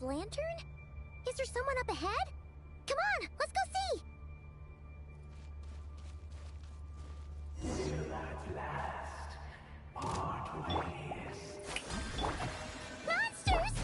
Lantern? Is there someone up ahead? Come on, let's go see! Till at last, part ways. Monsters!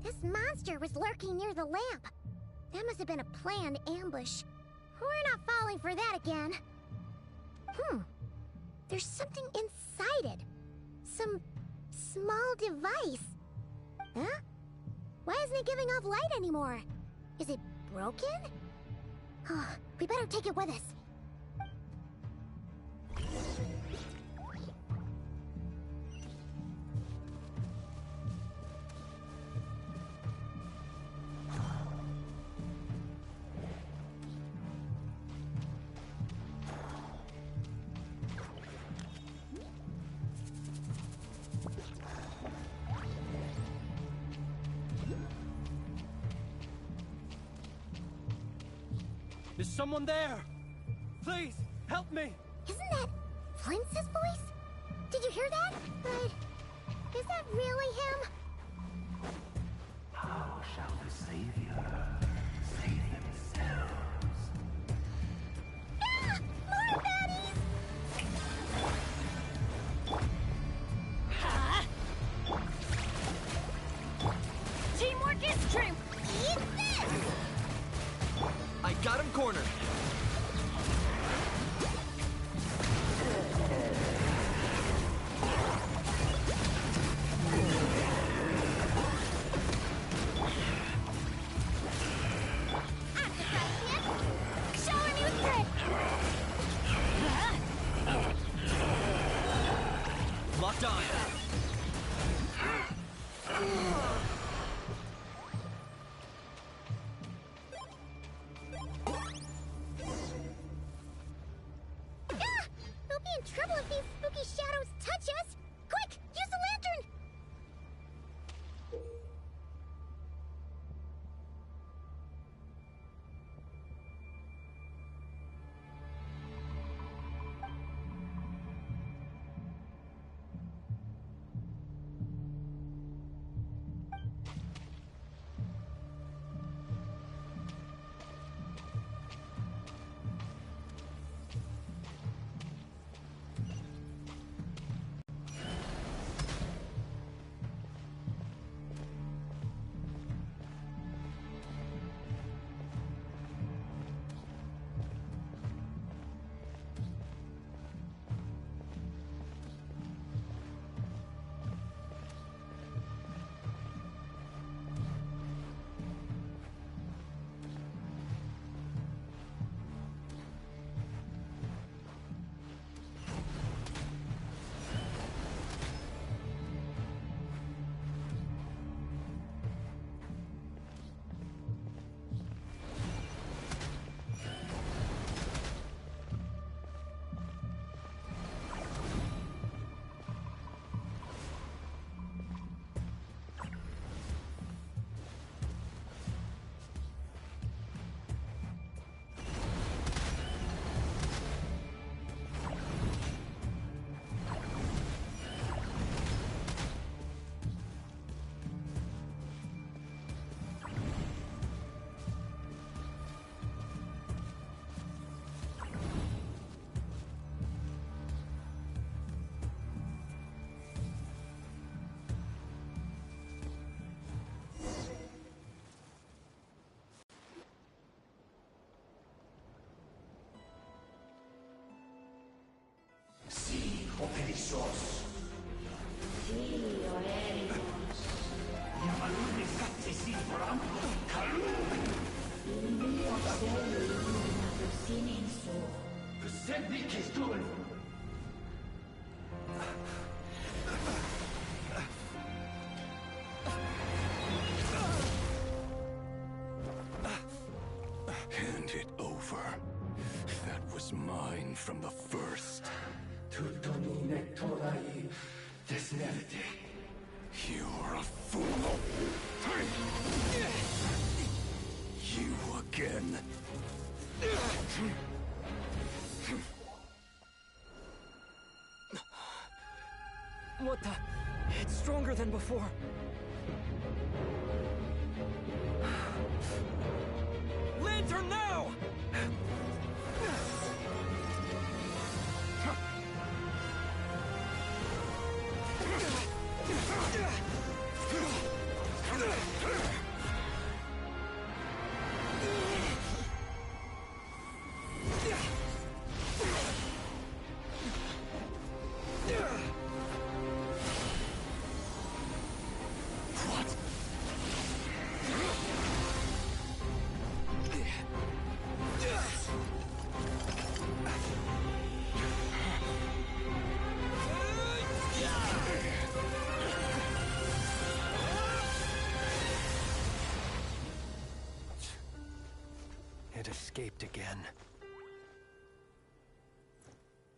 This monster was lurking near the lamp. That must have been a planned ambush. We're not falling for that again. There's something inside it. Some small device. Huh? Why isn't it giving off light anymore? Is it broken? Oh, we better take it with us. Is someone there? Please, help me! Isn't that Flintz's voice? Did you hear that? But is that really him? How shall the Savior save themselves? Ah! More baddies! Teamwork is strength! Eat this! I got him cornered! Locked on! We'll be in trouble if these spooky shadows touch us! Quick, use the lantern! Hand it over. That was mine from the first. You're a fool. You again. What the? It's stronger than before. Lantern now! It escaped again.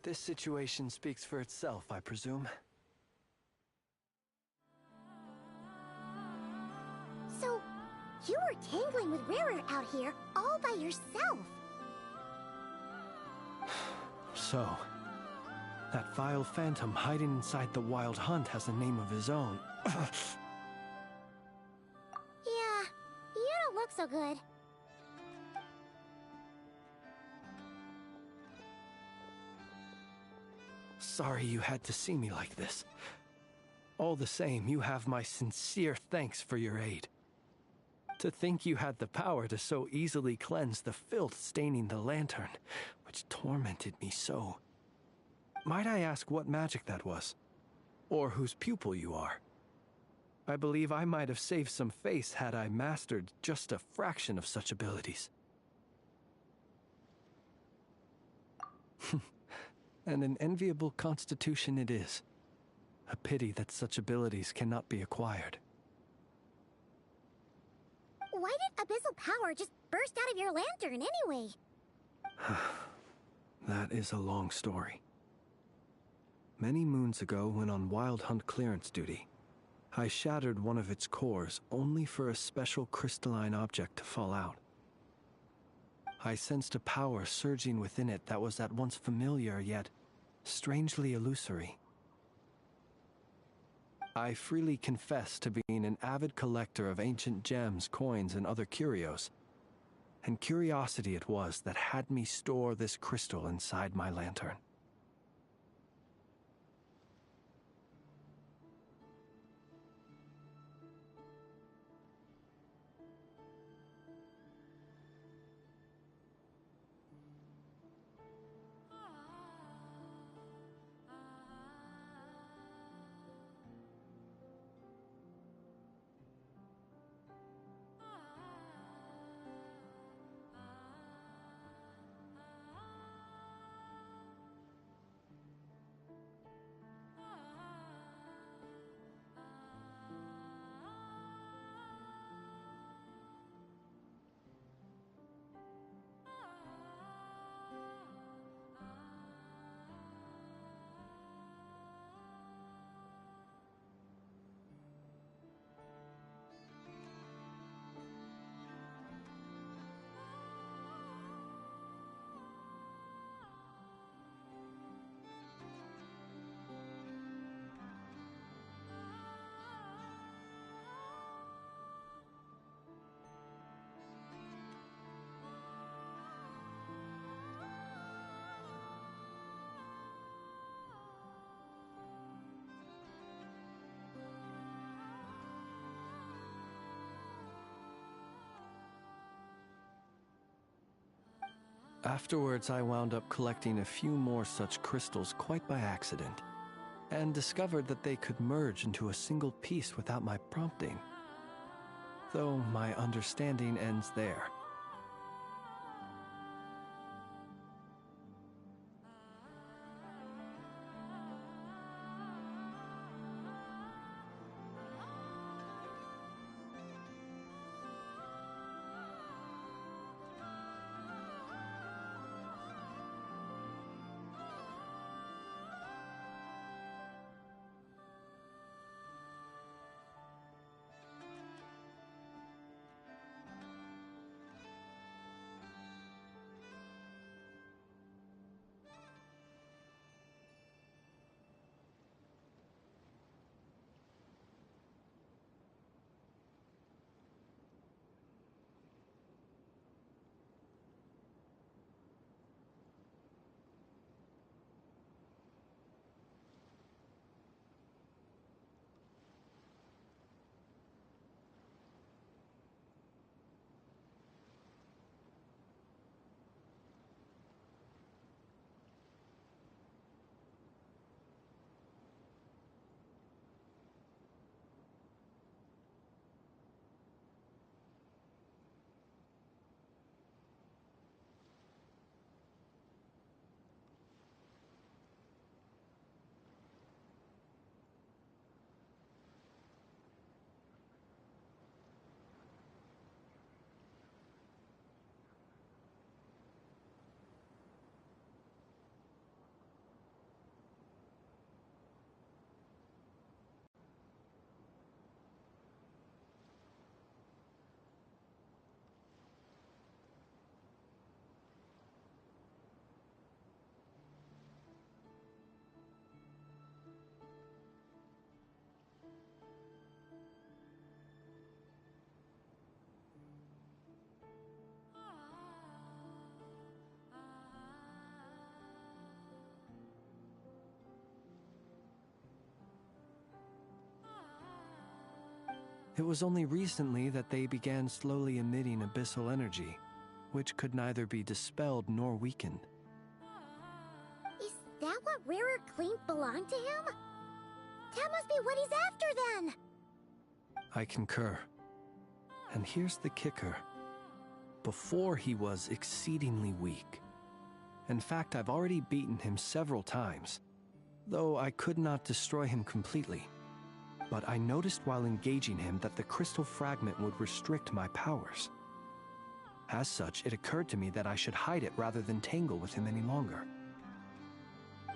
This situation speaks for itself, I presume. So, you were tangling with Rarer out here all by yourself. So, that vile phantom hiding inside the Wild Hunt has a name of his own. Yeah, you don't look so good. Sorry you had to see me like this. All the same, you have my sincere thanks for your aid. To think you had the power to so easily cleanse the filth staining the lantern, which tormented me so. Might I ask what magic that was? Or whose pupil you are? I believe I might have saved some face had I mastered just a fraction of such abilities. And an enviable constitution it is. A pity that such abilities cannot be acquired. Why did abyssal power just burst out of your lantern anyway? That is a long story. Many moons ago, when on Wild Hunt clearance duty, I shattered one of its cores only for a special crystalline object to fall out. I sensed a power surging within it that was at once familiar yet strangely illusory. I freely confess to being an avid collector of ancient gems, coins, and other curios, and curiosity it was that had me store this crystal inside my lantern. Afterwards, I wound up collecting a few more such crystals quite by accident, and discovered that they could merge into a single piece without my prompting. Though my understanding ends there. It was only recently that they began slowly emitting abyssal energy, which could neither be dispelled nor weakened. Is that what Rarer claimed belonged to him? That must be what he's after then! I concur. And here's the kicker. Before he was exceedingly weak. In fact, I've already beaten him several times, though I could not destroy him completely. But I noticed while engaging him that the crystal fragment would restrict my powers. As such, it occurred to me that I should hide it rather than tangle with him any longer.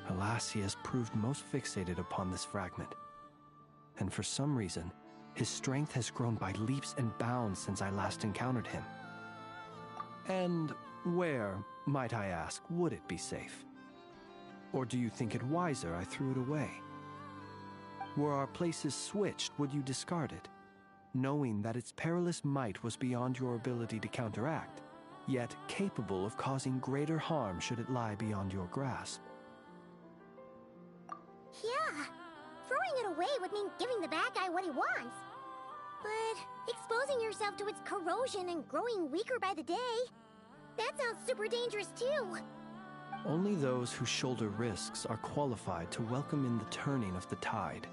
Alas, he has proved most fixated upon this fragment. And for some reason, his strength has grown by leaps and bounds since I last encountered him. And where, might I ask, would it be safe? Or do you think it wiser I threw it away? Were our places switched, would you discard it, knowing that its perilous might was beyond your ability to counteract, yet capable of causing greater harm should it lie beyond your grasp? Yeah, throwing it away would mean giving the bad guy what he wants. But exposing yourself to its corrosion and growing weaker by the day, that sounds super dangerous too. Only those who shoulder risks are qualified to welcome in the turning of the tide.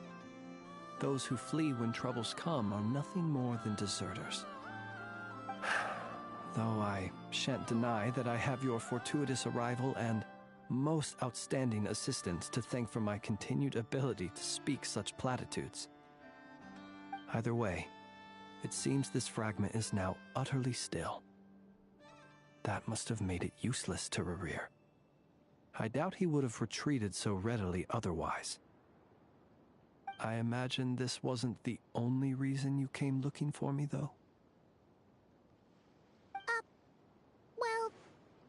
Those who flee when troubles come are nothing more than deserters. Though I shan't deny that I have your fortuitous arrival and most outstanding assistance to thank for my continued ability to speak such platitudes. Either way, it seems this fragment is now utterly still. That must have made it useless to Rarir. I doubt he would have retreated so readily otherwise. I imagine this wasn't the only reason you came looking for me, though? Well,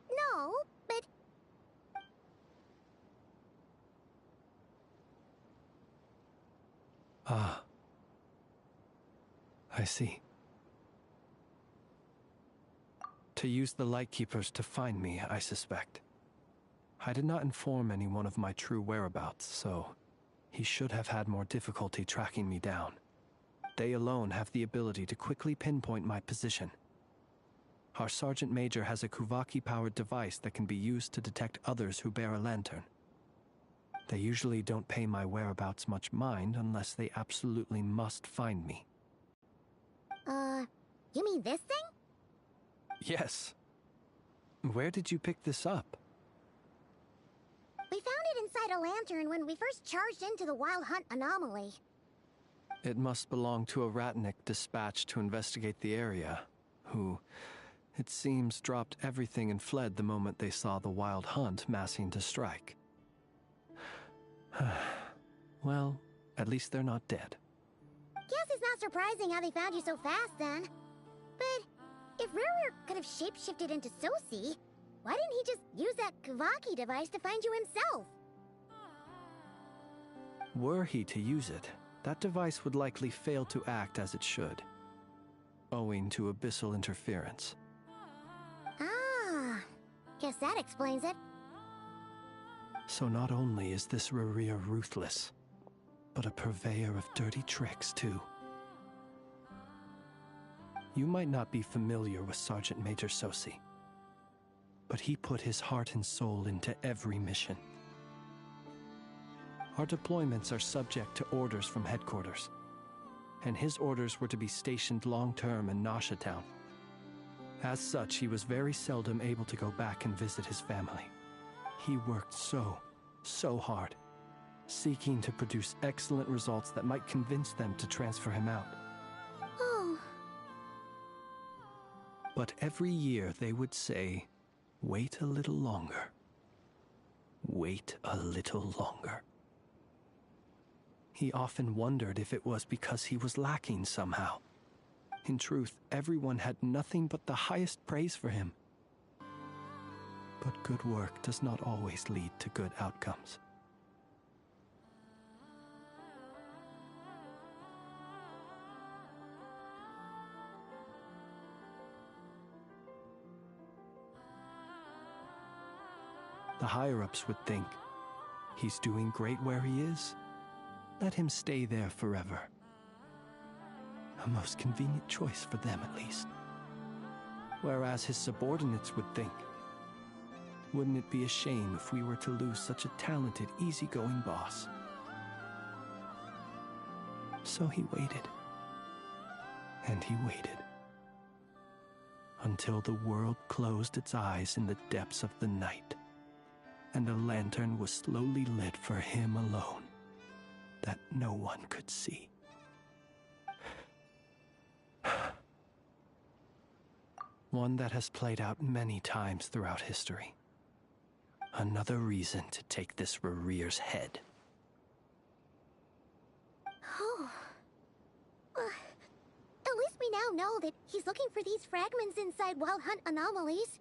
no, but... Ah. I see. To use the Lightkeepers to find me, I suspect. I did not inform anyone of my true whereabouts, so he should have had more difficulty tracking me down. They alone have the ability to quickly pinpoint my position. Our Sergeant Major has a Kuvaki-powered device that can be used to detect others who bear a lantern. They usually don't pay my whereabouts much mind unless they absolutely must find me. You mean this thing? Yes. Where did you pick this up? We found it inside a lantern when we first charged into the Wild Hunt anomaly. It must belong to a Ratnik dispatched to investigate the area, who, it seems, dropped everything and fled the moment they saw the Wild Hunt massing to strike. Well, at least they're not dead. Guess it's not surprising how they found you so fast then. But if Rarer could have shapeshifted into Sosi, why didn't he just use that Kuvaki device to find you himself? Were he to use it, that device would likely fail to act as it should, owing to abyssal interference. Ah, guess that explains it. So not only is this Rarir ruthless, but a purveyor of dirty tricks too. You might not be familiar with Sergeant Major Sosi, but he put his heart and soul into every mission. Our deployments are subject to orders from headquarters, and his orders were to be stationed long-term in Nasha Town. As such, he was very seldom able to go back and visit his family. He worked so hard, seeking to produce excellent results that might convince them to transfer him out. Oh. But every year they would say, "Wait a little longer. Wait a little longer." He often wondered if it was because he was lacking somehow. In truth, everyone had nothing but the highest praise for him. But good work does not always lead to good outcomes. The higher-ups would think, he's doing great where he is. Let him stay there forever. A most convenient choice for them, at least. Whereas his subordinates would think, wouldn't it be a shame if we were to lose such a talented, easygoing boss? So he waited. And he waited. Until the world closed its eyes in the depths of the night, and a lantern was slowly lit for him alone, that no one could see. One that has played out many times throughout history. Another reason to take this Rerere's head. Oh. At least we now know that he's looking for these fragments inside Wild Hunt anomalies.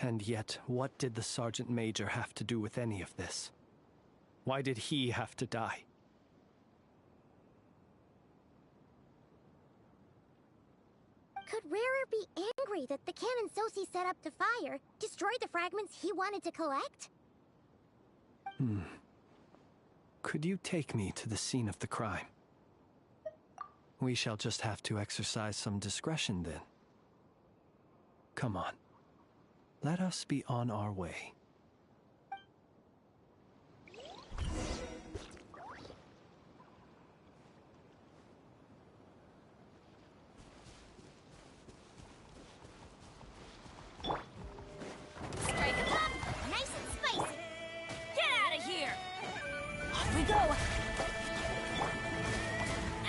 And yet, what did the Sergeant Major have to do with any of this? Why did he have to die? Could Rarer be angry that the cannon Sosi set up to fire destroyed the fragments he wanted to collect? Could you take me to the scene of the crime? We shall just have to exercise some discretion then. Come on. Let us be on our way. Strike 'em up! Nice and spicy! Get out of here! On we go!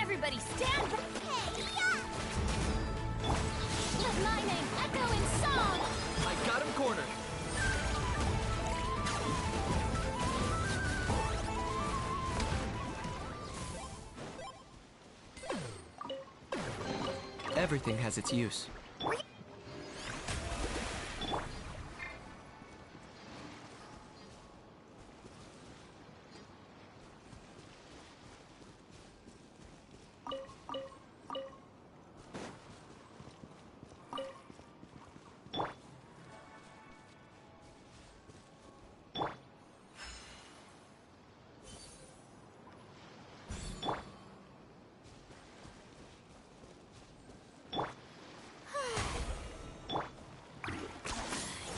Everybody stand back! Hey, yeah! Let my name echo in song! I got him cornered. Everything has its use.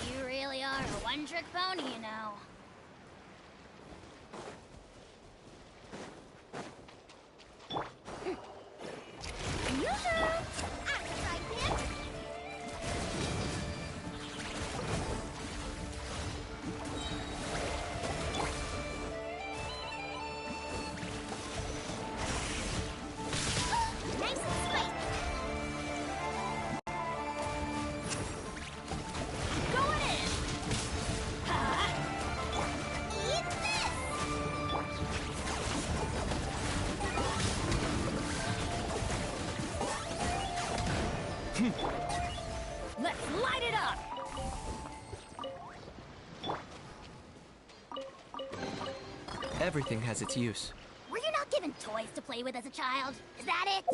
You really are a one-trick pony, you know. Nice and spicy! Going in! Eat this! Let's light it up! Everything has its use. Were you not given toys to play with as a child? Is that it?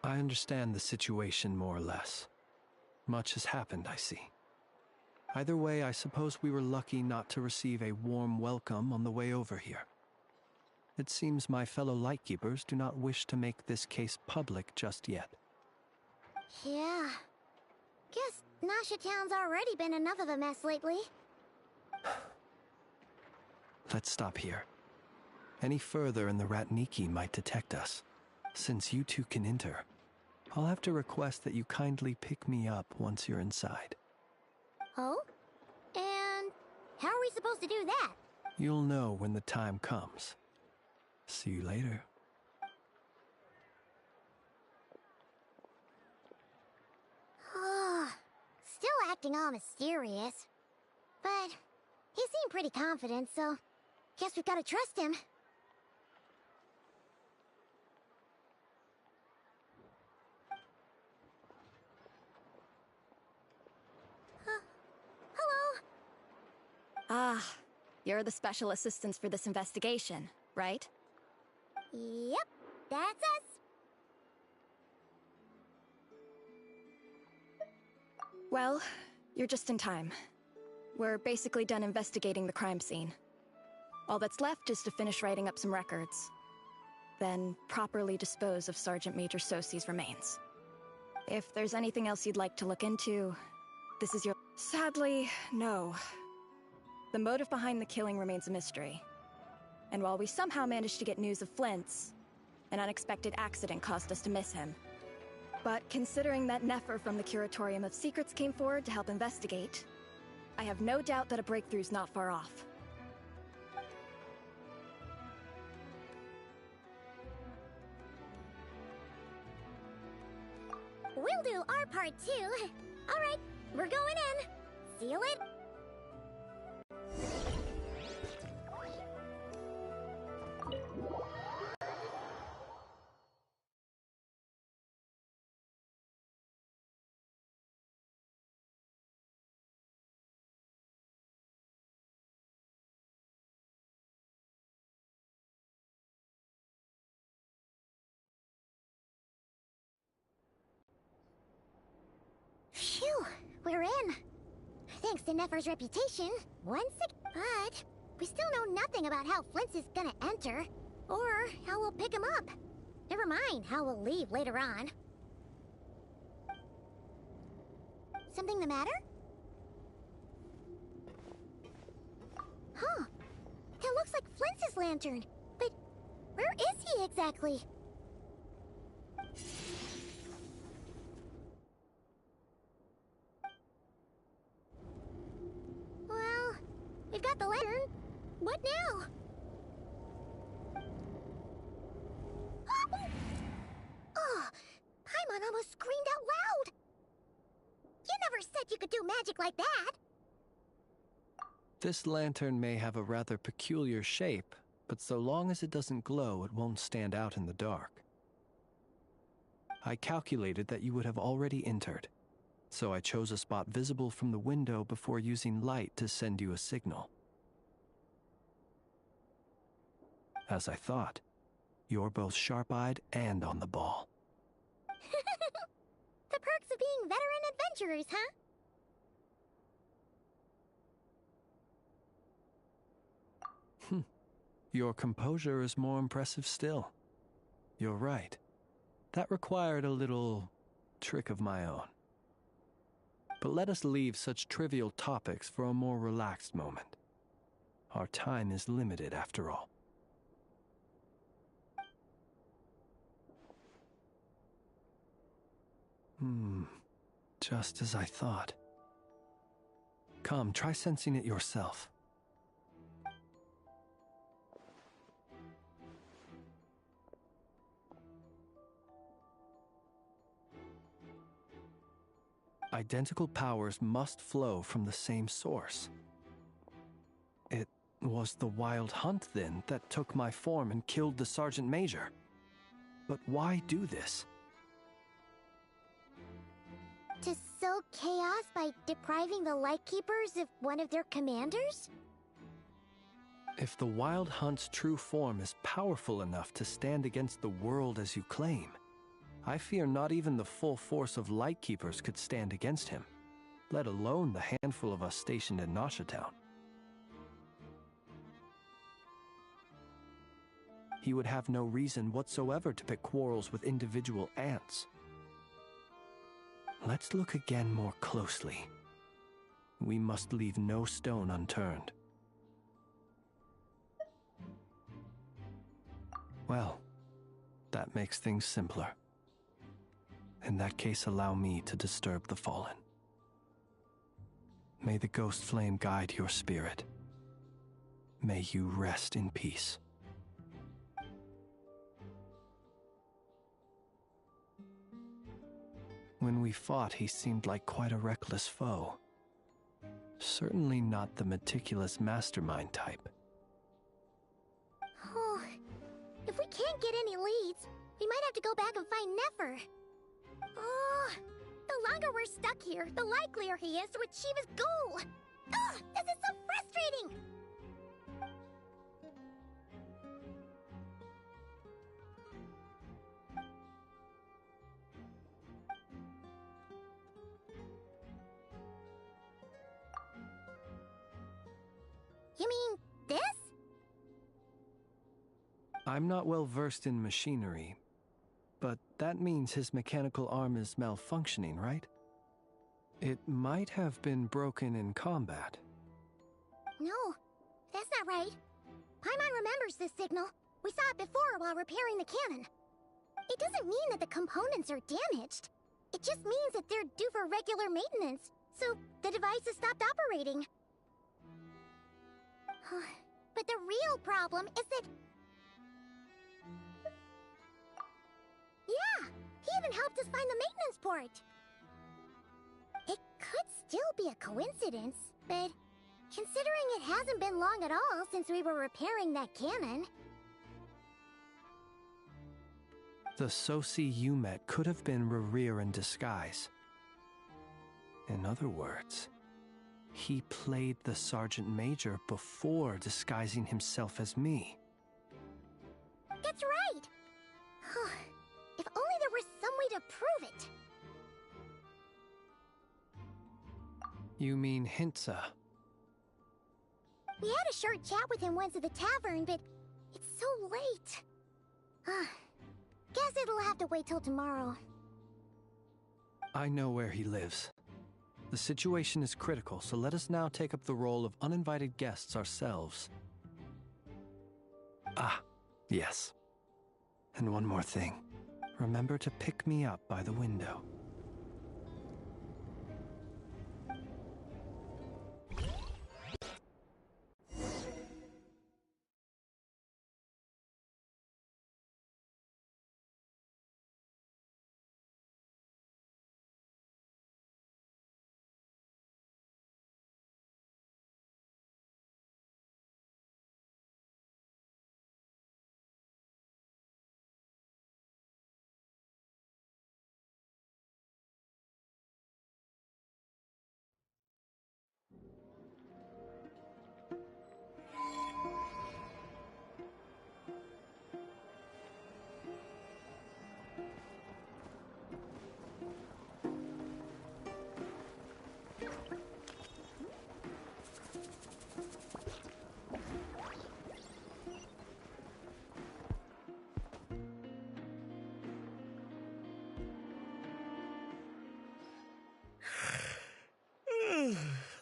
I understand the situation more or less. Much has happened, I see. Either way, I suppose we were lucky not to receive a warm welcome on the way over here. It seems my fellow Lightkeepers do not wish to make this case public just yet. Yeah. Guess Nasha Town's already been enough of a mess lately. Let's stop here. Any further and the Ratniki might detect us. Since you two can enter, I'll have to request that you kindly pick me up once you're inside. Oh? And how are we supposed to do that? You'll know when the time comes. See you later. Still acting all mysterious. But he seemed pretty confident, so guess we've got to trust him. Hello? Ah, you're the special assistants for this investigation, right? Yep, that's us. Well, you're just in time. We're basically done investigating the crime scene. All that's left is to finish writing up some records. Then properly dispose of Sergeant Major Sosie's remains. If there's anything else you'd like to look into, this is your... Sadly, no. The motive behind the killing remains a mystery. And while we somehow managed to get news of Flint's, an unexpected accident caused us to miss him. But considering that Nefer from the Curatorium of Secrets came forward to help investigate, I have no doubt that a breakthrough's not far off. We'll do our part too. All right, we're going in. Seal it. Phew, we're in. Thanks to Nefer's reputation, but we still know nothing about how Flint is gonna enter, or how we'll pick him up. Never mind how we'll leave later on. Something the matter? Huh. That looks like Flint's lantern. But where is he exactly? Well, we've got the lantern. What now? Oh, Paimon almost screamed out loud. You never said you could do magic like that. This lantern may have a rather peculiar shape, but so long as it doesn't glow, it won't stand out in the dark. I calculated that you would have already entered, so I chose a spot visible from the window before using light to send you a signal. As I thought, you're both sharp-eyed and on the ball. The perks of being veteran adventurers, huh? Your composure is more impressive still. You're right. That required a little trick of my own. But let us leave such trivial topics for a more relaxed moment. Our time is limited after all. Just as I thought. Come, try sensing it yourself. Identical powers must flow from the same source. It was the wild hunt, then, that took my form and killed the Sergeant Major. But why do this? To sow chaos by depriving the Lightkeepers of one of their commanders? If the Wild Hunt's true form is powerful enough to stand against the world as you claim, I fear not even the full force of Lightkeepers could stand against him, let alone the handful of us stationed in Noshatown. He would have no reason whatsoever to pick quarrels with individual ants. Let's look again more closely. We must leave no stone unturned. Well, that makes things simpler. In that case, allow me to disturb the fallen. May the ghost flame guide your spirit. May you rest in peace. When we fought, he seemed like quite a reckless foe. Certainly not the meticulous mastermind type. Oh, if we can't get any leads, we might have to go back and find Nefer. Oh, the longer we're stuck here, the likelier he is to achieve his goal. Ugh, this is so frustrating! You mean this? I'm not well versed in machinery, but that means his mechanical arm is malfunctioning, right? It might have been broken in combat. No, that's not right. Paimon remembers this signal. We saw it before while repairing the cannon. It doesn't mean that the components are damaged. It just means that they're due for regular maintenance, so the device has stopped operating. But the real problem is that... Yeah, he even helped us find the maintenance port. It could still be a coincidence, but considering it hasn't been long at all since we were repairing that cannon... The Soci you met could have been Rerir in disguise. In other words, he played the Sergeant Major before disguising himself as me. That's right! If only there were some way to prove it. You mean Hintsa? We had a short chat with him once at the tavern, but it's so late. Guess it'll have to wait till tomorrow. I know where he lives. The situation is critical, so let us now take up the role of uninvited guests ourselves. Ah, yes. And one more thing. Remember to pick me up by the window.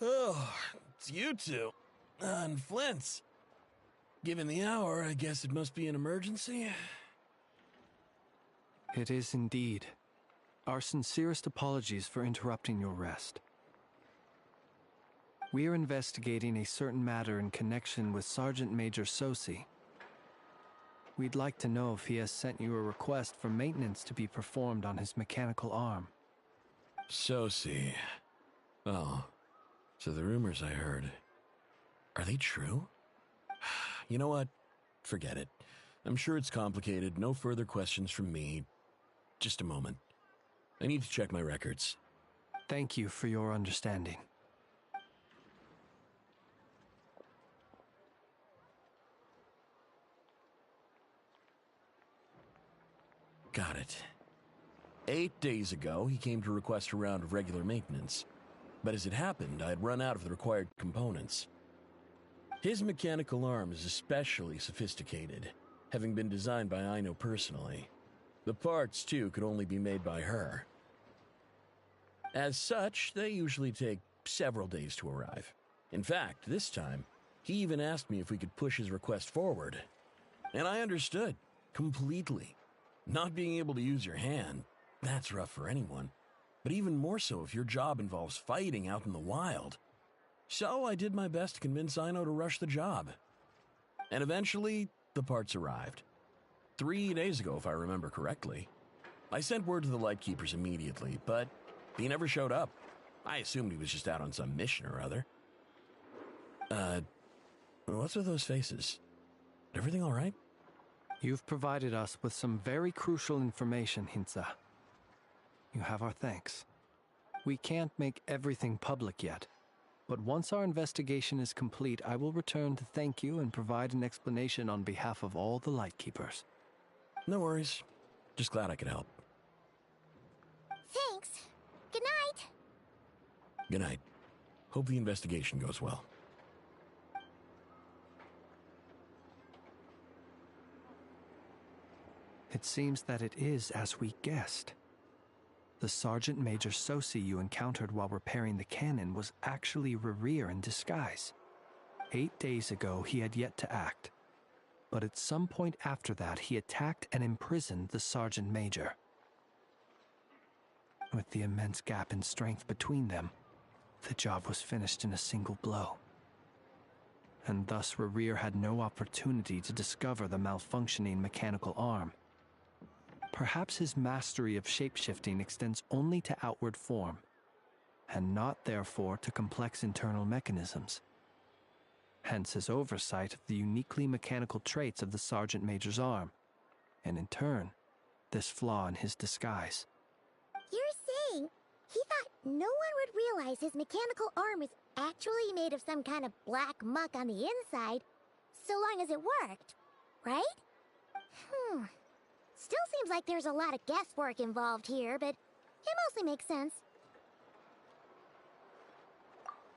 Oh, it's you two. And Flint's. Given the hour, I guess it must be an emergency. It is indeed. Our sincerest apologies for interrupting your rest. We are investigating a certain matter in connection with Sergeant Major Soci. We'd like to know if he has sent you a request for maintenance to be performed on his mechanical arm. Soci. Oh, so the rumors I heard, are they true? You know what? Forget it. I'm sure it's complicated. No further questions from me. Just a moment. I need to check my records. Thank you for your understanding. Got it. 8 days ago, he came to request a round of regular maintenance. But as it happened, I had run out of the required components. His mechanical arm is especially sophisticated, having been designed by Aino personally. The parts, too, could only be made by her. As such, they usually take several days to arrive. In fact, this time, he even asked me if we could push his request forward. And I understood, completely. Not being able to use your hand, That's rough for anyone, but even more so if your job involves fighting out in the wild. So I did my best to convince Ino to rush the job. And eventually, the parts arrived. 3 days ago, if I remember correctly. I sent word to the Lightkeepers immediately, but he never showed up. I assumed he was just out on some mission or other. What's with those faces? Everything all right? You've provided us with some very crucial information, Hintsa. You have our thanks. We can't make everything public yet, but once our investigation is complete, I will return to thank you and provide an explanation on behalf of all the Lightkeepers. No worries. Just glad I could help. Thanks. Good night. Good night. Hope the investigation goes well. It seems that it is as we guessed. The Sergeant Major Sosi you encountered while repairing the cannon was actually Rerir in disguise. 8 days ago, he had yet to act. But at some point after that, he attacked and imprisoned the Sergeant Major. With the immense gap in strength between them, the job was finished in a single blow. And thus Rerir had no opportunity to discover the malfunctioning mechanical arm. Perhaps his mastery of shapeshifting extends only to outward form, and not therefore to complex internal mechanisms. Hence his oversight of the uniquely mechanical traits of the Sergeant Major's arm, and in turn, this flaw in his disguise. You're saying he thought no one would realize his mechanical arm is actually made of some kind of black muck on the inside, so long as it worked, right? Still seems like there's a lot of guesswork involved here, but it mostly makes sense.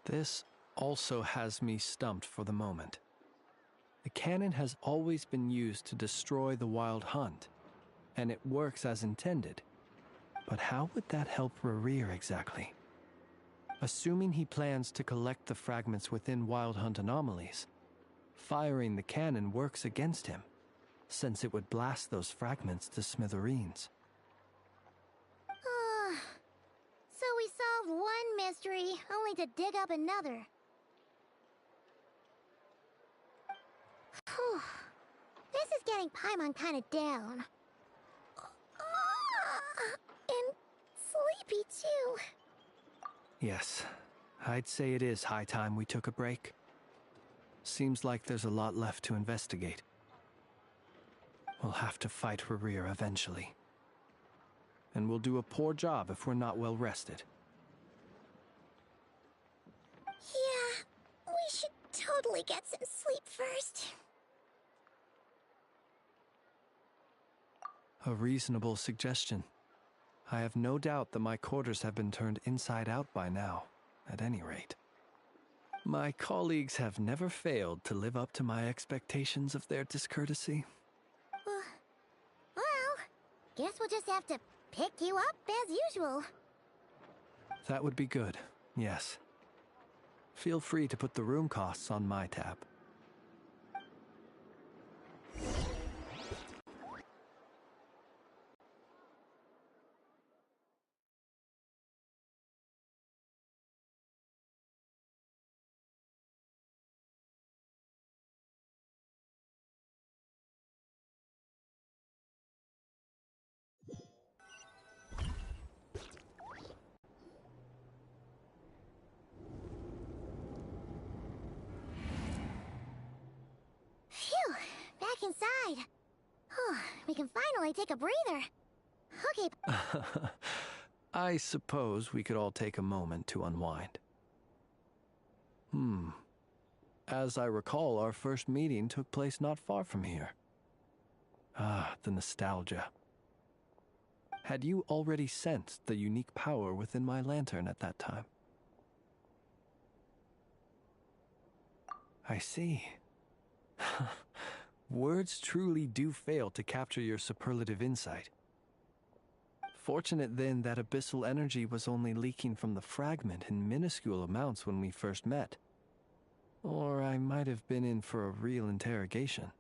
This also has me stumped for the moment. The cannon has always been used to destroy the Wild Hunt, and it works as intended. But how would that help Rerir exactly? Assuming he plans to collect the fragments within Wild Hunt anomalies, firing the cannon works against him, since it would blast those fragments to smithereens. So we solved one mystery, only to dig up another. Whew. This is getting Paimon kind of down. And sleepy too. Yes, I'd say it is high time we took a break. Seems like there's a lot left to investigate. We'll have to fight Rerir eventually. And we'll do a poor job if we're not well rested. Yeah, we should totally get some sleep first. A reasonable suggestion. I have no doubt that my quarters have been turned inside out by now, at any rate. My colleagues have never failed to live up to my expectations of their discourtesy. Well, guess we'll just have to pick you up as usual. That would be good, yes. Feel free to put the room costs on my tab. Phew, back inside. We can finally take a breather. Okay. I suppose we could all take a moment to unwind. As I recall, our first meeting took place not far from here. Ah, the nostalgia. Had you already sensed the unique power within my lantern at that time? I see. Words truly do fail to capture your superlative insight. Fortunate then that abyssal energy was only leaking from the fragment in minuscule amounts when we first met. Or I might have been in for a real interrogation.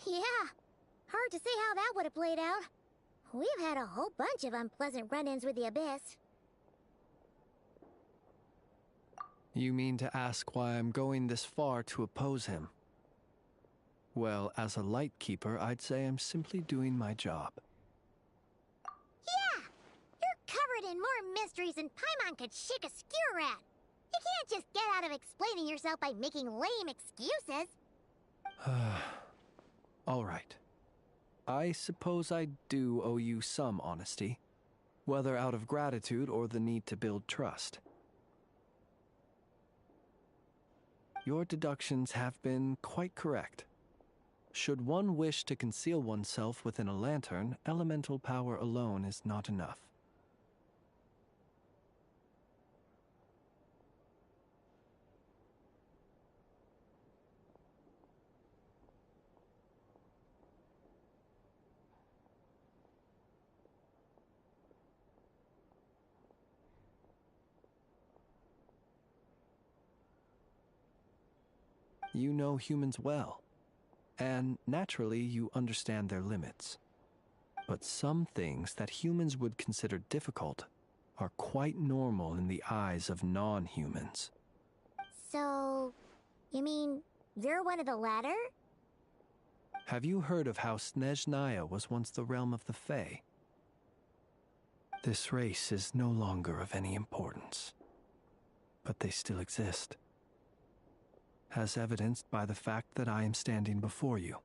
Yeah, hard to say how that would have played out. We've had a whole bunch of unpleasant run-ins with the Abyss. You mean to ask why I'm going this far to oppose him? Well, as a light keeper, I'd say I'm simply doing my job. Yeah! You're covered in more mysteries than Paimon could shake a skewer at. You can't just get out of explaining yourself by making lame excuses. All right. I suppose I do owe you some honesty, whether out of gratitude or the need to build trust. Your deductions have been quite correct. Should one wish to conceal oneself within a lantern, elemental power alone is not enough. You know humans well, and naturally you understand their limits. But some things that humans would consider difficult are quite normal in the eyes of non-humans. So, you mean you're one of the latter? Have you heard of how Snezhnaya was once the realm of the Fae? This race is no longer of any importance, but they still exist, as evidenced by the fact that I am standing before you.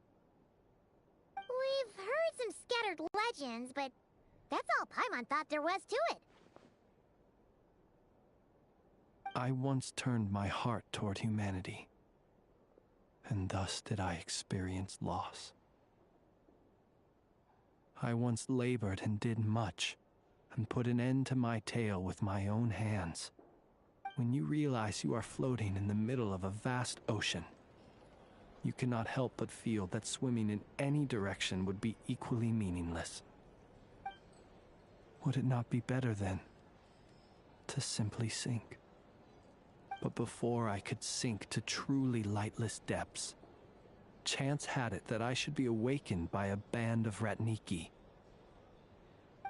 We've heard some scattered legends, but that's all Paimon thought there was to it. I once turned my heart toward humanity, and thus did I experience loss. I once labored and did much, and put an end to my tale with my own hands. When you realize you are floating in the middle of a vast ocean, you cannot help but feel that swimming in any direction would be equally meaningless. Would it not be better, then, to simply sink? But before I could sink to truly lightless depths, chance had it that I should be awakened by a band of Ratniki.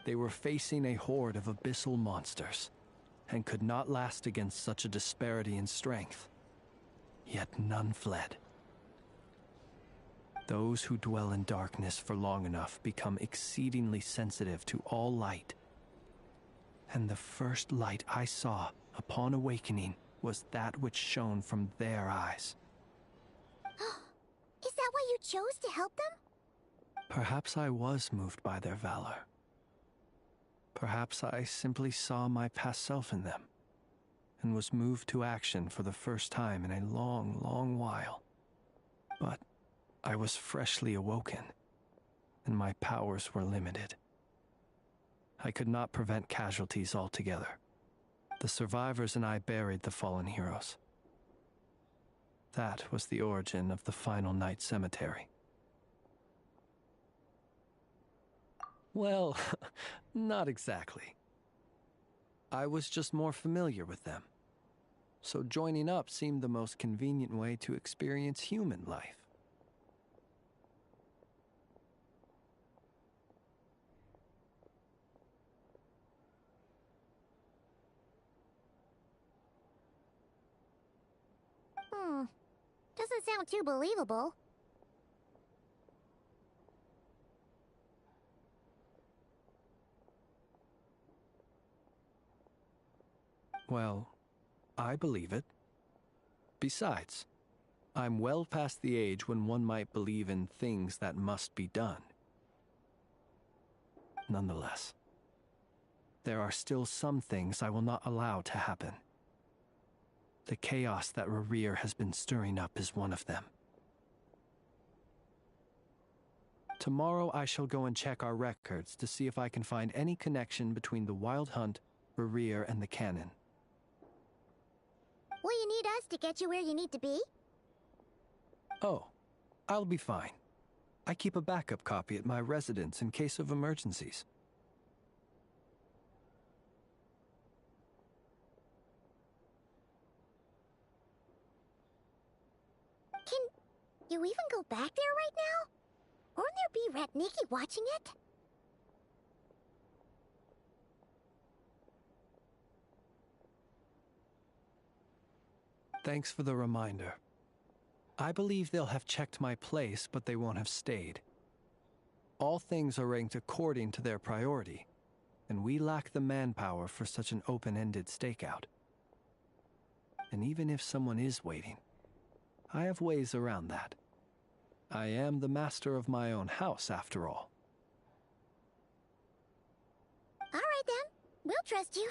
They were facing a horde of abyssal monsters, and could not last against such a disparity in strength. Yet none fled. Those who dwell in darkness for long enough become exceedingly sensitive to all light. And the first light I saw upon awakening was that which shone from their eyes. Is that why you chose to help them? Perhaps I was moved by their valor. Perhaps I simply saw my past self in them, and was moved to action for the first time in a long, long while. But I was freshly awoken, and my powers were limited. I could not prevent casualties altogether. The survivors and I buried the fallen heroes. That was the origin of the Final Night Cemetery. Well, not exactly. I was just more familiar with them, so joining up seemed the most convenient way to experience human life. Doesn't sound too believable. Well, I believe it. Besides, I'm well past the age when one might believe in things that must be done. Nonetheless, there are still some things I will not allow to happen. The chaos that Rerir has been stirring up is one of them. Tomorrow I shall go and check our records to see if I can find any connection between the Wild Hunt, Rerir, and the Cannon. Will you need us to get you where you need to be? Oh, I'll be fine. I keep a backup copy at my residence in case of emergencies. Can you even go back there right now? Won't there be Ratniki watching it? Thanks for the reminder. I believe they'll have checked my place, but they won't have stayed. All things are ranked according to their priority, and we lack the manpower for such an open-ended stakeout. And even if someone is waiting, I have ways around that. I am the master of my own house, after all. All right then, we'll trust you.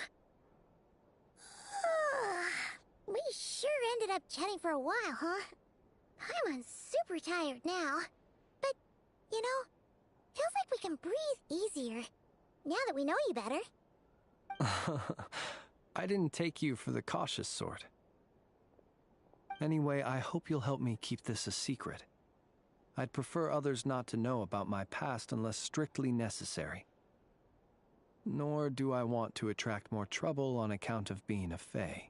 We sure ended up chatting for a while, huh? I'm super tired now. But, you know, feels like we can breathe easier, now that we know you better. I didn't take you for the cautious sort. Anyway, I hope you'll help me keep this a secret. I'd prefer others not to know about my past unless strictly necessary. Nor do I want to attract more trouble on account of being a fae.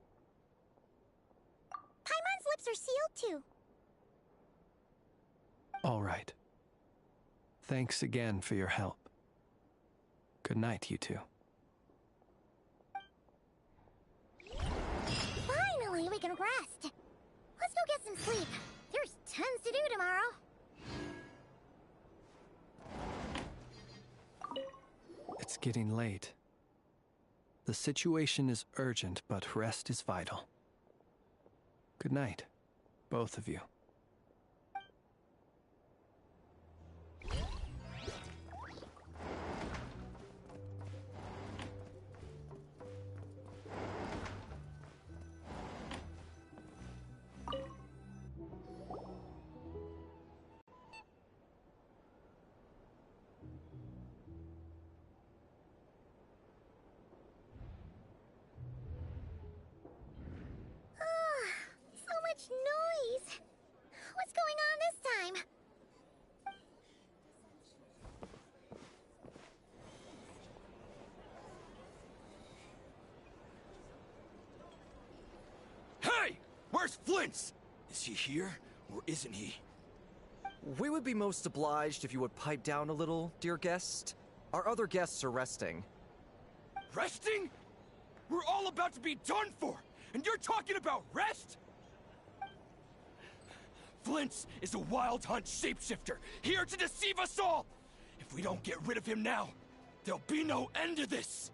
Paimon's lips are sealed too. All right. Thanks again for your help. Good night, you two. Finally, we can rest. Let's go get some sleep. There's tons to do tomorrow. It's getting late. The situation is urgent, but rest is vital. Good night, both of you. So much noise. What's going on this time? Hey! Where's Flint's? Is he here, or isn't he? We would be most obliged if you would pipe down a little, dear guest. Our other guests are resting. Resting? We're all about to be done for, and you're talking about rest? Flint's is a wild hunt shapeshifter, here to deceive us all! If we don't get rid of him now, there'll be no end to this!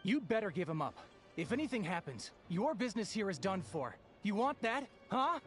You'd better give him up. If anything happens, your business here is done for. You want that, huh?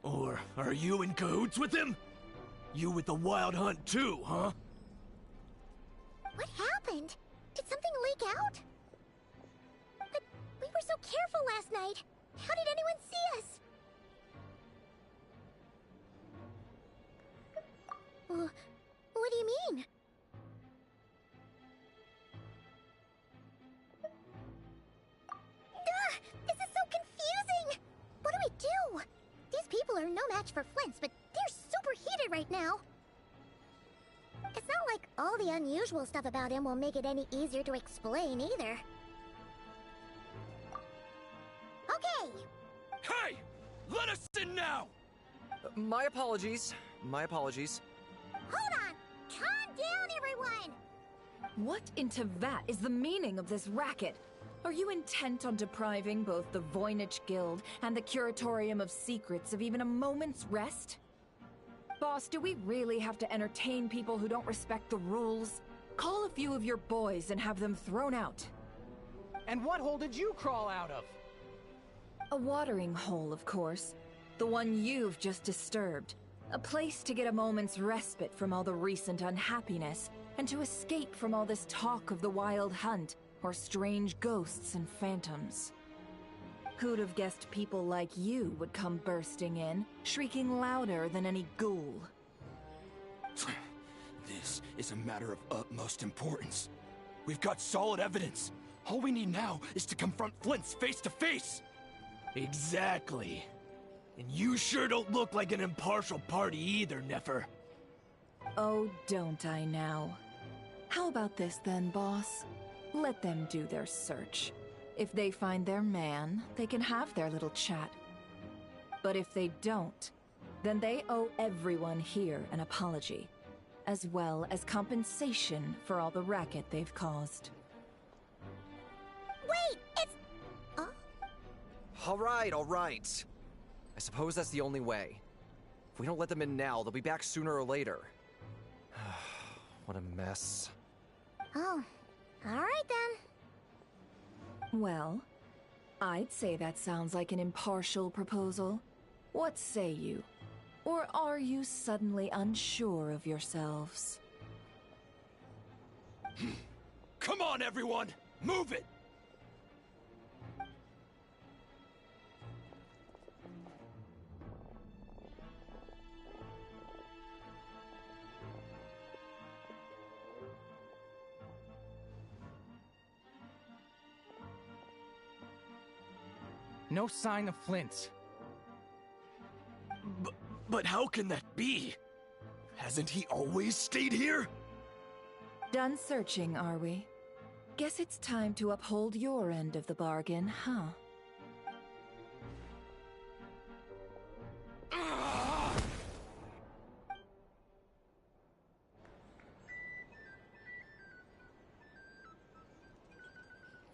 Or are you in cahoots with him? You with the Wild Hunt too, huh? What happened? Did something leak out? But we were so careful last night. How did anyone see us? What do you mean? This is so confusing! What do we do? These people are no match for Flints, but they're super heated right now. It's not like all the unusual stuff about him will make it any easier to explain either. Okay! Hey! Let us in now! My apologies. My apologies. Hold on! Calm down, everyone! What in Tevat is the meaning of this racket? Are you intent on depriving both the Voynich Guild and the Curatorium of Secrets of even a moment's rest? Boss, do we really have to entertain people who don't respect the rules? Call a few of your boys and have them thrown out. And what hole did you crawl out of? A watering hole, of course. The one you've just disturbed. A place to get a moment's respite from all the recent unhappiness, and to escape from all this talk of the Wild Hunt, or strange ghosts and phantoms. Who'd have guessed people like you would come bursting in, shrieking louder than any ghoul? This is a matter of utmost importance. We've got solid evidence. All we need now is to confront Flints face to face. Exactly. And you sure don't look like an impartial party either, Nefer. Oh, don't I now? How about this then, boss? Let them do their search. If they find their man, they can have their little chat. But if they don't, then they owe everyone here an apology, as well as compensation for all the racket they've caused. Wait, it's... All right. I suppose that's the only way. If we don't let them in now, they'll be back sooner or later. What a mess. Oh, alright then. Well, I'd say that sounds like an impartial proposal. What say you? Or are you suddenly unsure of yourselves? Come on, everyone! Move it! No sign of Flints. But how can that be? Hasn't he always stayed here? Done searching, are we? Guess it's time to uphold your end of the bargain, huh?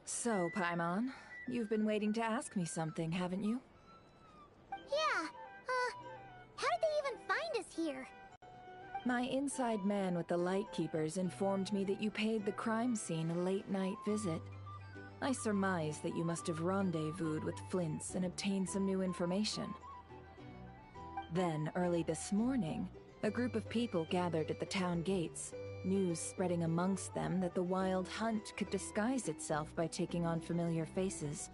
So, Paimon, you've been waiting to ask me something, haven't you? Yeah, how did they even find us here? My inside man with the Lightkeepers informed me that you paid the crime scene a late-night visit. I surmise that you must have rendezvoused with Flints and obtained some new information. Then, early this morning, a group of people gathered at the town gates, news spreading amongst them that the Wild Hunt could disguise itself by taking on familiar faces.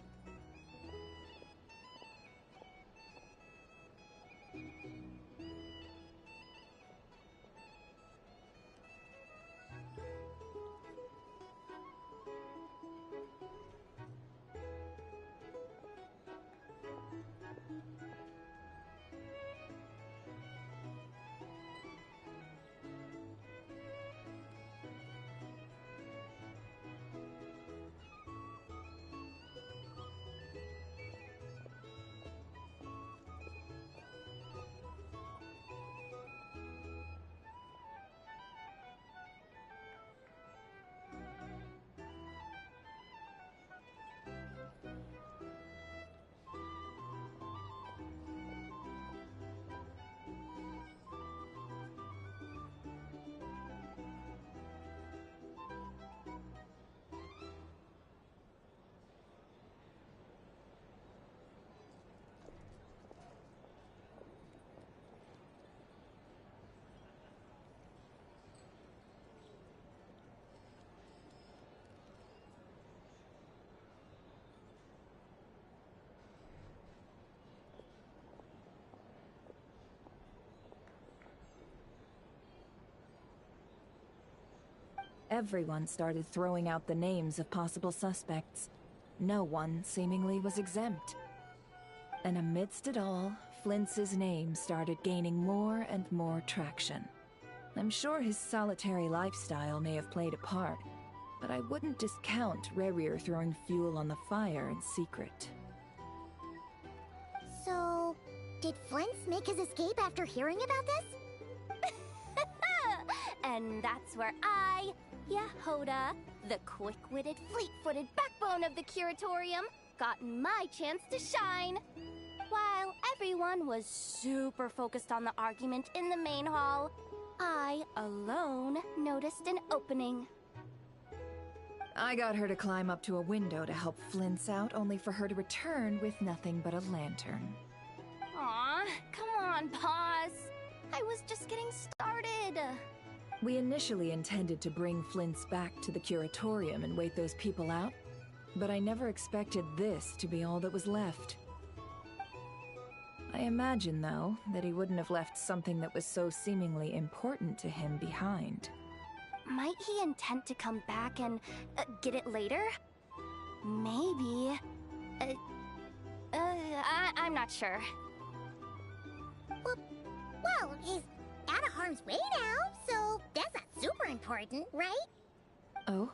everyone started throwing out the names of possible suspects. No one seemingly was exempt. And amidst it all, Flintz's name started gaining more and more traction. I'm sure his solitary lifestyle may have played a part, but I wouldn't discount Rerir throwing fuel on the fire in secret. So, did Flintz make his escape after hearing about this? And that's where I, Yehoda, the quick-witted, fleet-footed backbone of the Curatorium, got my chance to shine. While everyone was super focused on the argument in the main hall, I alone noticed an opening. I got her to climb up to a window to help Flintz out, only for her to return with nothing but a lantern. Aw, come on, Paz. I was just getting started. We initially intended to bring Flintz back to the Curatorium and wait those people out, but I never expected this to be all that was left. I imagine, though, that he wouldn't have left something that was so seemingly important to him behind. Might he intend to come back and get it later? Maybe. I'm not sure. Well, he's out of harm's way now, so that's not super important, right? Oh?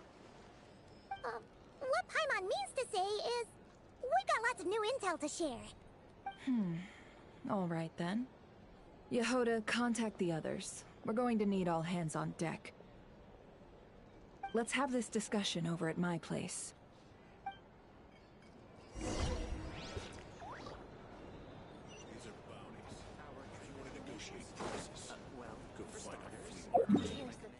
What Paimon means to say is, we got lots of new intel to share. All right then. Yehoda, contact the others. We're going to need all hands on deck. Let's have this discussion over at my place. These are bounties. If you want to negotiate prices, go find a flea market. Here's the thing.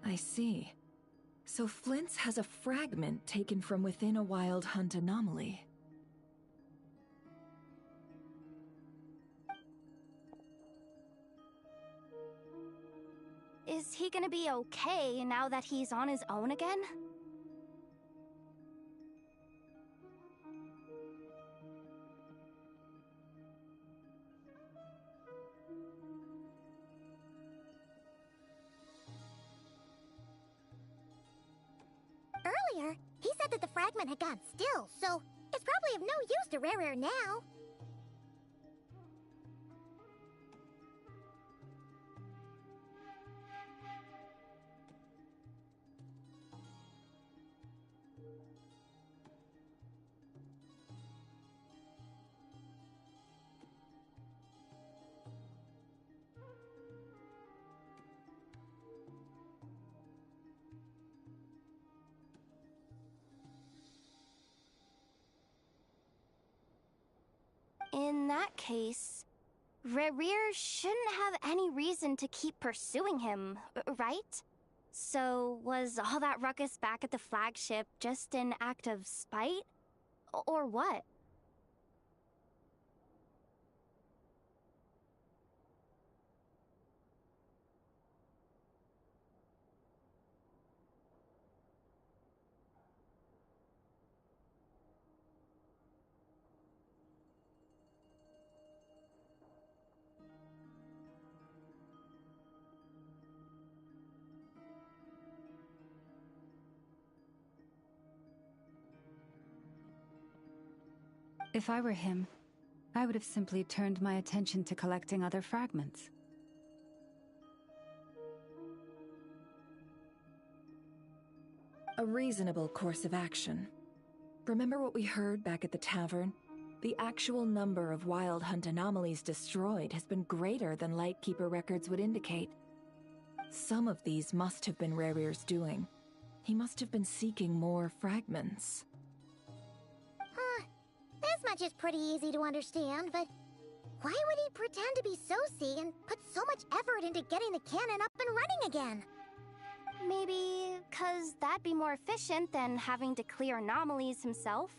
I see. So Flint's has a fragment taken from within a wild hunt anomaly. Is he gonna be okay now that he's on his own again? Earlier, he said that the fragment had gone still, so it's probably of no use to Rare now. In that case, Rerir shouldn't have any reason to keep pursuing him, right? So, was all that ruckus back at the flagship just an act of spite? Or what? If I were him, I would have simply turned my attention to collecting other fragments. A reasonable course of action. Remember what we heard back at the tavern? The actual number of Wild Hunt anomalies destroyed has been greater than Lightkeeper records would indicate. Some of these must have been Rarir's doing. He must have been seeking more fragments. This much is pretty easy to understand, but why would he pretend to be Soci and put so much effort into getting the cannon up and running again? Maybe 'cause that'd be more efficient than having to clear anomalies himself?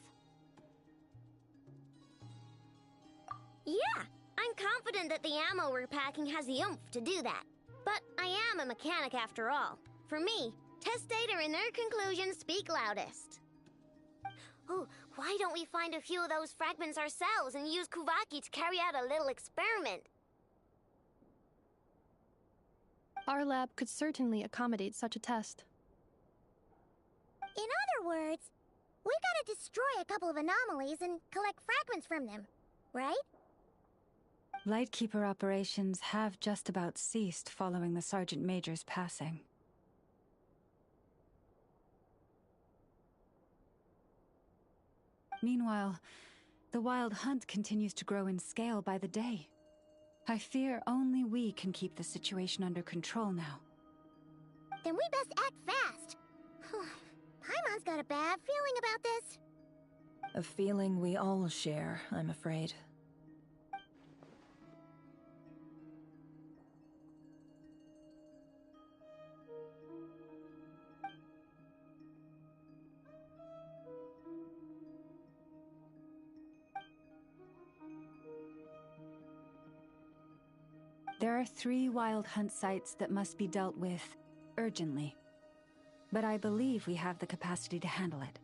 Yeah, I'm confident that the ammo we're packing has the oomph to do that. But I am a mechanic after all. For me, test data and their conclusions speak loudest. Ooh, why don't we find a few of those fragments ourselves and use Kuvaki to carry out a little experiment? Our lab could certainly accommodate such a test. In other words, we gotta destroy a couple of anomalies and collect fragments from them, right? Lightkeeper operations have just about ceased following the Sergeant Major's passing. Meanwhile, the Wild Hunt continues to grow in scale by the day. I fear only we can keep the situation under control now. Then we best act fast. Paimon's got a bad feeling about this. A feeling we all share, I'm afraid. There are 3 Wild Hunt sites that must be dealt with urgently. But I believe we have the capacity to handle it.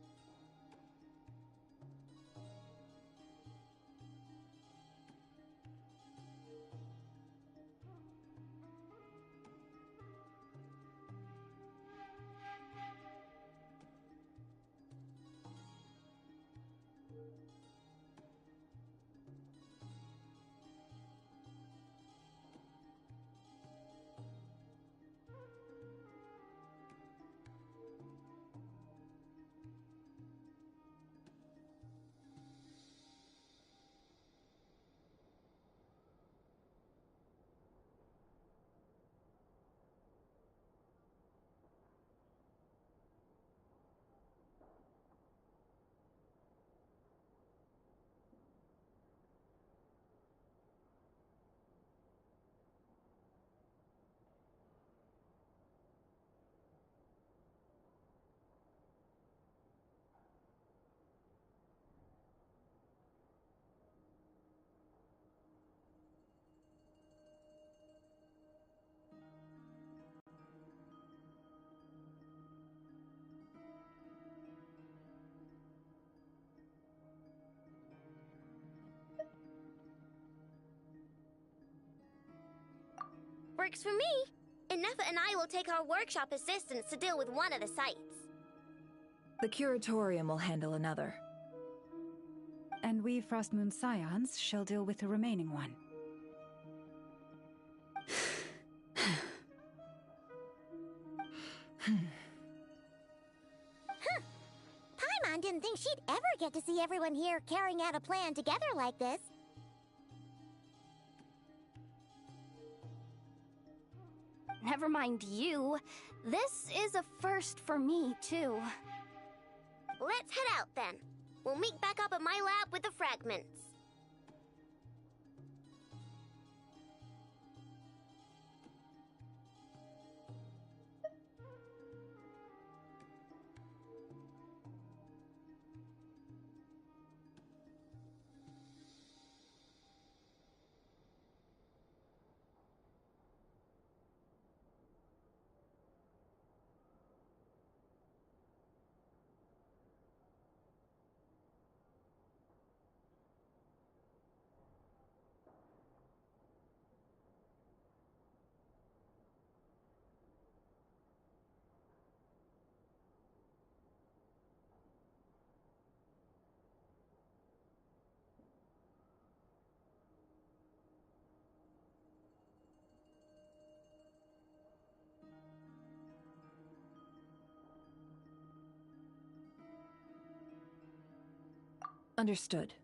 Works for me. Ineffa and I will take our workshop assistants to deal with one of the sites. The Curatorium will handle another. And we Frostmoon Scions shall deal with the remaining one. Paimon didn't think she'd ever get to see everyone here carrying out a plan together like this. Never mind you. This is a first for me, too. Let's head out then. We'll meet back up at my lab with the fragments. Understood.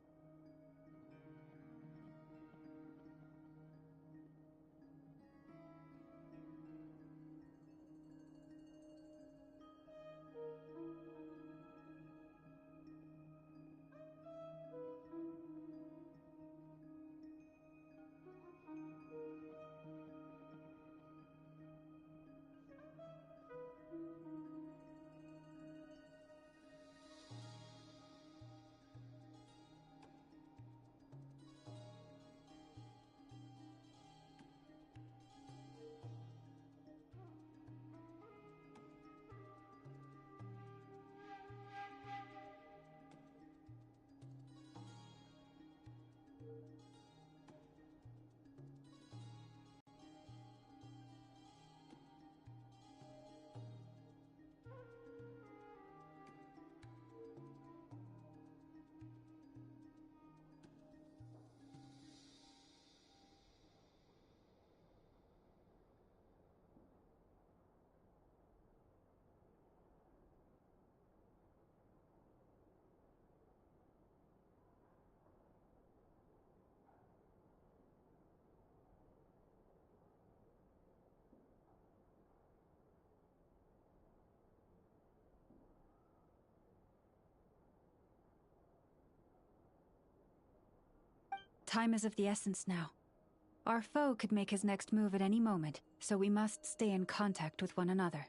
Time is of the essence now. Our foe could make his next move at any moment, so we must stay in contact with one another.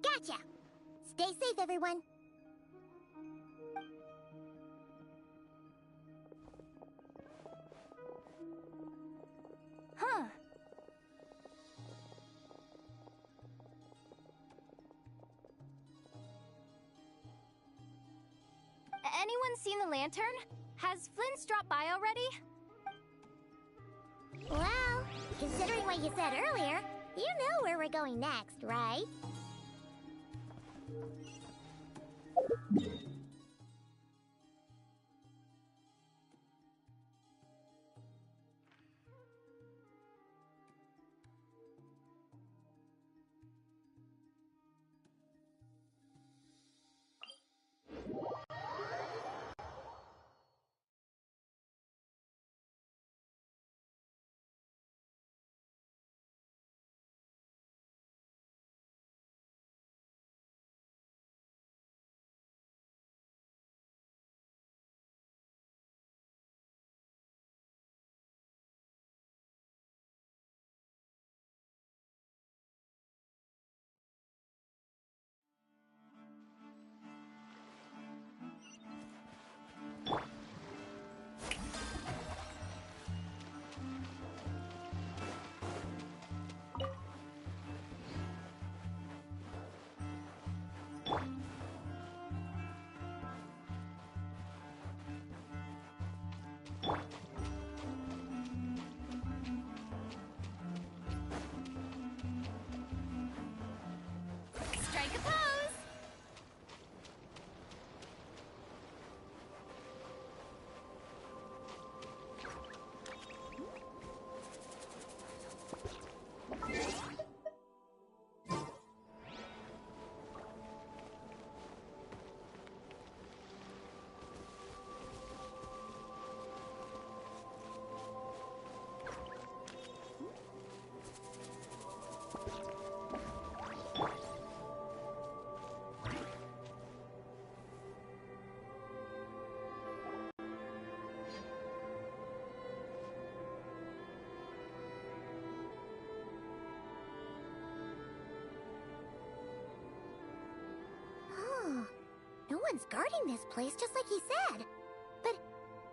Gotcha! Stay safe, everyone. Huh. Anyone seen the lantern? Has Flynn's dropped by already? Well, considering what you said earlier, you know where we're going next, right? Strike a pose! No one's guarding this place, just like he said. But,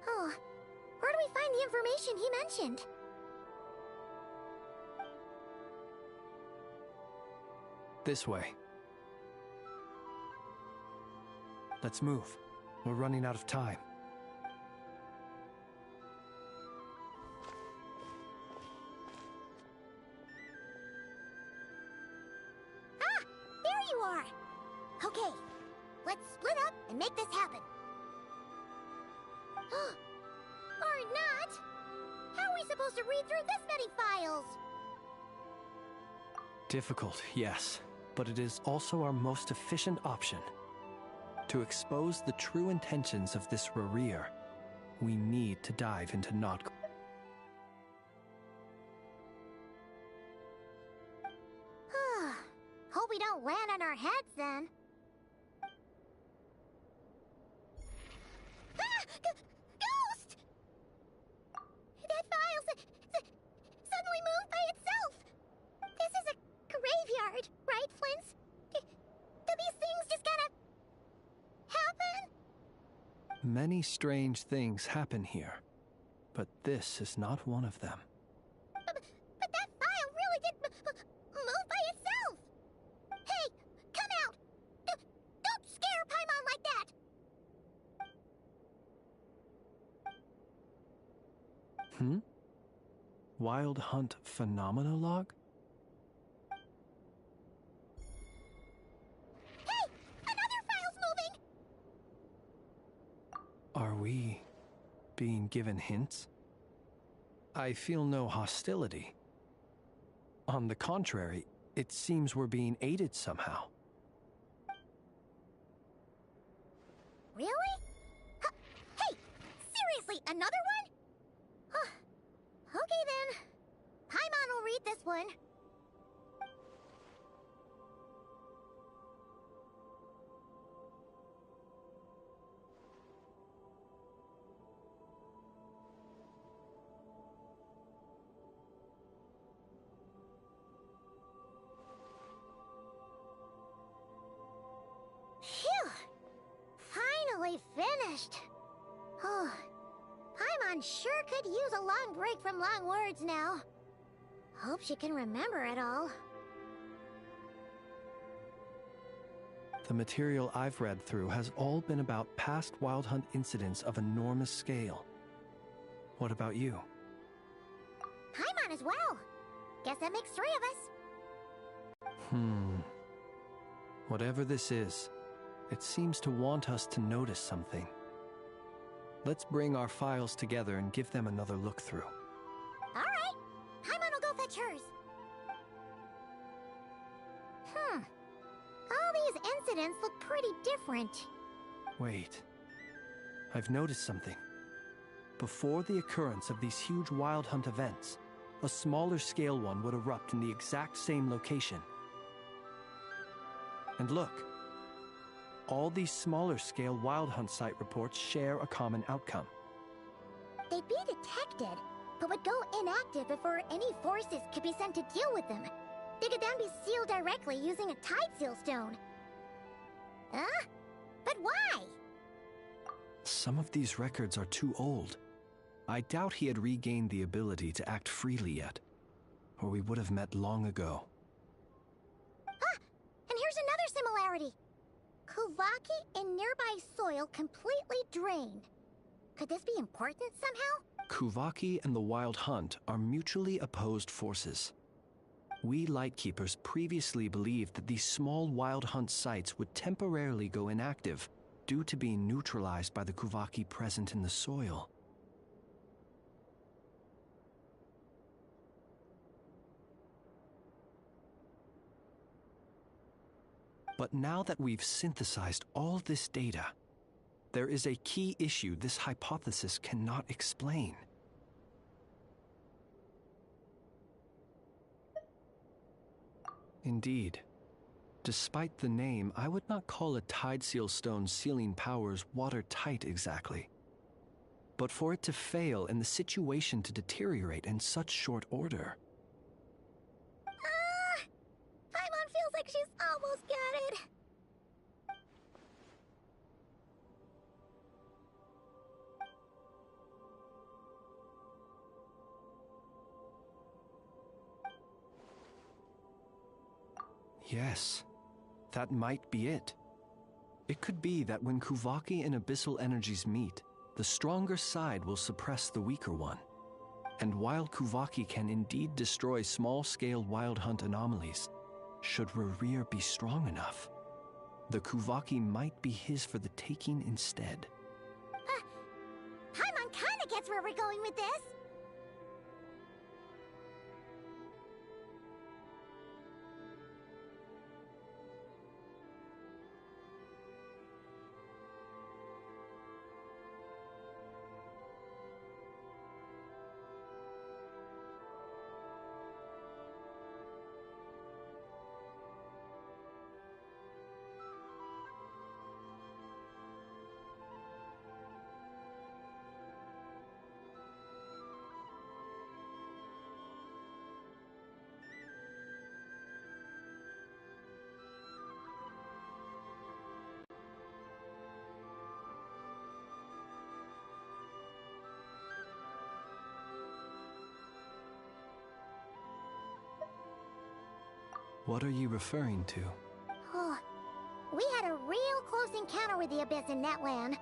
where do we find the information he mentioned? This way. Let's move. We're running out of time. this happen? Or not? How are we supposed to read through this many files? Difficult, yes, but it is also our most efficient option. To expose the true intentions of this Rereer, we need to dive into not. Hope we don't land on our heads then. Ghost! That file suddenly moved by itself. This is a graveyard, right, Flint's? Do these things just kind of happen? Many strange things happen here, but this is not one of them. But that file really did move by itself. Hey, come out! Don't scare Paimon like that! Wild Hunt Phenomenologue? Hey! Another file's moving! Are we being given hints? I feel no hostility. On the contrary, it seems we're being aided somehow. Really? Hey! Seriously, another one? Okay then. Paimon will read this one. Phew! Finally finished. Oh, Paimon sure could use a long break from long words now. Hope she can remember it all. The material I've read through has all been about past Wild Hunt incidents of enormous scale. What about you? Paimon as well. Guess that makes 3 of us. Whatever this is, it seems to want us to notice something. Let's bring our files together and give them another look through. All right. Paimon will go fetch hers. All these incidents look pretty different. Wait. I've noticed something. Before the occurrence of these huge Wild Hunt events, a smaller scale one would erupt in the exact same location. And look. All these smaller scale Wild Hunt site reports share a common outcome. They'd be detected, but would go inactive before any forces could be sent to deal with them. They could then be sealed directly using a tide seal stone. Huh? But why? Some of these records are too old. I doubt he had regained the ability to act freely yet, or we would have met long ago. And here's another similarity. Kuvaki in nearby soil completely drained. Could this be important somehow? Kuvaki and the Wild Hunt are mutually opposed forces. We Lightkeepers previously believed that these small Wild Hunt sites would temporarily go inactive due to being neutralized by the Kuvaki present in the soil. But now that we've synthesized all this data, there is a key issue this hypothesis cannot explain. Indeed. Despite the name, I would not call a Tide Seal Stone's sealing powers watertight exactly. But for it to fail and the situation to deteriorate in such short order... Paimon feels like she's almost got it. Yes, that might be it. It could be that when Kuvaki and Abyssal energies meet, the stronger side will suppress the weaker one. And while Kuvaki can indeed destroy small-scale Wild Hunt anomalies, should Rereer be strong enough, the Kuvaki might be his for the taking instead. Paimon kinda gets where we're going with this. What are you referring to? Oh, we had a real close encounter with the Abyss in Netland.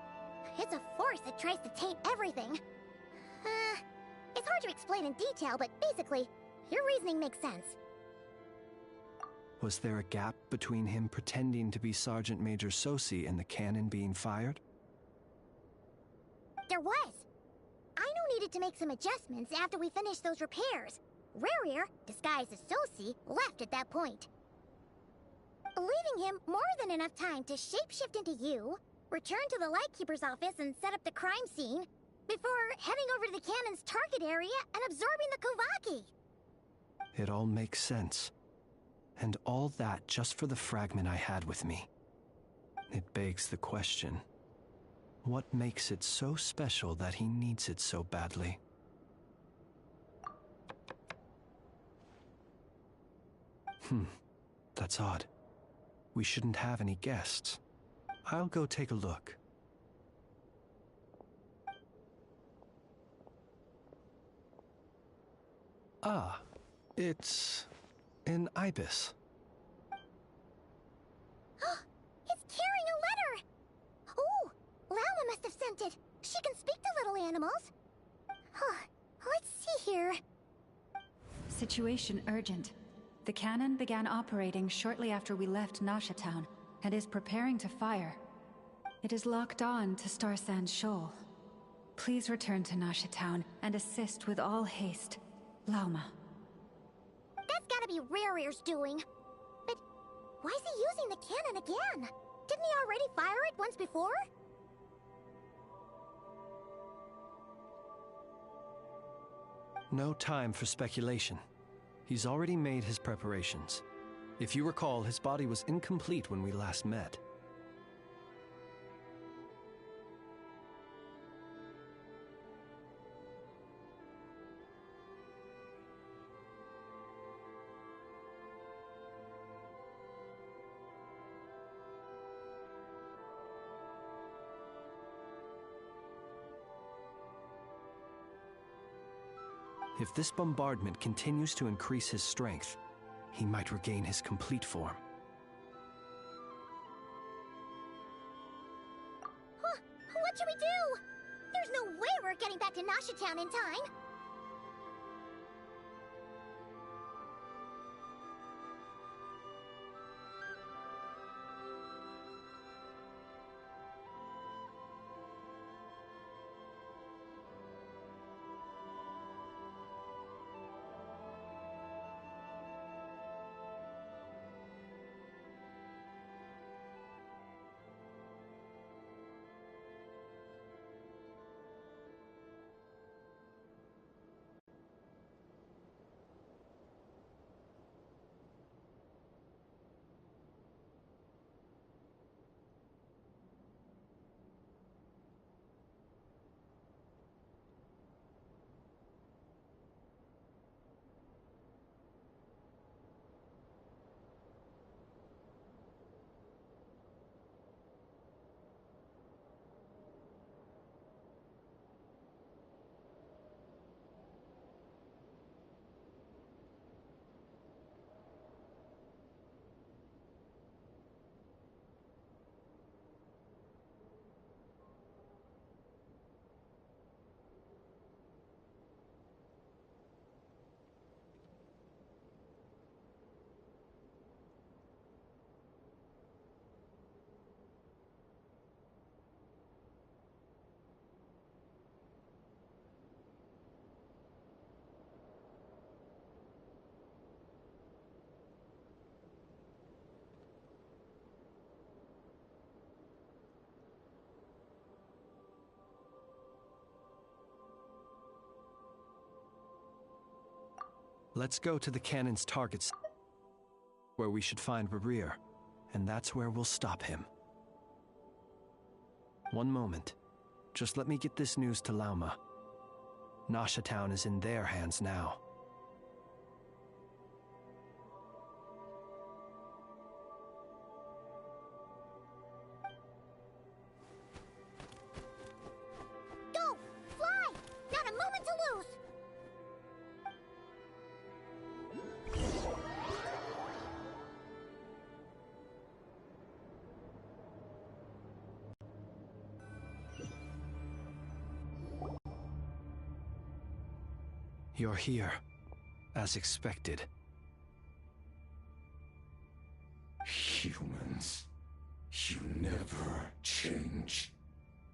It's a force that tries to taint everything. It's hard to explain in detail, but basically, your reasoning makes sense. Was there a gap between him pretending to be Sergeant Major Sosi and the cannon being fired? There was. Aino needed to make some adjustments after we finished those repairs. Rarier, disguised as Sosi, left at that point. Leaving him more than enough time to shapeshift into you, return to the Lightkeeper's office and set up the crime scene, before heading over to the cannon's target area and absorbing the Kuvaki. It all makes sense. And all that just for the fragment I had with me. It begs the question, what makes it so special that he needs it so badly? That's odd. We shouldn't have any guests. I'll go take a look. Ah, it's an ibis. It's carrying a letter! Oh, Lala must have sent it. She can speak to little animals. Let's see here. Situation urgent. The cannon began operating shortly after we left Nasha Town and is preparing to fire. It is locked on to Star Sand Shoal. Please return to Nasha Town and assist with all haste. Lauma. That's gotta be Rarier's doing. But why is he using the cannon again? Didn't he already fire it once before? No time for speculation. He's already made his preparations. If you recall, his body was incomplete when we last met. If this bombardment continues to increase his strength, he might regain his complete form. What should we do? There's no way we're getting back to Nasha Town in time. Let's go to the cannon's targets, where we should find Rerir, and that's where we'll stop him. One moment. Just let me get this news to Lauma. Nasha Town is in their hands now. Go! Fly! Not a moment to lose! You're here, as expected. Humans, you never change.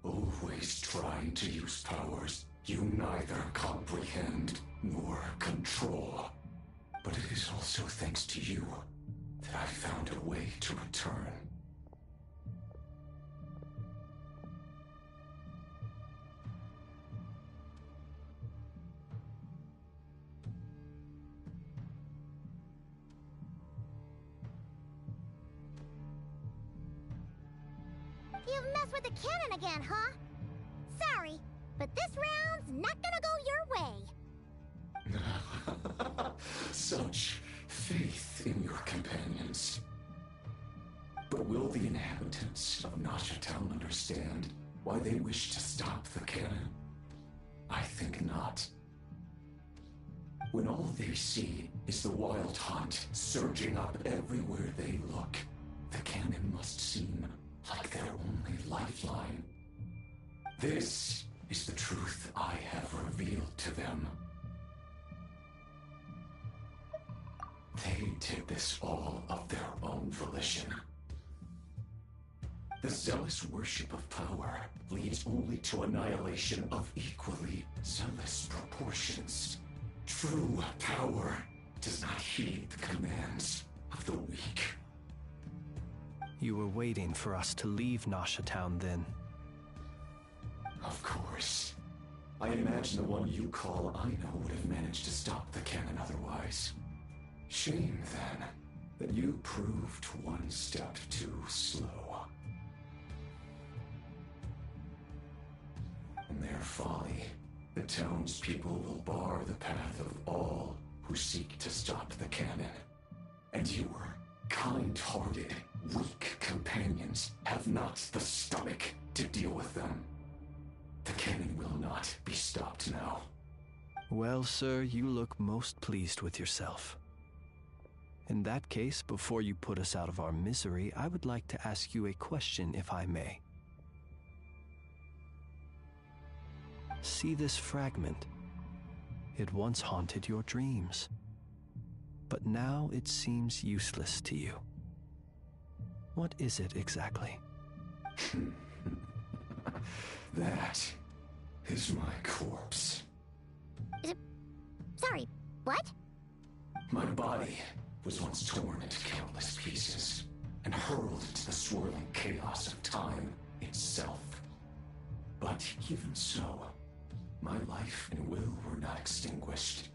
Always trying to use powers you neither comprehend nor control. But it is also thanks to you that I found a way to return. You've messed with the cannon again, huh? Sorry, but this round's not gonna go your way. Such faith in your companions. But will the inhabitants of Nasha Town understand why they wish to stop the cannon? I think not. When all they see is the wild hunt surging up everywhere they look, the cannon must seem like their only lifeline. This is the truth I have revealed to them. They did this all of their own volition. The zealous worship of power leads only to annihilation of equally zealous proportions. True power does not heed the commands of the weak. You were waiting for us to leave Nasha Town then. Of course. I imagine the one you call Aino would have managed to stop the cannon otherwise. Shame, then, that you proved one step too slow. In their folly, the townspeople will bar the path of all who seek to stop the cannon. And your kind-hearted, weak companions have not the stomach to deal with them. The cannon will not be stopped now. Well, sir, you look most pleased with yourself. In that case, before you put us out of our misery, I would like to ask you a question, if I may. See this fragment? It once haunted your dreams, but now it seems useless to you. What is it exactly? That is my corpse. Sorry, what? My body was once torn into countless pieces and hurled into the swirling chaos of time itself. But even so, my life and will were not extinguished.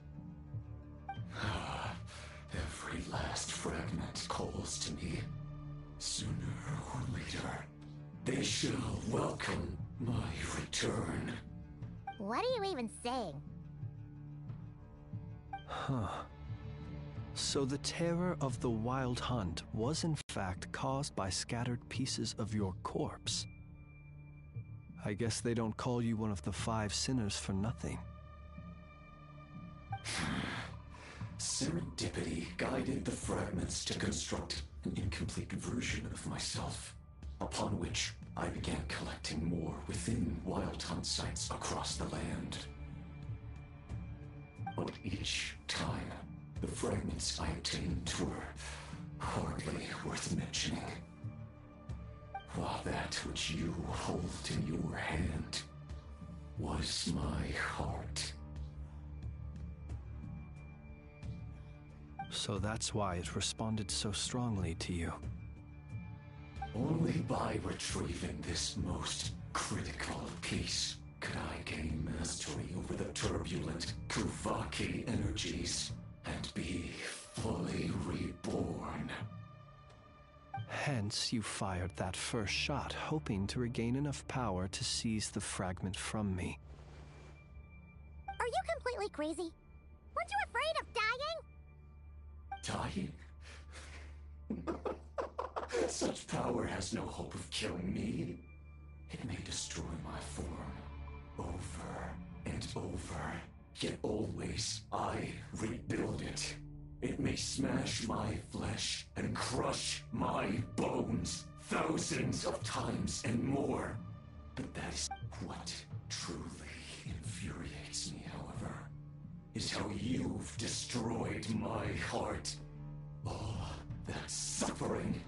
Every last fragment calls to me. Sooner or later, they shall welcome my return. What are you even saying? Huh. So the terror of the wild hunt was in fact caused by scattered pieces of your corpse. I guess they don't call you one of the 5 sinners for nothing. Serendipity guided the fragments to construct an incomplete version of myself, upon which I began collecting more within wild hunt sites across the land. But each time, the fragments I obtained were hardly worth mentioning. While that which you hold in your hand was my heart. So that's why it responded so strongly to you. Only by retrieving this most critical piece could I gain mastery over the turbulent Kuvaki energies. and be fully reborn. Hence, you fired that first shot, hoping to regain enough power to seize the fragment from me. Are you completely crazy? Weren't you afraid of dying? Dying? Such power has no hope of killing me. It may destroy my form over and over, yet always I rebuild it. It may smash my flesh and crush my bones thousands of times and more. But that is what truly infuriates me, however, is how you've destroyed my heart. All that suffering,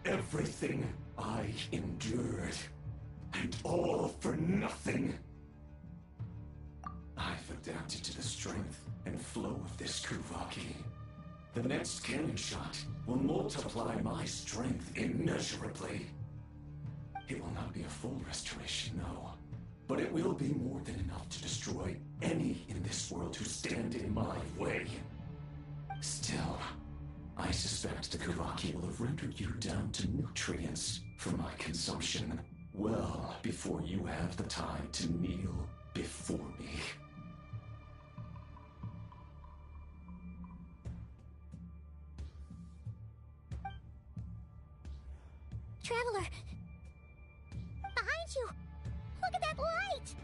everything I endured, and all for nothing. I've adapted to the strength and flow of this Kuvaki. The next cannon shot will multiply my strength immeasurably. It will not be a full restoration, no, but it will be more than enough to destroy any in this world who stand in my way. Still, I suspect the Kuvaki will have rendered you down to nutrients for my consumption well before you have the time to kneel before me. Traveler! Behind you! Look at that light!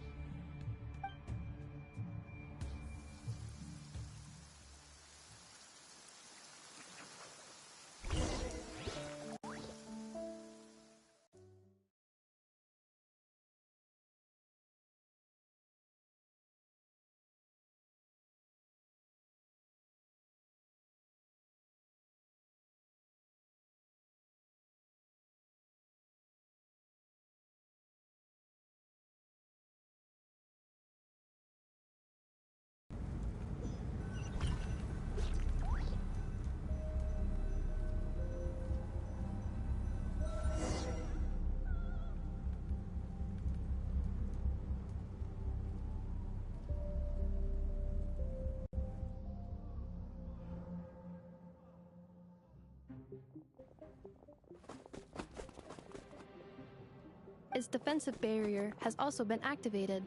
Its defensive barrier has also been activated,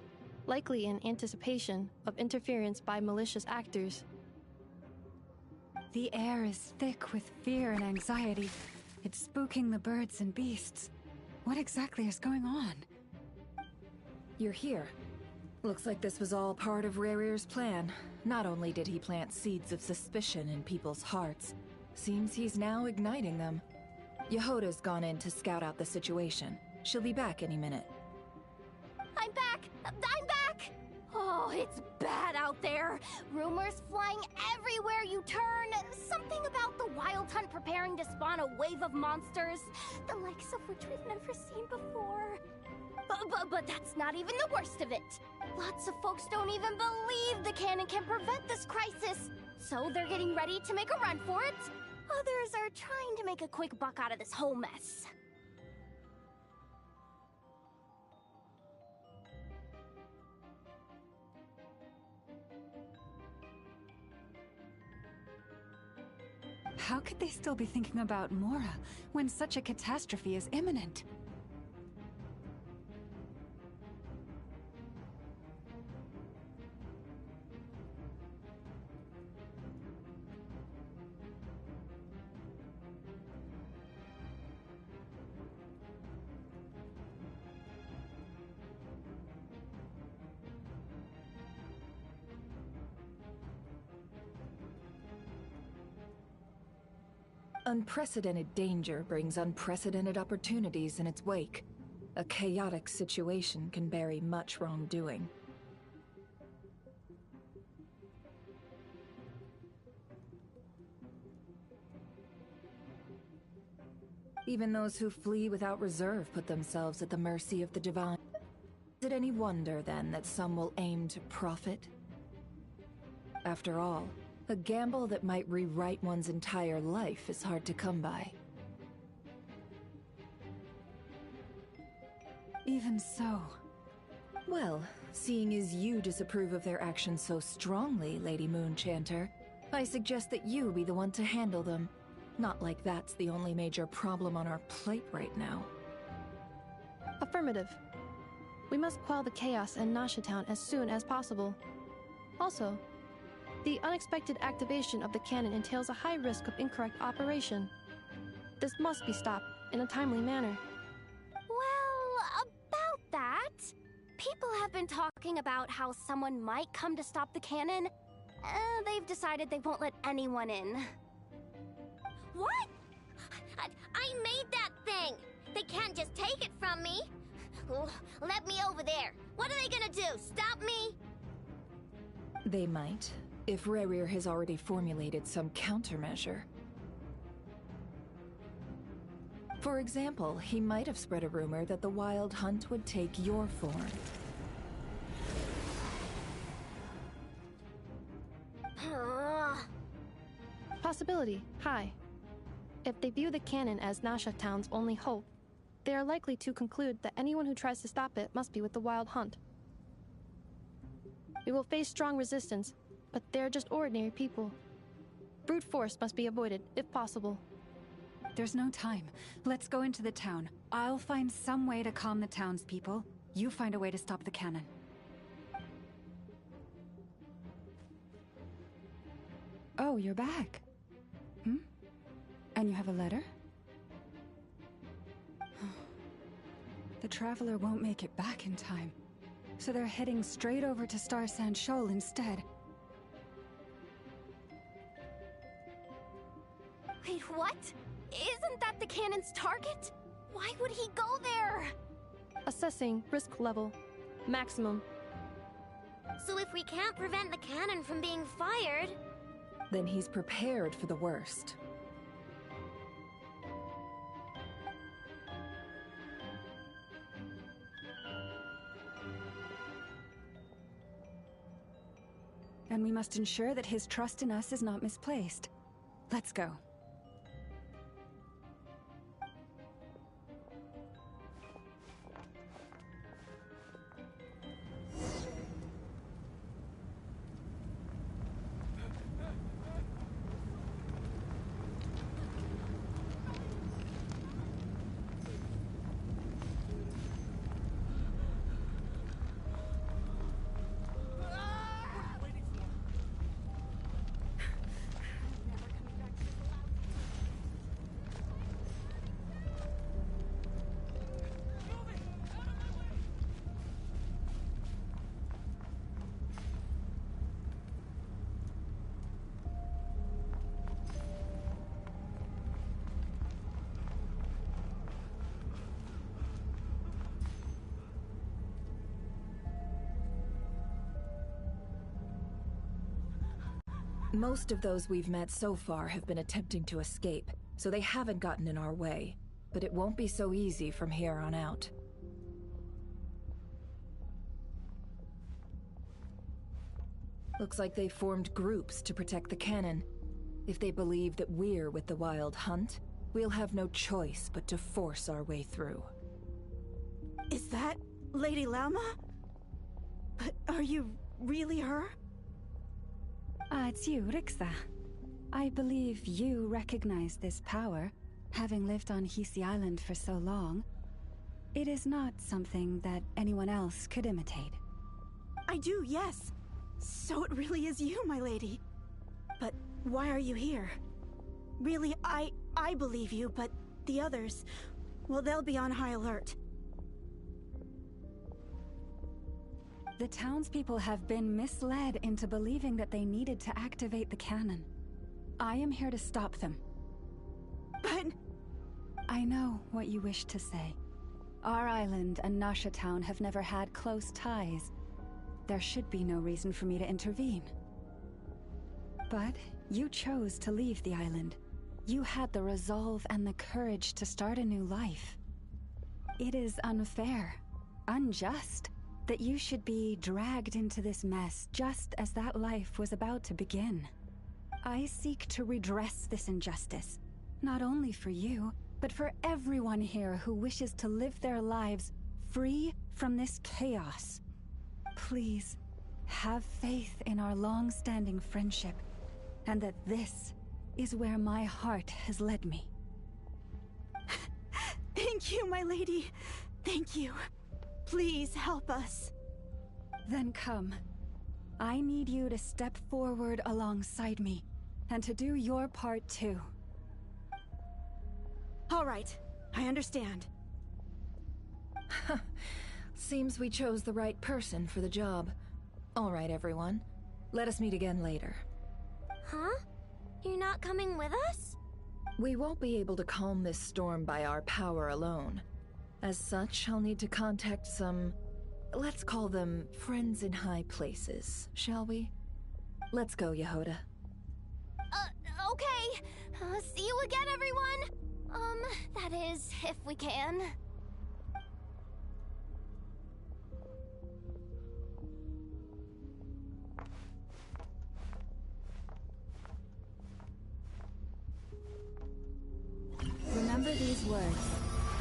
likely in anticipation of interference by malicious actors. The air is thick with fear and anxiety. It's spooking the birds and beasts. What exactly is going on? You're here. Looks like this was all part of Rarir's plan. Not only did he plant seeds of suspicion in people's hearts, seems he's now igniting them. Yehoda's gone in to scout out the situation. She'll be back any minute. I'm back! I'm back! Oh, it's bad out there. Rumors flying everywhere you turn. Something about the Wild Hunt preparing to spawn a wave of monsters, the likes of which we've never seen before. But that's not even the worst of it. Lots of folks don't even believe the cannon can prevent this crisis. So they're getting ready to make a run for it. Others are trying to make a quick buck out of this whole mess. How could they still be thinking about Mora when such a catastrophe is imminent? Unprecedented danger brings unprecedented opportunities in its wake. A chaotic situation can bury much wrongdoing. Even those who flee without reserve put themselves at the mercy of the divine. Is it any wonder, then, that some will aim to profit? After all, a gamble that might rewrite one's entire life is hard to come by. Even so. Well, seeing as you disapprove of their actions so strongly, Lady Moonchanter, I suggest that you be the one to handle them. Not like that's the only major problem on our plate right now. Affirmative. We must quell the chaos in Nasha Town as soon as possible. Also, the unexpected activation of the cannon entails a high risk of incorrect operation. This must be stopped in a timely manner. Well, about that, people have been talking about how someone might come to stop the cannon. They've decided they won't let anyone in. What? I made that thing! They can't just take it from me! Let me over there! What are they gonna do? Stop me? They might, if Rerir has already formulated some countermeasure. For example, he might have spread a rumor that the Wild Hunt would take your form. Possibility high. If they view the cannon as Nasha Town's only hope, they are likely to conclude that anyone who tries to stop it must be with the Wild Hunt. We will face strong resistance, but they're just ordinary people. Brute force must be avoided, if possible. There's no time. Let's go into the town. I'll find some way to calm the townspeople. You find a way to stop the cannon. Oh, you're back. And you have a letter? The Traveler won't make it back in time. So they're heading straight over to Star Sand Shoal instead. Wait, what? Isn't that the cannon's target? Why would he go there? Assessing risk level. Maximum. So if we can't prevent the cannon from being fired... Then he's prepared for the worst. And we must ensure that his trust in us is not misplaced. Let's go. Most of those we've met so far have been attempting to escape, so they haven't gotten in our way. But it won't be so easy from here on out. Looks like they formed groups to protect the cannon. If they believe that we're with the Wild Hunt, we'll have no choice but to force our way through. Is that Lady Lama? But are you really her? It's you, Rixa. I believe you recognize this power, having lived on Hisi Island for so long. It is not something that anyone else could imitate. I do, yes. So it really is you, my lady. But why are you here? Really, I believe you, but the others, well, they'll be on high alert. The townspeople have been misled into believing that they needed to activate the cannon. I am here to stop them. But... I know what you wish to say. Our island and Nasha Town have never had close ties. There should be no reason for me to intervene. But you chose to leave the island. You had the resolve and the courage to start a new life. It is unfair, unjust, that you should be dragged into this mess just as that life was about to begin. I seek to redress this injustice, not only for you, but for everyone here who wishes to live their lives free from this chaos. Please, have faith in our long-standing friendship, and that this is where my heart has led me. Thank you, my lady. Thank you. Please help us. Then come. I need you to step forward alongside me, and to do your part too. All right, I understand. Seems we chose the right person for the job. All right, everyone. Let us meet again later. Huh? You're not coming with us? We won't be able to calm this storm by our power alone. As such, I'll need to contact some... let's call them friends in high places, shall we? Let's go, Yehoda. Okay. See you again, everyone! That is, if we can. Remember these words.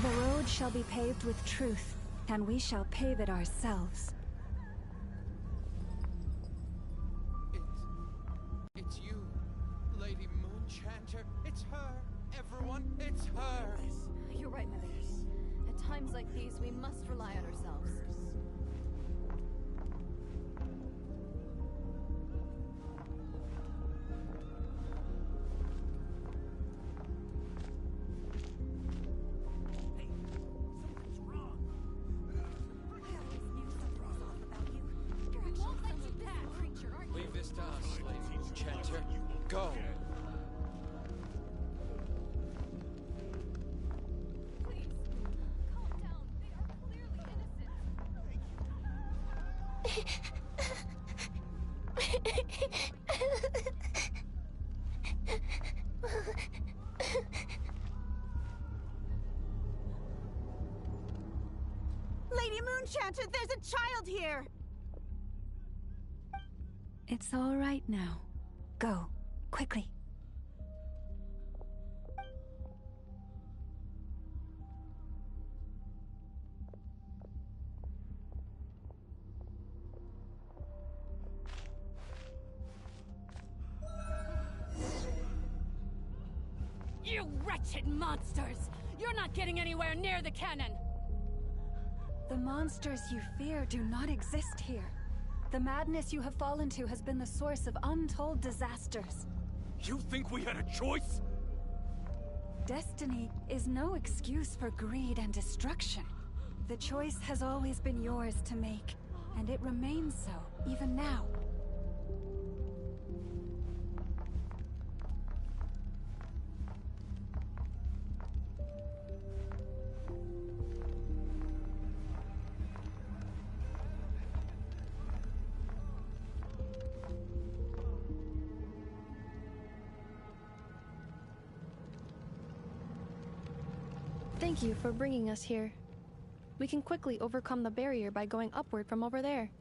The road shall be paved with truth, and we shall pave it ourselves. It's you, Lady Moonchanter. It's her. Everyone, it's her. You're right, my lady. At times like these, we must rely on ourselves. Leave this to us, Lady Moonchanter. Go. Lady Moonchanter, there's a child here! It's all right now. Go, quickly. You wretched monsters! You're not getting anywhere near the cannon! The monsters you fear do not exist here. The madness you have fallen to has been the source of untold disasters. You think we had a choice? Destiny is no excuse for greed and destruction. The choice has always been yours to make, and it remains so, even now. Thank you for bringing us here. We can quickly overcome the barrier by going upward from over there.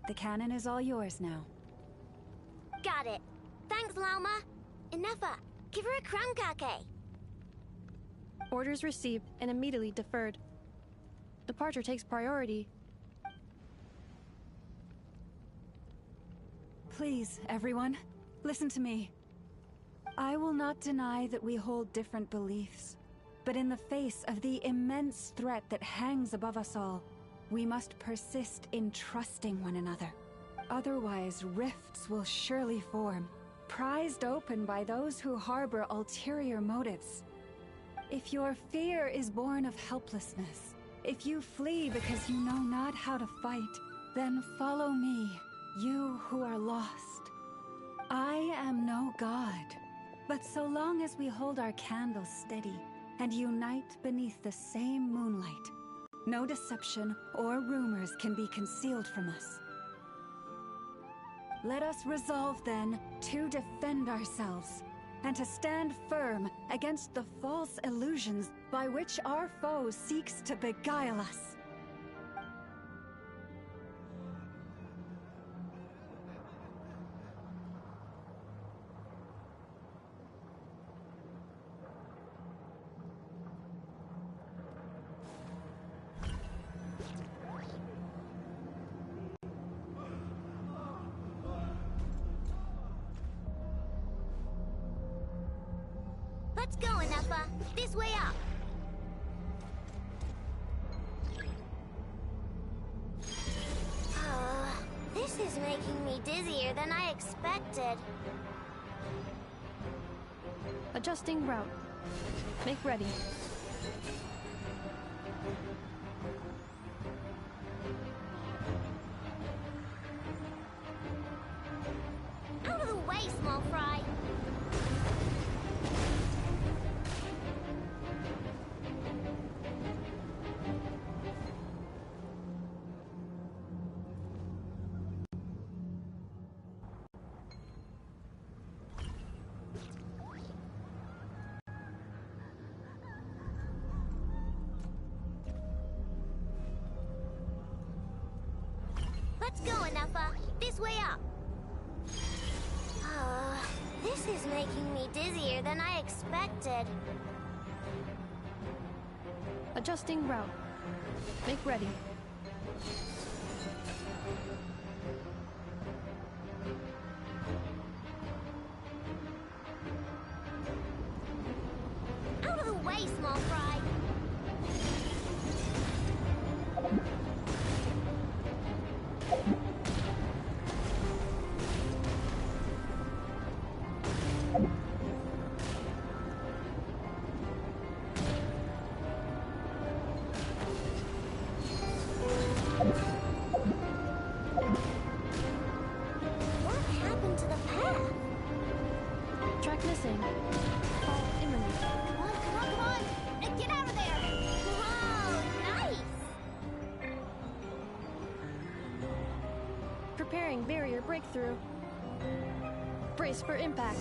The cannon is all yours now. Got it. Thanks, Lauma. Inefa, give her a crown cake. Orders received and immediately deferred. Departure takes priority. Please, everyone, listen to me. I will not deny that we hold different beliefs, but in the face of the immense threat that hangs above us all, we must persist in trusting one another. Otherwise, rifts will surely form, prized open by those who harbor ulterior motives. If your fear is born of helplessness, if you flee because you know not how to fight, then follow me. You who are lost. I am no god, but so long as we hold our candles steady and unite beneath the same moonlight, no deception or rumors can be concealed from us. Let us resolve then to defend ourselves and to stand firm against the false illusions by which our foe seeks to beguile us. Let's go, Enougha. This way up. This is making me dizzier than I expected. Adjusting route. Make ready. Out of the way, small fry. Let's go, Enougha. This way up. This is making me dizzier than I expected. Adjusting route. Make ready. Out of the way, small fry. What happened to the path? Track missing. Fall imminent. Come on, come on, come on! Get out of there! Whoa, nice! Preparing barrier breakthrough. Brace for impact.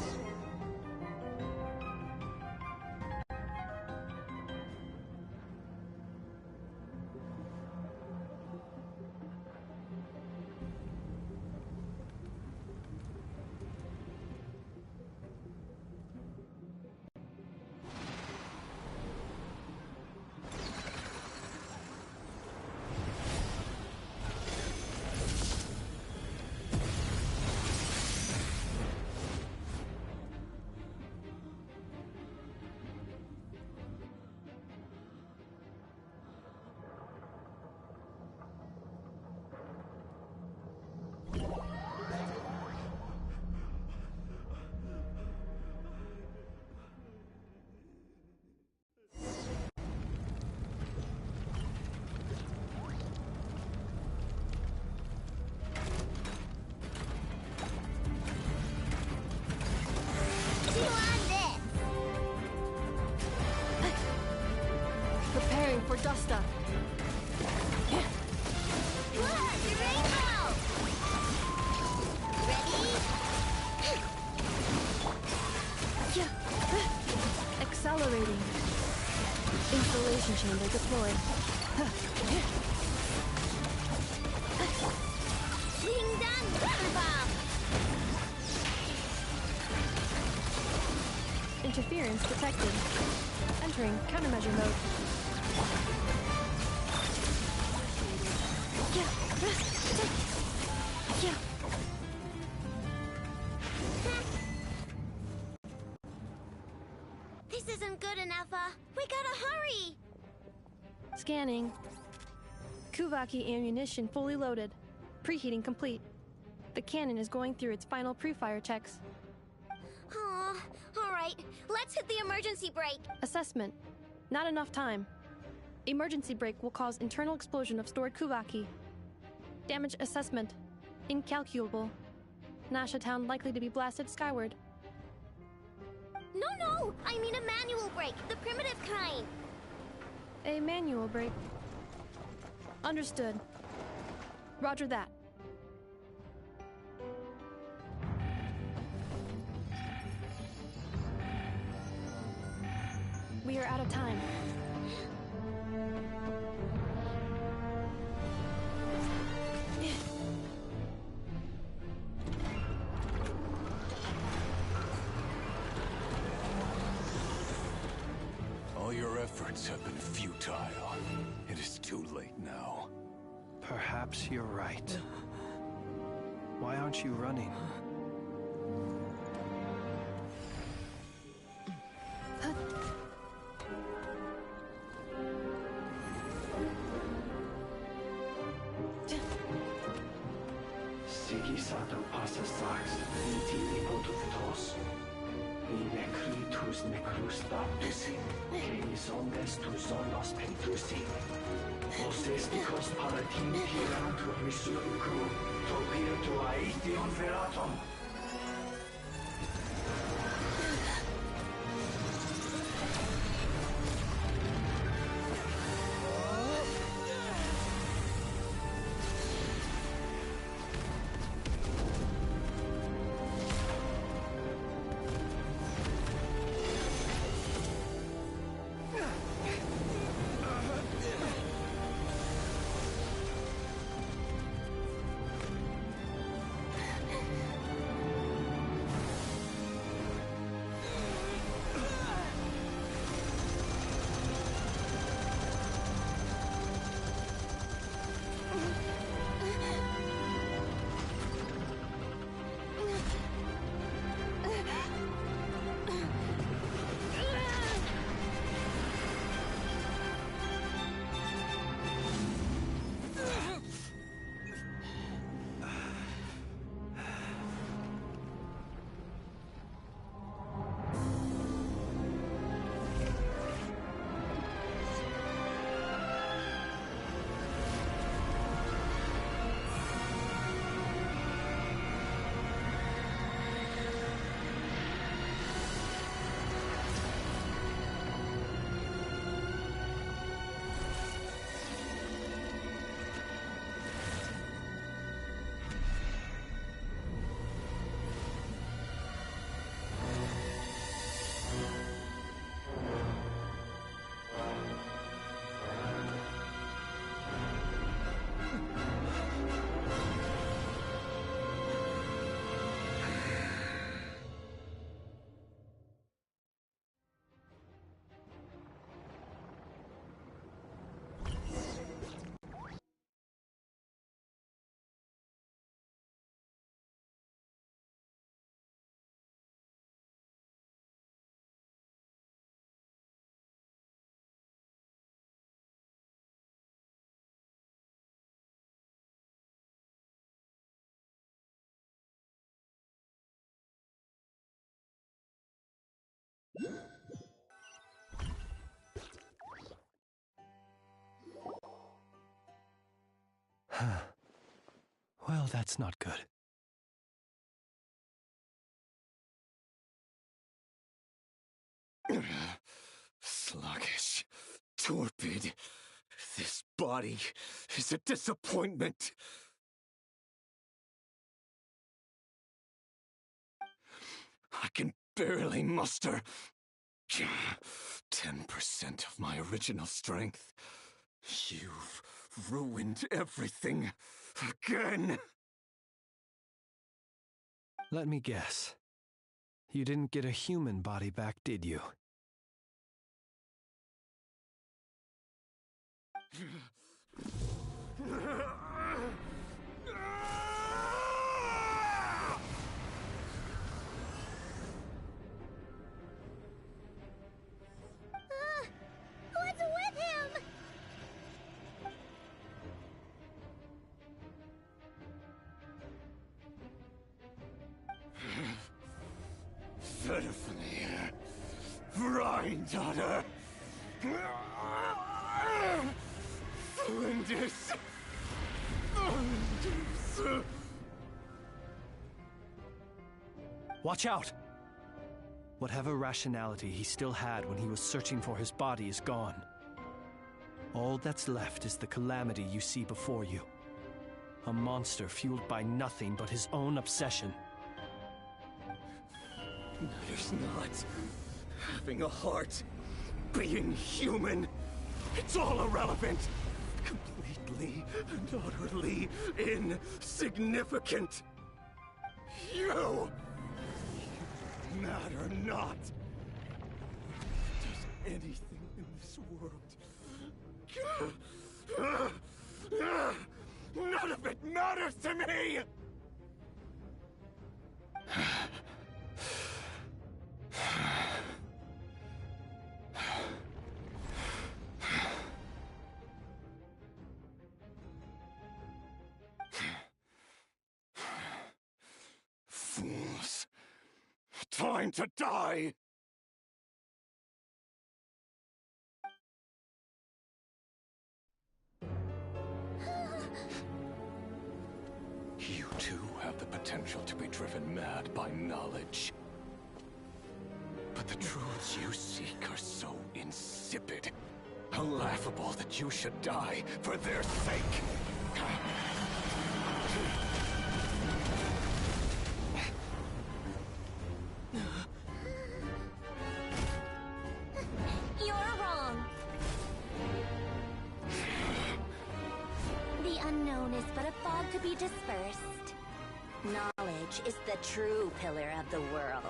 Preparing for dust up. Look, the rainbow! Ready? Accelerating. Installation chamber deployed. Wing done, rubber bomb! Interference detected. Entering countermeasure mode. This isn't good, Enougha. We gotta hurry! Scanning. Kuvaki ammunition fully loaded. Preheating complete. The cannon is going through its final pre-fire checks. Aw, alright. Let's hit the emergency brake. Assessment. Not enough time. Emergency brake will cause internal explosion of stored Kuvaki. Damage assessment. Incalculable. Nasha Town likely to be blasted skyward. No! I mean a manual brake, the primitive kind. A manual brake. Understood. Roger that. We are out of time. All your efforts have been futile. It is too late now. Perhaps you're right. Why aren't you running? Sato pasas sax, intimi potuvitos. Mi necritus necrus baptisi, que ondes tu zonos pentusi. Os esticos paratim pirantur misuricu, topirtu aethion veratum. Well, that's not good. Sluggish, torpid. This body is a disappointment. I can barely muster 10% of my original strength. You've ruined everything again. Let me guess. You didn't get a human body back, did you? What's with him? Verfnir, Rhine-daughter, Flinders, Watch out! Whatever rationality he still had when he was searching for his body is gone. All that's left is the calamity you see before you. A monster fueled by nothing but his own obsession. Matters not. Having a heart, being human, it's all irrelevant. Completely and utterly insignificant. You matter not. Does anything in this world? None of it matters to me! time to die! You too have the potential to be driven mad by knowledge. But the truths you seek are so insipid, laughable that you should die for their sake. You're wrong. The unknown is but a fog to be dispersed. Knowledge is the true pillar of the world.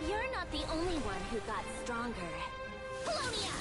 You're not the only one who got stronger. Polonia!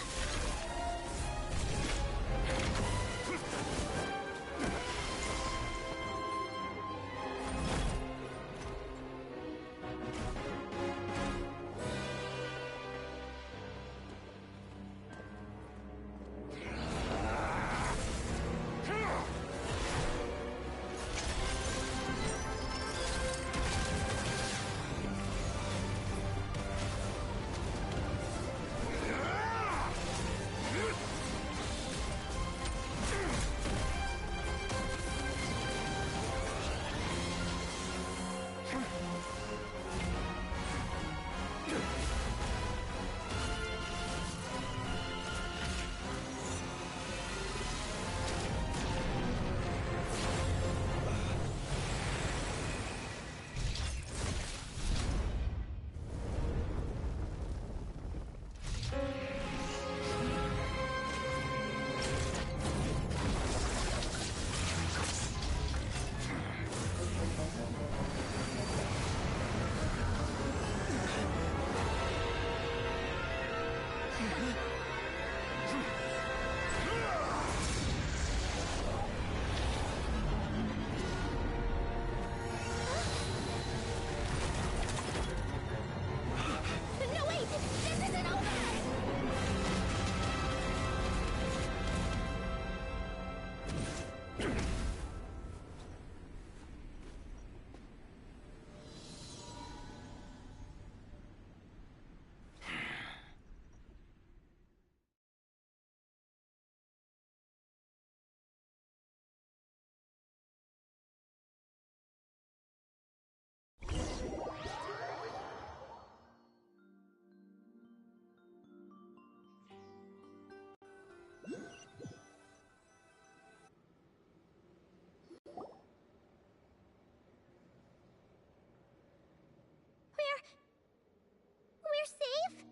We're safe?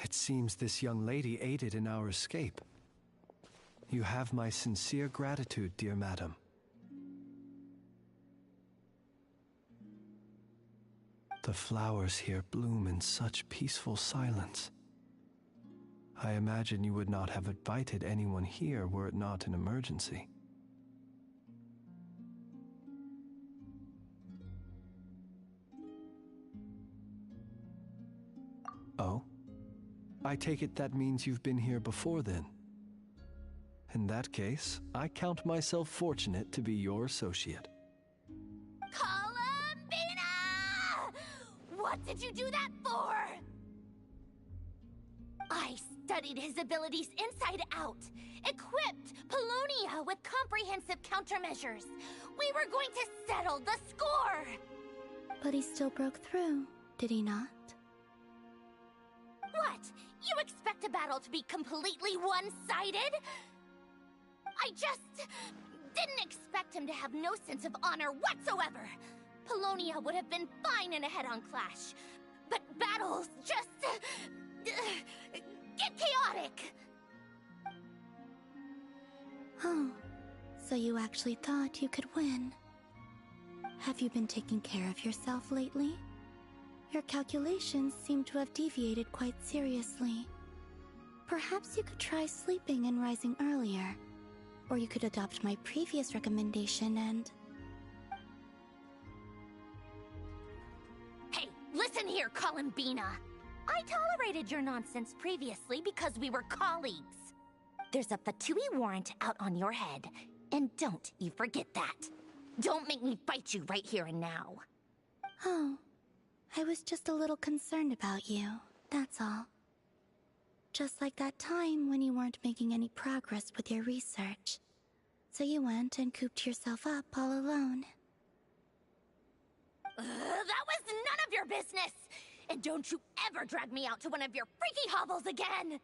It seems this young lady aided in our escape. You have my sincere gratitude, dear madam. The flowers here bloom in such peaceful silence. I imagine you would not have invited anyone here were it not an emergency. Oh? I take it that means you've been here before then. In that case, I count myself fortunate to be your associate. Columbina! What did you do that for? I studied his abilities inside out, equipped Polonia with comprehensive countermeasures. We were going to settle the score! But he still broke through, did he not? What? You expect a battle to be completely one-sided? I just didn't expect him to have no sense of honor whatsoever. Polonia would have been fine in a head-on clash, but battles just get chaotic. Oh, so you actually thought you could win. Have you been taking care of yourself lately? Your calculations seem to have deviated quite seriously. Perhaps you could try sleeping and rising earlier. Or you could adopt my previous recommendation and... Listen here, Columbina. I tolerated your nonsense previously because we were colleagues. There's a Fatui warrant out on your head, and don't you forget that. Don't make me fight you right here and now. Oh, I was just a little concerned about you, that's all. Just like that time when you weren't making any progress with your research. So you went and cooped yourself up all alone. That was none of your business! And don't you ever drag me out to one of your freaky hovels again!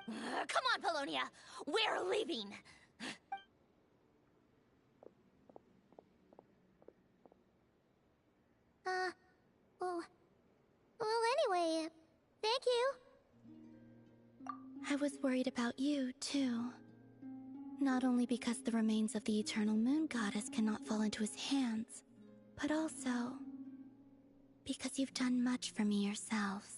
Come on, Polonia! We're leaving! Well, anyway, thank you. I was worried about you, too. Not only because the remains of the Eternal Moon Goddess cannot fall into his hands, but also because you've done much for me yourselves.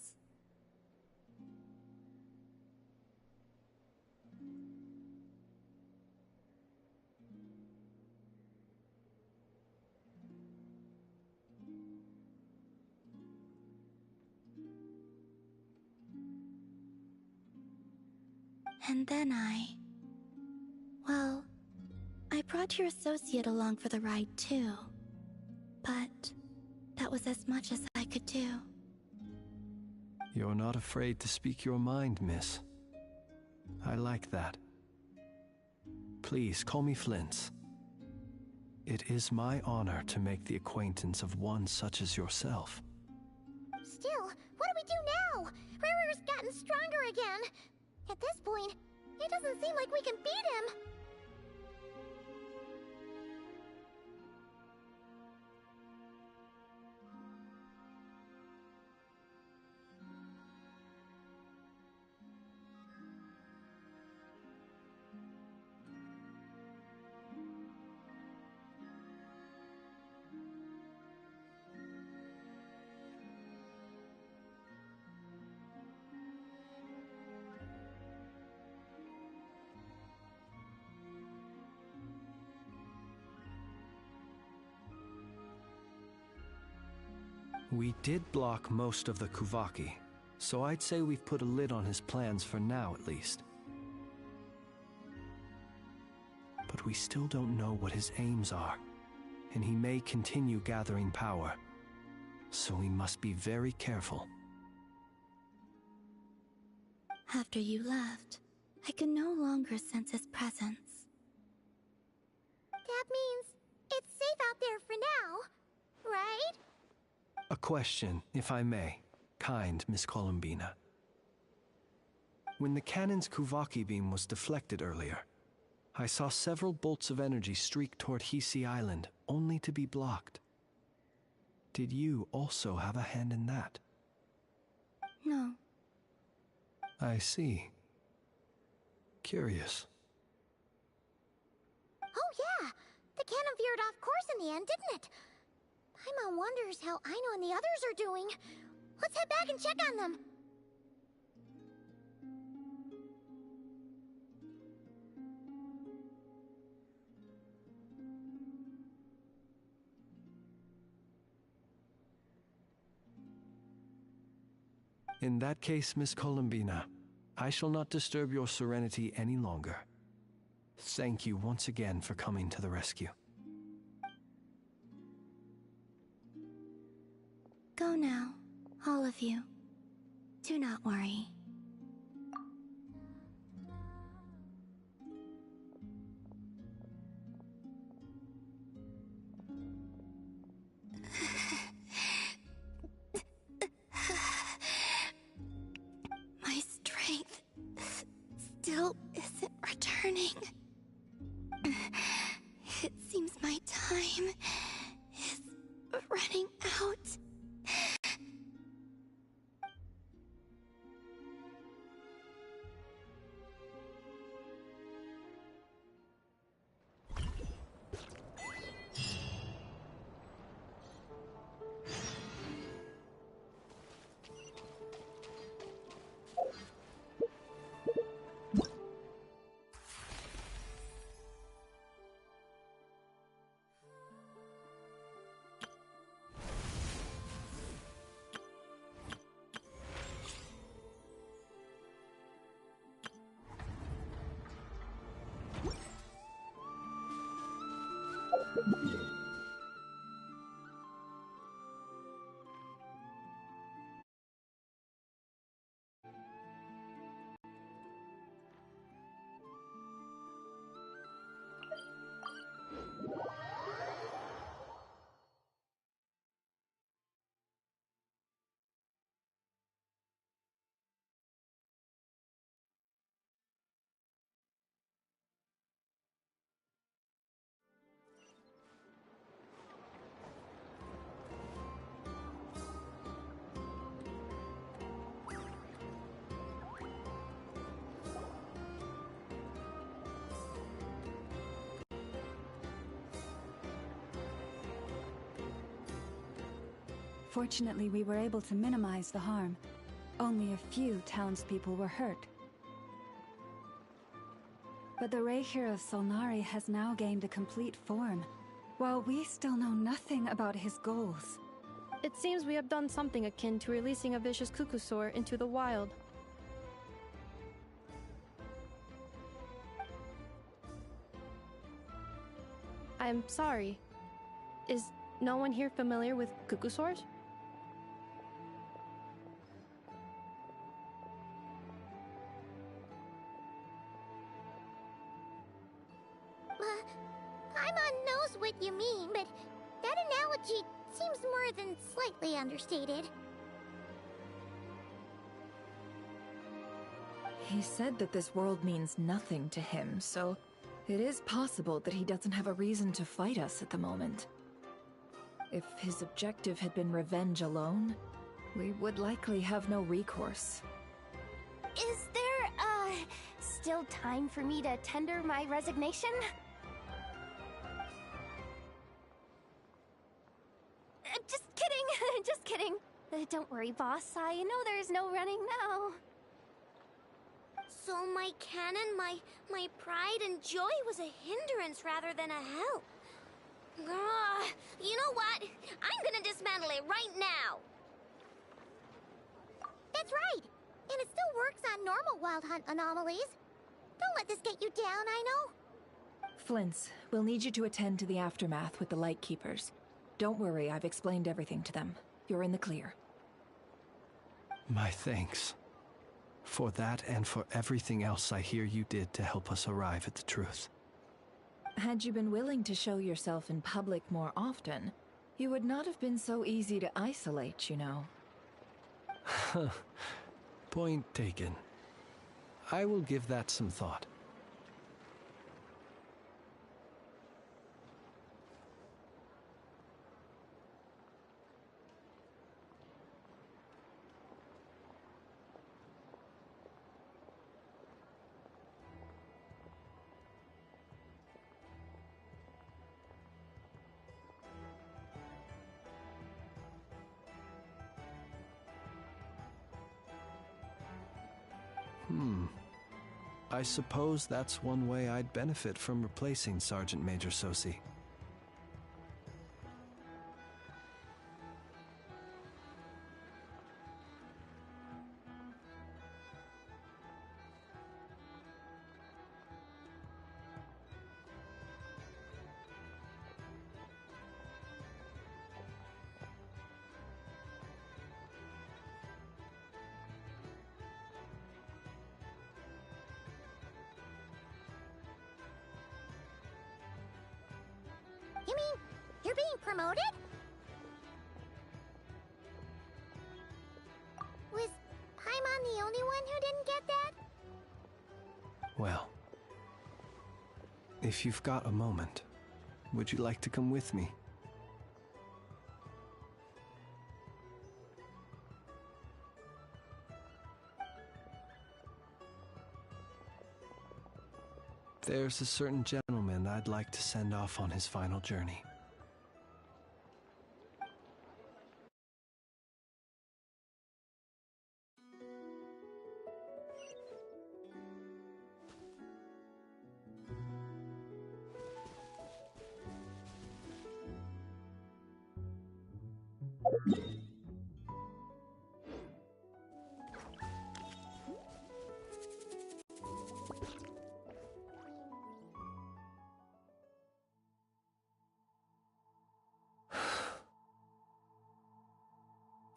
And then well, I brought your associate along for the ride too. But that was as much as I could do. You're not afraid to speak your mind, miss. I like that. Please, call me Flint's. It is my honor to make the acquaintance of one such as yourself. Still, what do we do now? Riri's gotten stronger again. At this point, it doesn't seem like we can beat him. We did block most of the Kuvaki, so I'd say we've put a lid on his plans for now at least. But we still don't know what his aims are, and he may continue gathering power, so we must be very careful. After you left, I could no longer sense his presence. That means it's safe out there for now, right? A question, if I may, kind Miss Columbina. When the cannon's Kuvaki beam was deflected earlier, I saw several bolts of energy streak toward Hisi Island, only to be blocked. Did you also have a hand in that? No. I see. Curious. Oh yeah! The cannon veered off course in the end, didn't it? Paimon wonders how Aino and the others are doing. Let's head back and check on them. In that case, Miss Columbina, I shall not disturb your serenity any longer. Thank you once again for coming to the rescue. Go now, all of you. Do not worry. My strength still isn't returning. It seems my time is running out. Fortunately, we were able to minimize the harm. Only a few townspeople were hurt. But the Reikir of Solnari has now gained a complete form, while we still know nothing about his goals. It seems we have done something akin to releasing a vicious Kukusaur into the wild. I'm sorry. Is no one here familiar with Kukusaurs? Paimon knows what you mean, but that analogy seems more than slightly understated. He said that this world means nothing to him, so it is possible that he doesn't have a reason to fight us at the moment. If his objective had been revenge alone, we would likely have no recourse. Is there, still time for me to tender my resignation? Just kidding, just kidding. Don't worry, boss. I know there's no running now. So my cannon, my pride and joy was a hindrance rather than a help. You know what? I'm gonna dismantle it right now. That's right! And it still works on normal wild hunt anomalies. Don't let this get you down, I know. Flints, we'll need you to attend to the aftermath with the Lightkeepers. Don't worry, I've explained everything to them. You're in the clear. My thanks. For that and for everything else I hear you did to help us arrive at the truth. Had you been willing to show yourself in public more often, you would not have been so easy to isolate, you know. Point taken. I will give that some thought. I suppose that's one way I'd benefit from replacing Sergeant Major Sosi. You mean, you're being promoted? Was Paimon the only one who didn't get that? Well, if you've got a moment, would you like to come with me? There's a certain gentleman I'd like to send off on his final journey.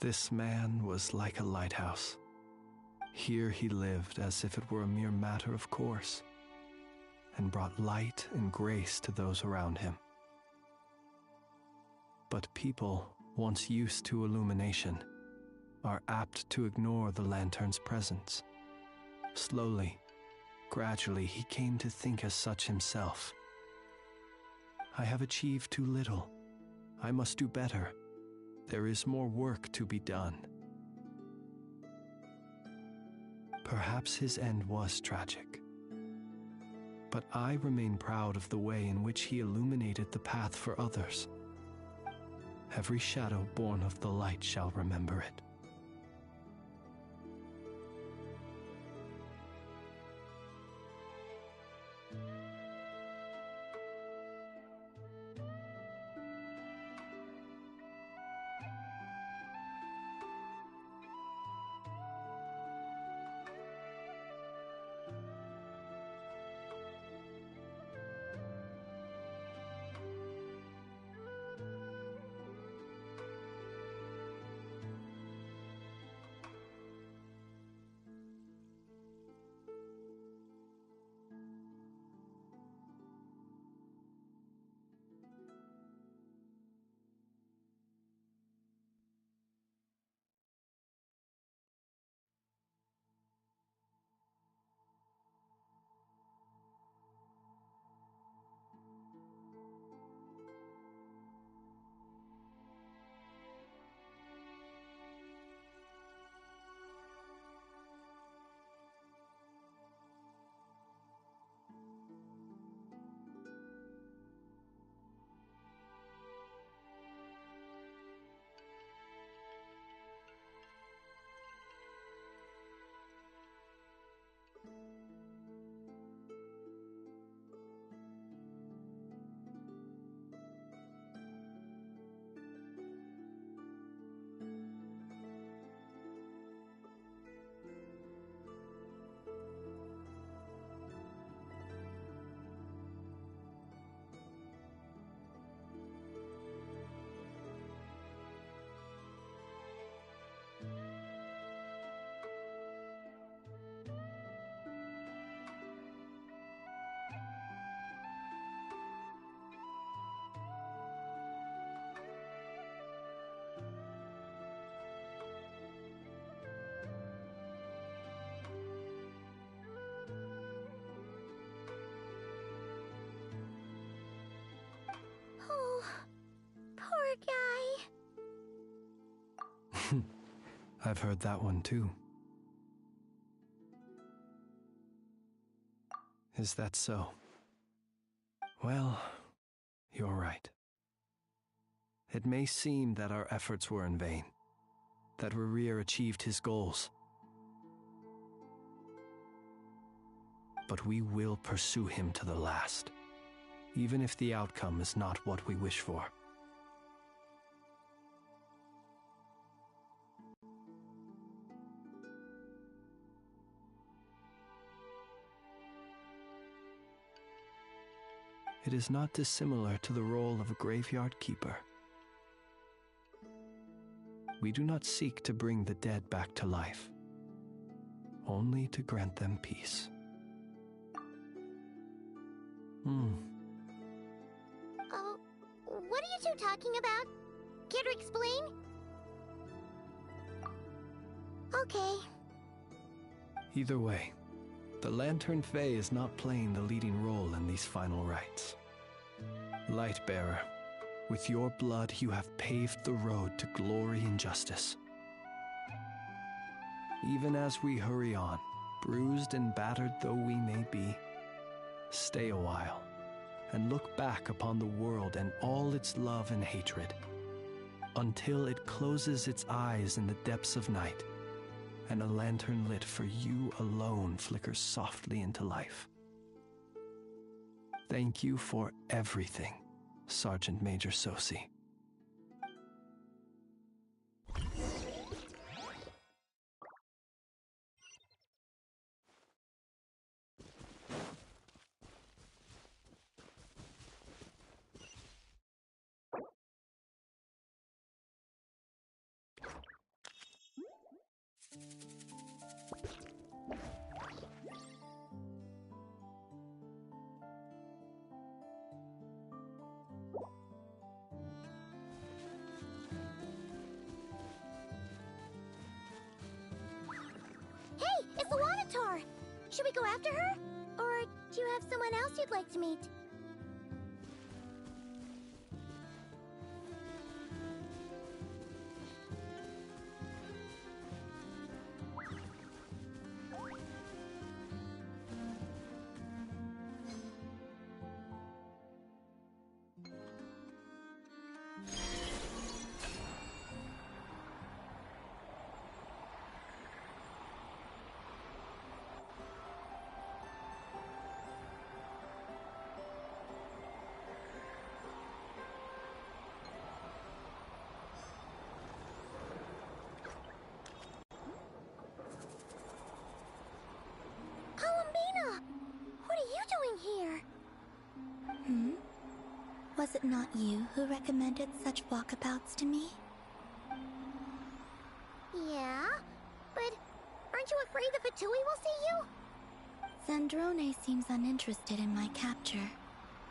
This man was like a lighthouse. Here he lived as if it were a mere matter of course, and brought light and grace to those around him. But people, once used to illumination, are apt to ignore the lantern's presence. Slowly, gradually, he came to think as such himself. I have achieved too little. I must do better. There is more work to be done. Perhaps his end was tragic. But I remain proud of the way in which he illuminated the path for others. Every shadow born of the light shall remember it. Oh, poor guy. I've heard that one too. Is that so? Well, you're right. It may seem that our efforts were in vain, that Rerir achieved his goals. But we will pursue him to the last, even if the outcome is not what we wish for. It is not dissimilar to the role of a graveyard keeper. We do not seek to bring the dead back to life, only to grant them peace. What are you two talking about? Care to explain? Okay. Either way, the Lantern Fae is not playing the leading role in these final rites. Lightbearer, with your blood you have paved the road to glory and justice. Even as we hurry on, bruised and battered though we may be, stay a while and look back upon the world and all its love and hatred, until it closes its eyes in the depths of night and a lantern lit for you alone flickers softly into life. Thank you for everything, Sergeant Major Sosi. Hey, it's the Wanatar! Should we go after her? Or do you have someone else you'd like to meet? What are you doing here? Was it not you who recommended such walkabouts to me? Yeah, but aren't you afraid the Fatui will see you? Zandrone seems uninterested in my capture,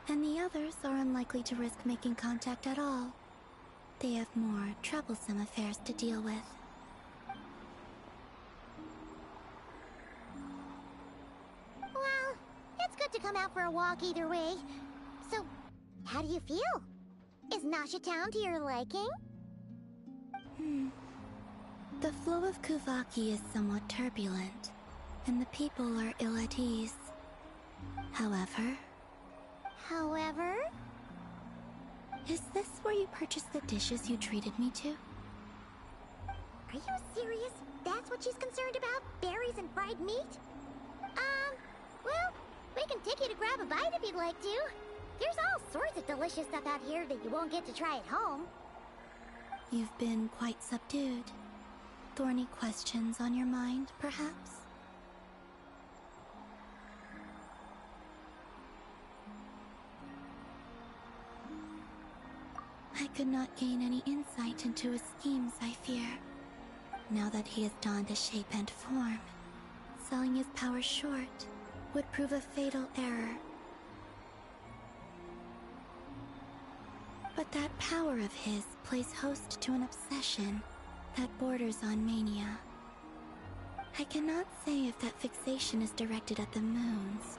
and the others are unlikely to risk making contact at all. They have more troublesome affairs to deal with. Well, it's good to come out for a walk either way. So, how do you feel? Is Nasha Town to your liking? The flow of Kuvaki is somewhat turbulent, and the people are ill at ease. However... Is this where you purchased the dishes you treated me to? Are you serious? That's what she's concerned about? Berries and fried meat? Well, we can take you to grab a bite if you'd like to. There's all sorts of delicious stuff out here that you won't get to try at home. You've been quite subdued. Thorny questions on your mind, perhaps? I could not gain any insight into his schemes, I fear. Now that he has donned a shape and form, selling his power short would prove a fatal error. But that power of his plays host to an obsession that borders on mania. I cannot say if that fixation is directed at the moons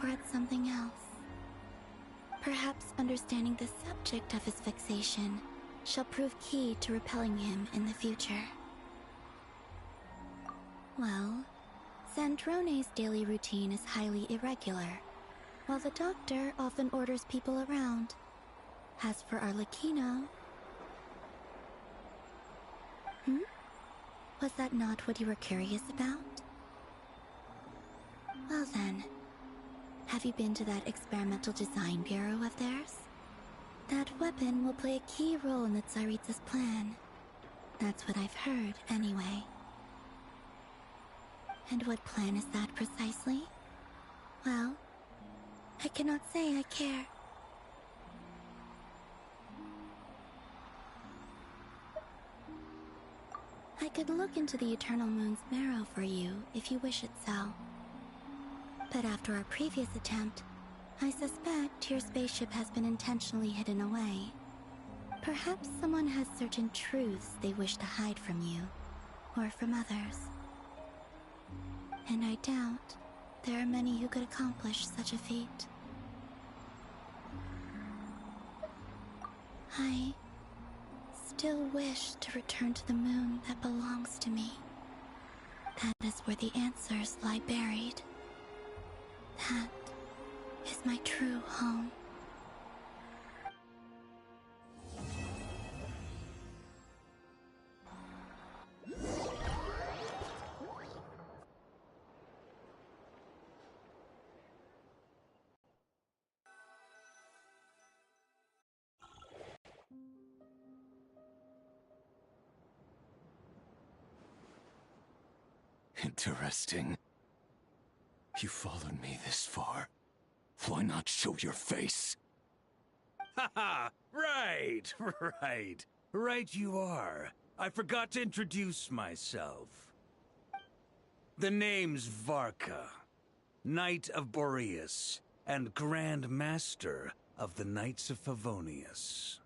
or at something else. Perhaps understanding the subject of his fixation shall prove key to repelling him in the future. Well, Zandrone's daily routine is highly irregular, while the doctor often orders people around. As for Arlecchino... Was that not what you were curious about? Well then, have you been to that experimental design bureau of theirs? That weapon will play a key role in the Tsaritsa's plan. That's what I've heard, anyway. And what plan is that precisely? Well, I cannot say I care. I could look into the Eternal Moon's marrow for you if you wish it so. But after our previous attempt, I suspect your spaceship has been intentionally hidden away. Perhaps someone has certain truths they wish to hide from you, or from others. And I doubt there are many who could accomplish such a feat. I still wish to return to the moon that belongs to me. That is where the answers lie buried. That is my true home. Interesting. You followed me this far. Why not show your face? Haha! Right, right. Right you are. I forgot to introduce myself. The name's Varka, Knight of Boreas, and Grand Master of the Knights of Favonius.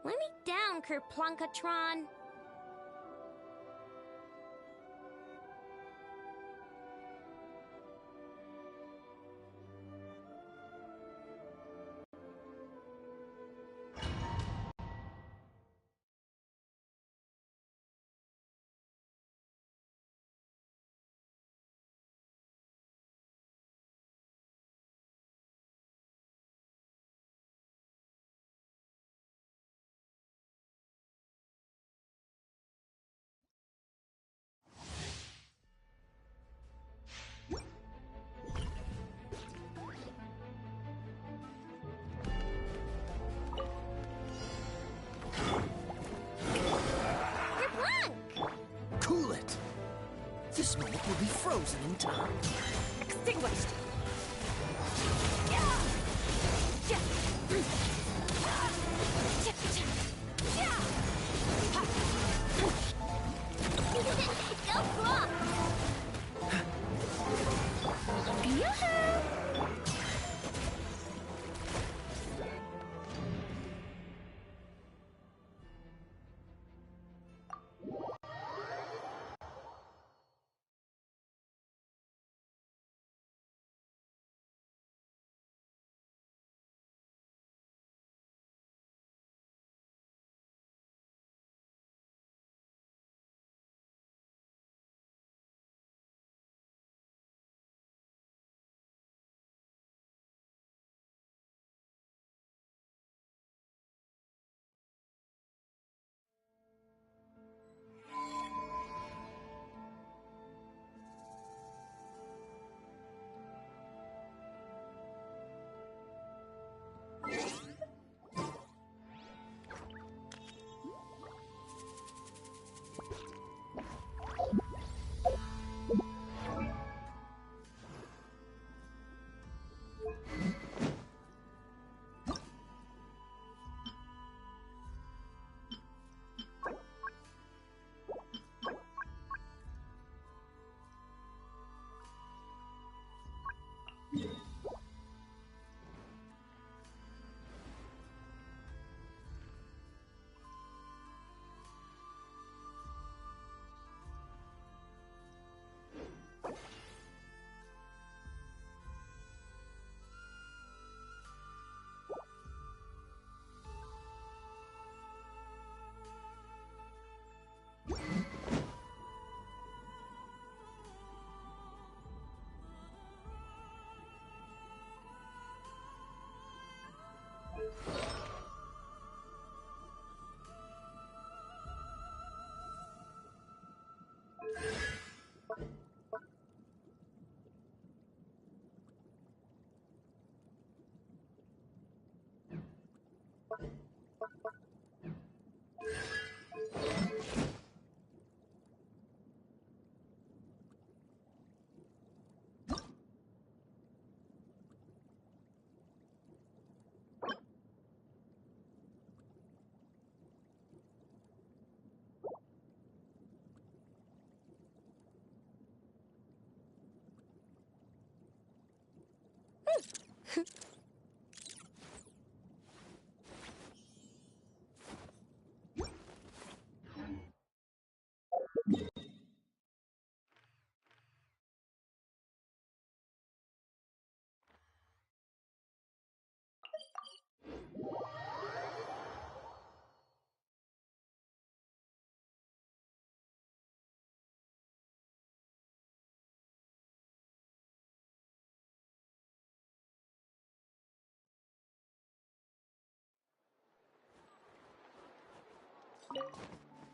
Let me down, Kerplunkatron. Cool it! This moment will be frozen in time. Extinguished! Go flop!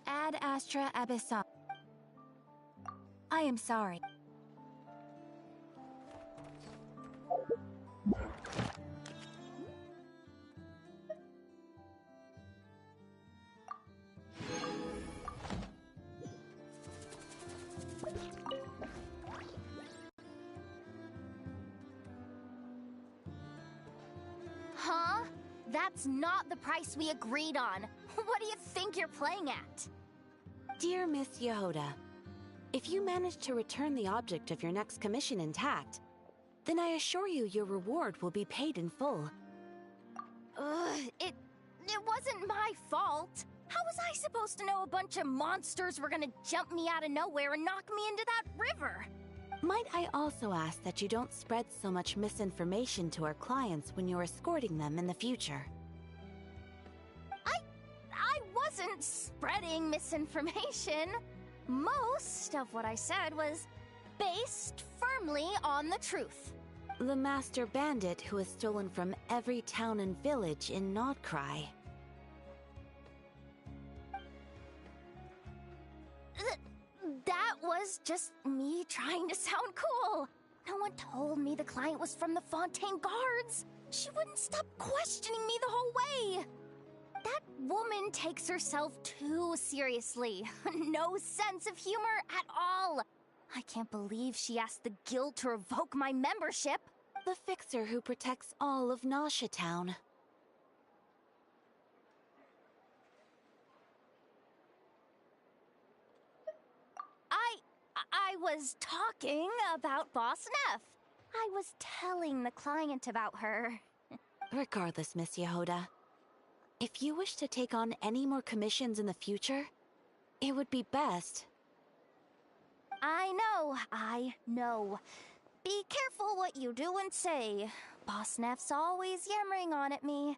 Ad Astra Abyssal. I am sorry. Huh? That's not the price we agreed on. What do you think you're playing at? Dear Miss Yehoda, if you manage to return the object of your next commission intact, then I assure you your reward will be paid in full. It It wasn't my fault. How was I supposed to know a bunch of monsters were gonna jump me out of nowhere and knock me into that river? Might I also ask that you don't spread so much misinformation to our clients when you're escorting them in the future? I wasn't spreading misinformation. Most of what I said was based firmly on the truth. The master bandit who has stolen from every town and village in Nodcry. That was just me trying to sound cool. No one told me the client was from the Fontaine Guards. She wouldn't stop questioning me the whole way. That woman takes herself too seriously. No sense of humor at all. I can't believe she asked the guild to revoke my membership. The fixer who protects all of Nasha Town. I was talking about Boss Neff. I was telling the client about her. Regardless, Miss Yehoda, if you wish to take on any more commissions in the future, it would be best. I know. Be careful what you do and say. Boss Neff's always yammering on at me.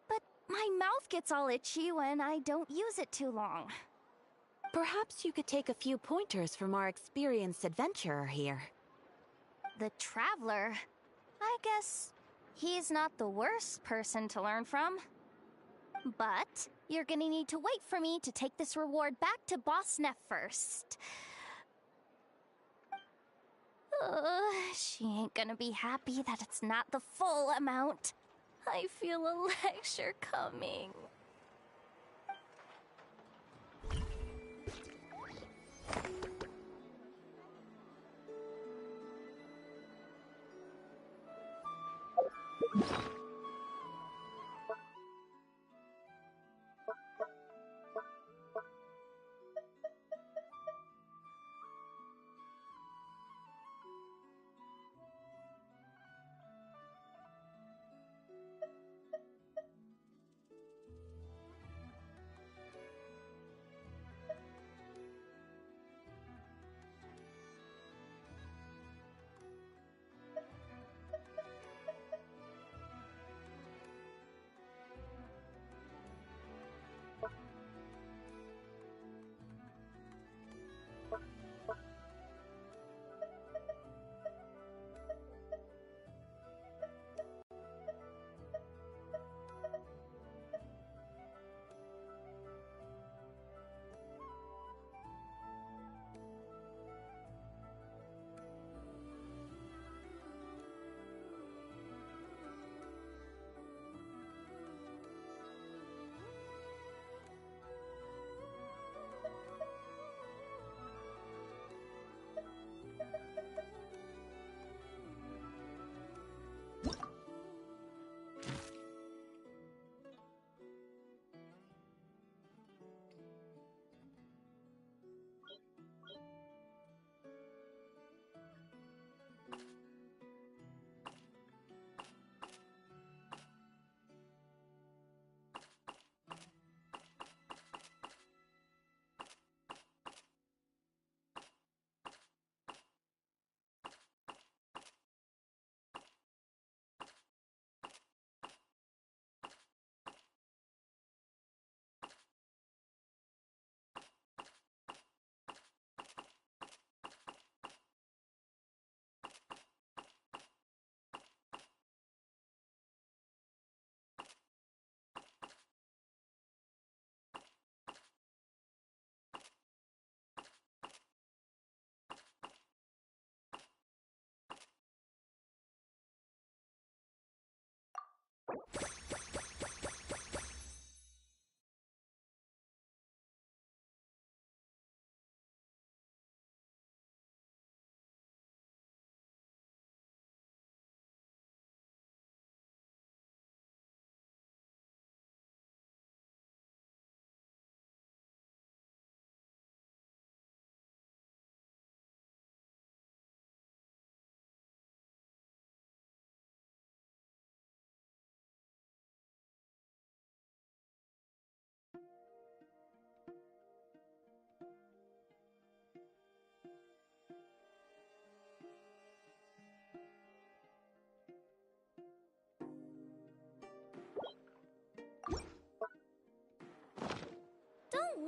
But my mouth gets all itchy when I don't use it too long. Perhaps you could take a few pointers from our experienced adventurer here. The Traveler? I guess he's not the worst person to learn from. But you're gonna need to wait for me to take this reward back to Boss Neff first. She ain't gonna be happy that it's not the full amount. I feel a lecture coming.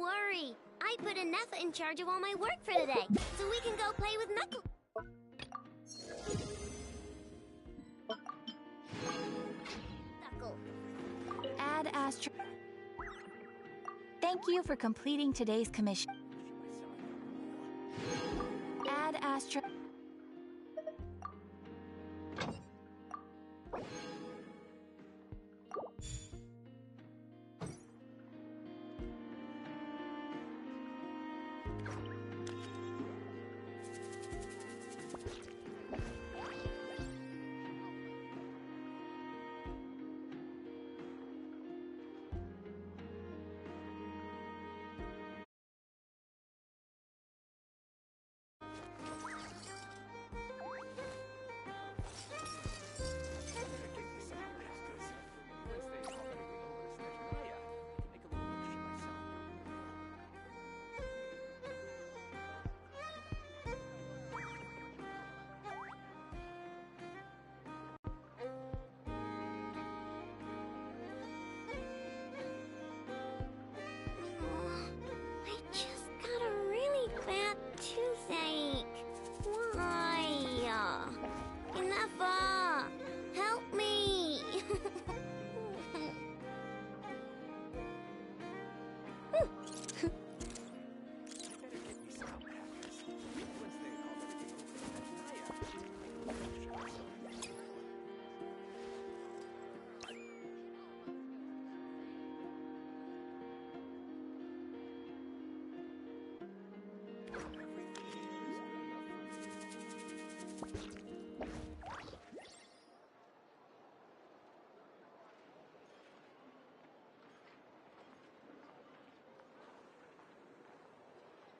worry. I put Anefa in charge of all my work for today, so we can go play with Knuckle. Ad Astra. Thank you for completing today's commission. Ad Astra. I just got a really bad toothache. Why? Anefa, help me.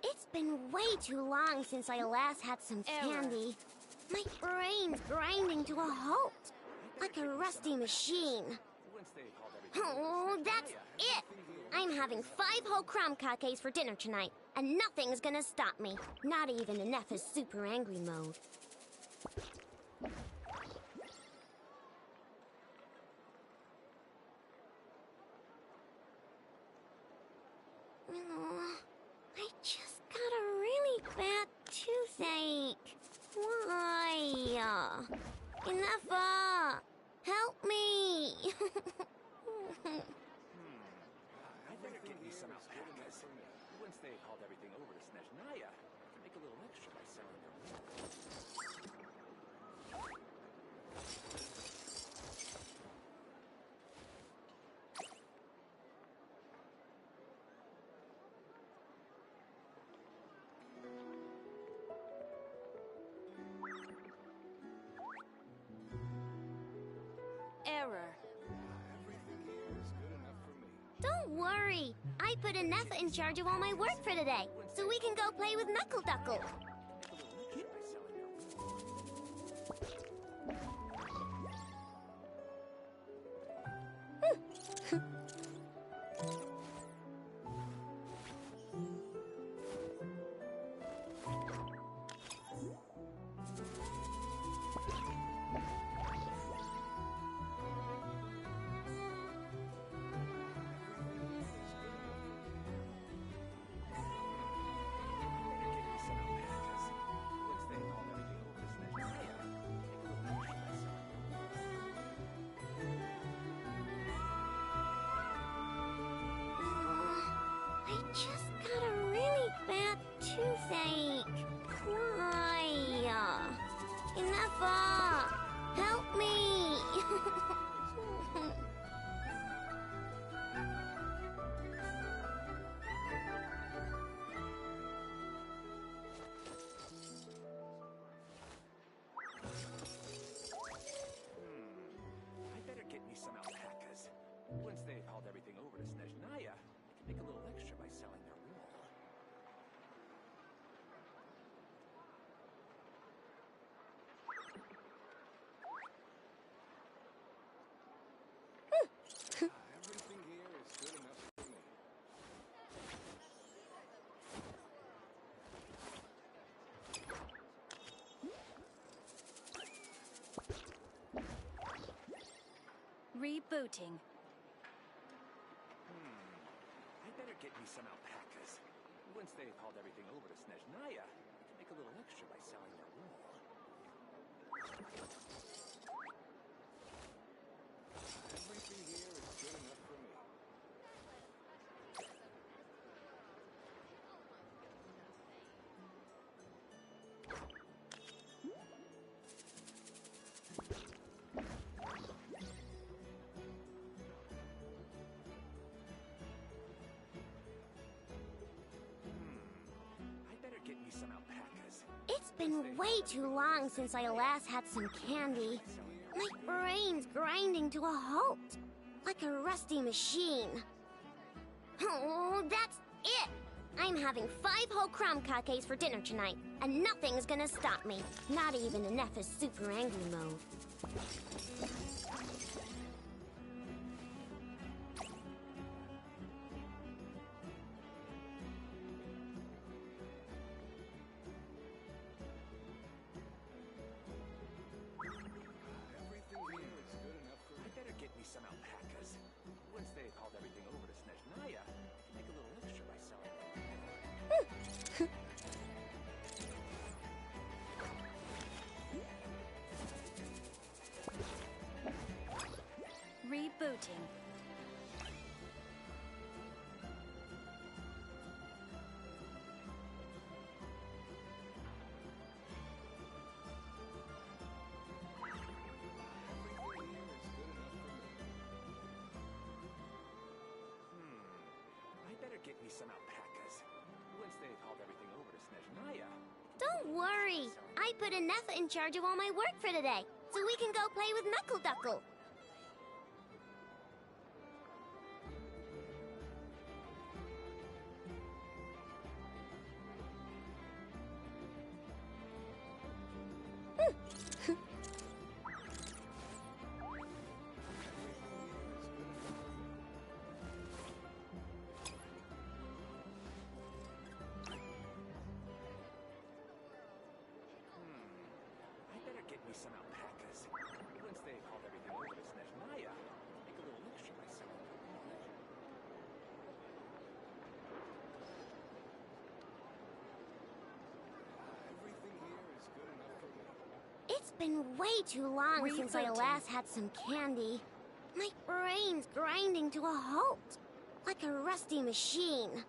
It's been way too long since I last had some candy. My brain's grinding to a halt, like a rusty machine. Oh, that's it! I'm having 5 whole crumb cupcakes for dinner tonight, and nothing's gonna stop me. Not even Anefa's super angry mode. Oh, I just got a really bad toothache. Why? Anefa, help me. I better get me some alpacas. Once they hauled everything over to Snezhnaya, I can make a little extra by selling their wool. Error. Don't worry. I put Anefa in charge of all my work for today, so we can go play with Knuckle Duckle. I just got a really bad toothache. Why? Anefa, help me. I better get me some alpacas. Once they've hauled everything over to Snezhnaya, I can make a little extra by selling their wool. Everything here is good enough for me. Rebooting. I better get me some alpacas. Once they've hauled everything over to Snezhnaya, they can make a little extra by selling their wool. Everything here is good enough for me. I better get me some alpacas. It's been way too long since I last had some candy. My brain's grinding to a halt, like a rusty machine. Oh, that's it! I'm having 5 whole crumb cupcakes for dinner tonight, and nothing's gonna stop me. Not even Inef's super angry mode. Everything here is good enough for me. I better get me some alpacas. Once they've hauled everything over to Snezhnaya, they can make a little extra by selling them. Rebooting. I better get me some alpacas. Once they've hauled everything over to Snezhnaya. Don't worry. I put Inef in charge of all my work for today, so we can go play with Knuckle Duckle. I better get me some alpacas. Once they've hauled everything over to Snezhnaya, make a little extra by selling them. Everything here is good enough for me. It's been way too long since I last had some candy. My brain's grinding to a halt, like a rusty machine.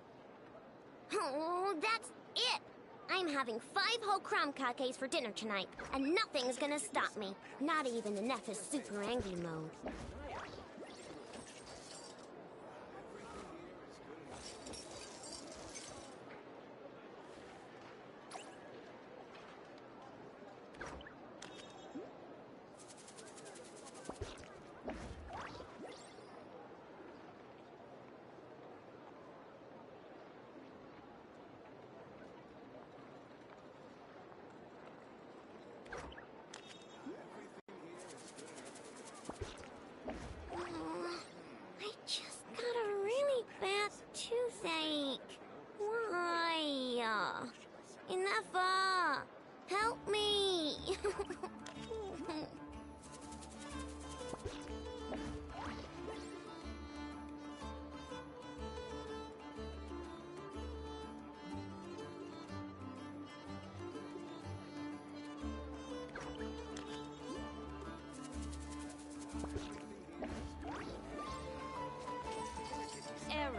Oh, that's it! I'm having 5 whole crumb cupcakes for dinner tonight, and nothing's gonna stop me. Not even Inef's super angry mode. I just got a really bad toothache. Why? Inefa! Help me! Error.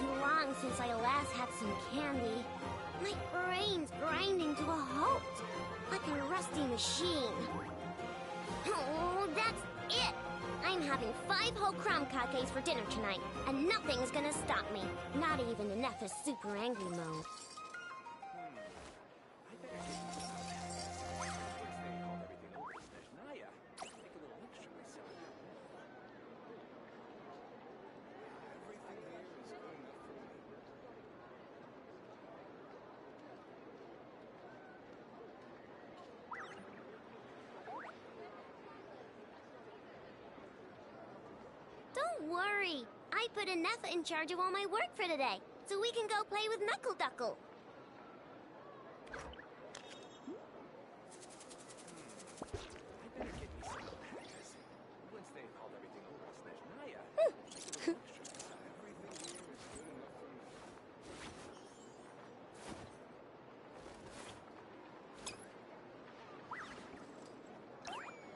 too long since I last had some candy. My brain's grinding to a halt, like a rusty machine. Oh, that's it! I'm having 5 whole crumb cakes for dinner tonight, and nothing's gonna stop me. Not even in Neff's super angry mode. Don't worry. I put Neff in charge of all my work for today, so we can go play with Knuckle Duckle.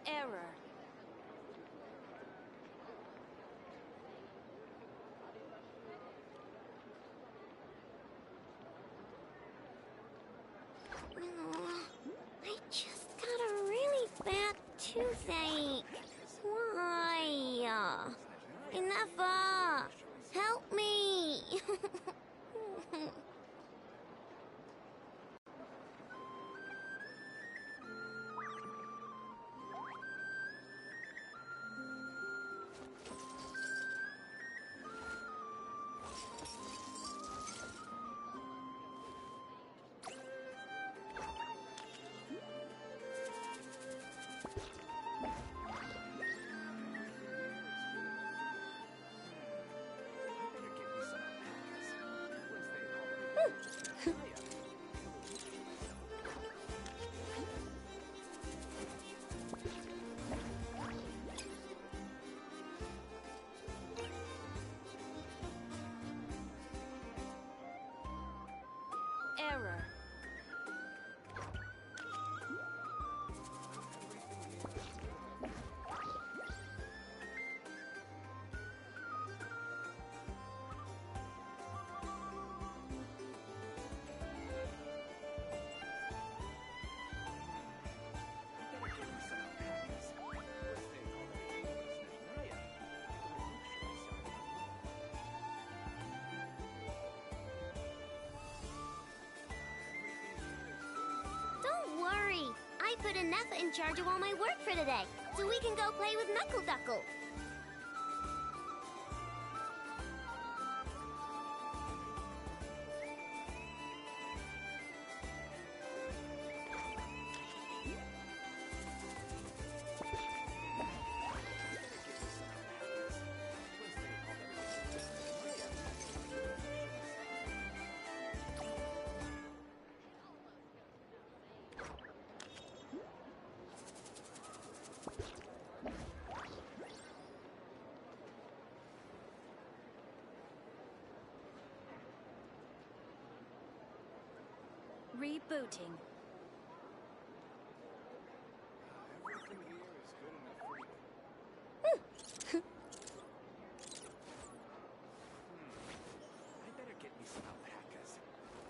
Error. I just got a really bad toothache. Why? Enough! Help me! Error. Don't worry. I put Neff in charge of all my work for today, so we can go play with Knuckle Duckle. Rebooting. Everything here is good enough for you. I better get me some alpacas.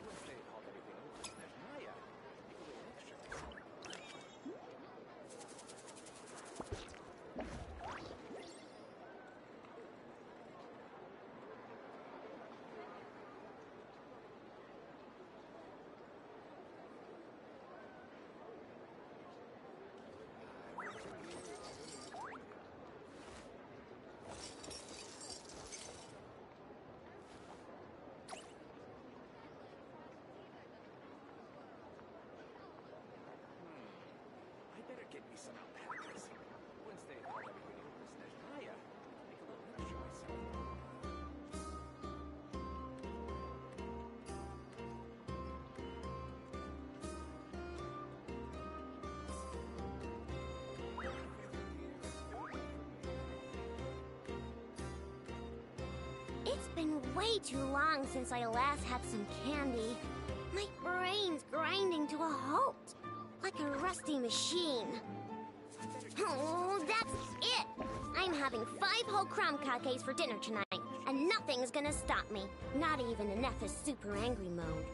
Once they hauled everything over to Snezhnaya, make a little extra myself. I better get me some alpacas. Once they hauled everything over to Snezhnaya, make a little extra myself. It's been way too long since I last had some candy. My brain's grinding to a halt, like a rusty machine. Oh, that's it! I'm having 5 whole crumb cakes for dinner tonight, and nothing's gonna stop me. Not even in Neff's super angry mode.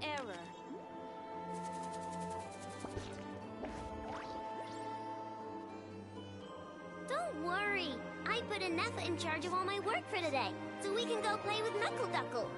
Error. Don't worry. I put Neff in charge of all my work for today, so we can go play with Knuckle Duckle.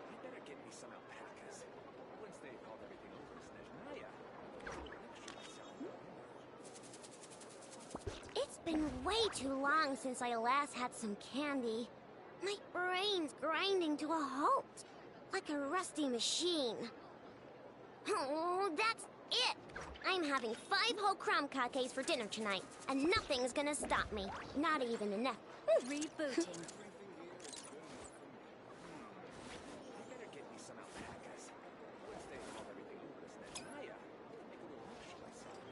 I better get me some alpacas. Once they've called everything over to Snezhnaya, I'll do an extra myself. It's been way too long since I last had some candy. My brain's grinding to a halt, like a rusty machine. Oh, that's it! I'm having 5 whole crumb cupcakes for dinner tonight, and nothing's gonna stop me. Not even enough. Rebooting. I better get me some alpacas. Once they've called everything over to Snezhnaya, I'll make a little extra myself.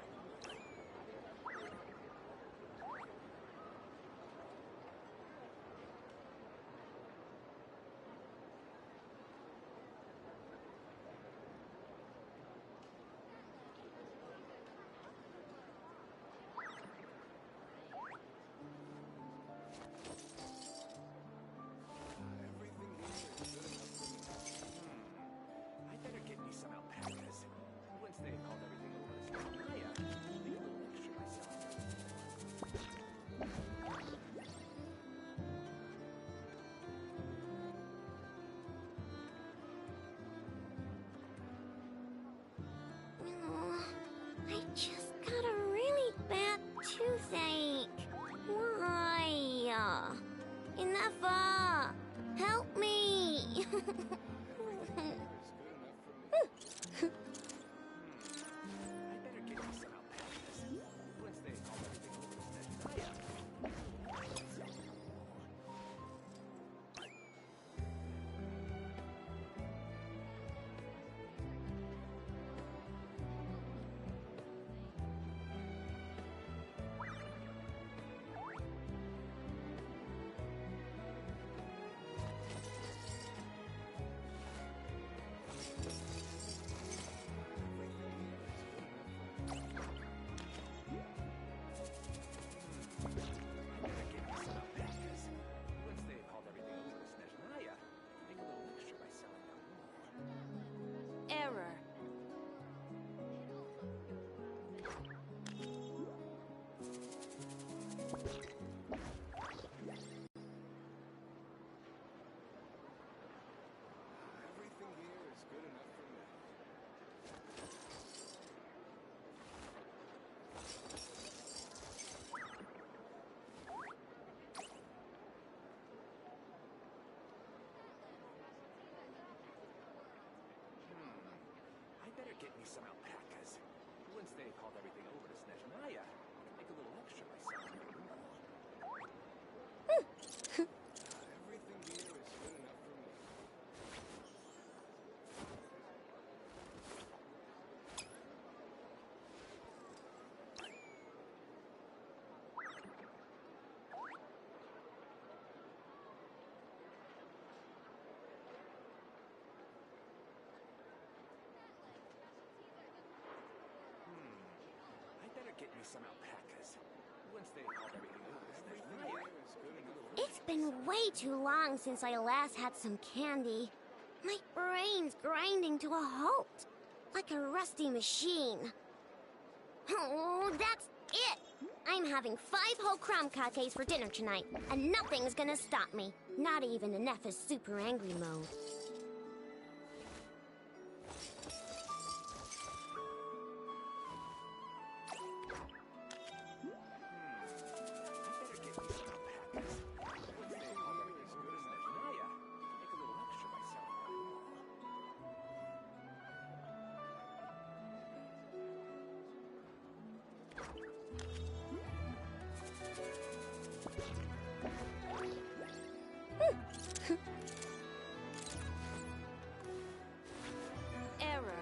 I better get me some alpacas. Once they've called everything over to Snezhnaya, I'll make a little extra myself. I just got a really bad toothache. Why? Enough! Help me! I better get me some alpacas. Once they've called everything over to Snezhnaya, Error. I better get me some alpacas. Once they've called everything over to Snezhnaya, I'll make a little extra myself. I better get me some alpacas. Once they've called everything over to Snezhnaya, I'll make a little It's been way too long since I last had some candy. My brain's grinding to a halt, like a rusty machine. Oh, that's it! I'm having 5 whole crumb cupcakes for dinner tonight, and nothing's gonna stop me. Not even in Neff's super angry mode. I better get me some alpacas. Once they've Error.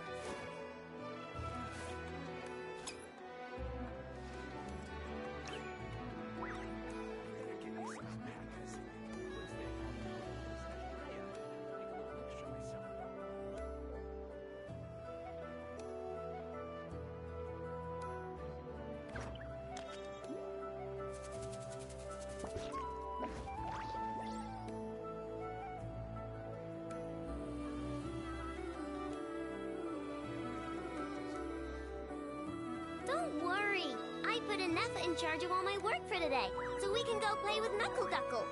Don't worry. I put Anefa in charge of all my work for today, so we can go play with Knuckle Duckle.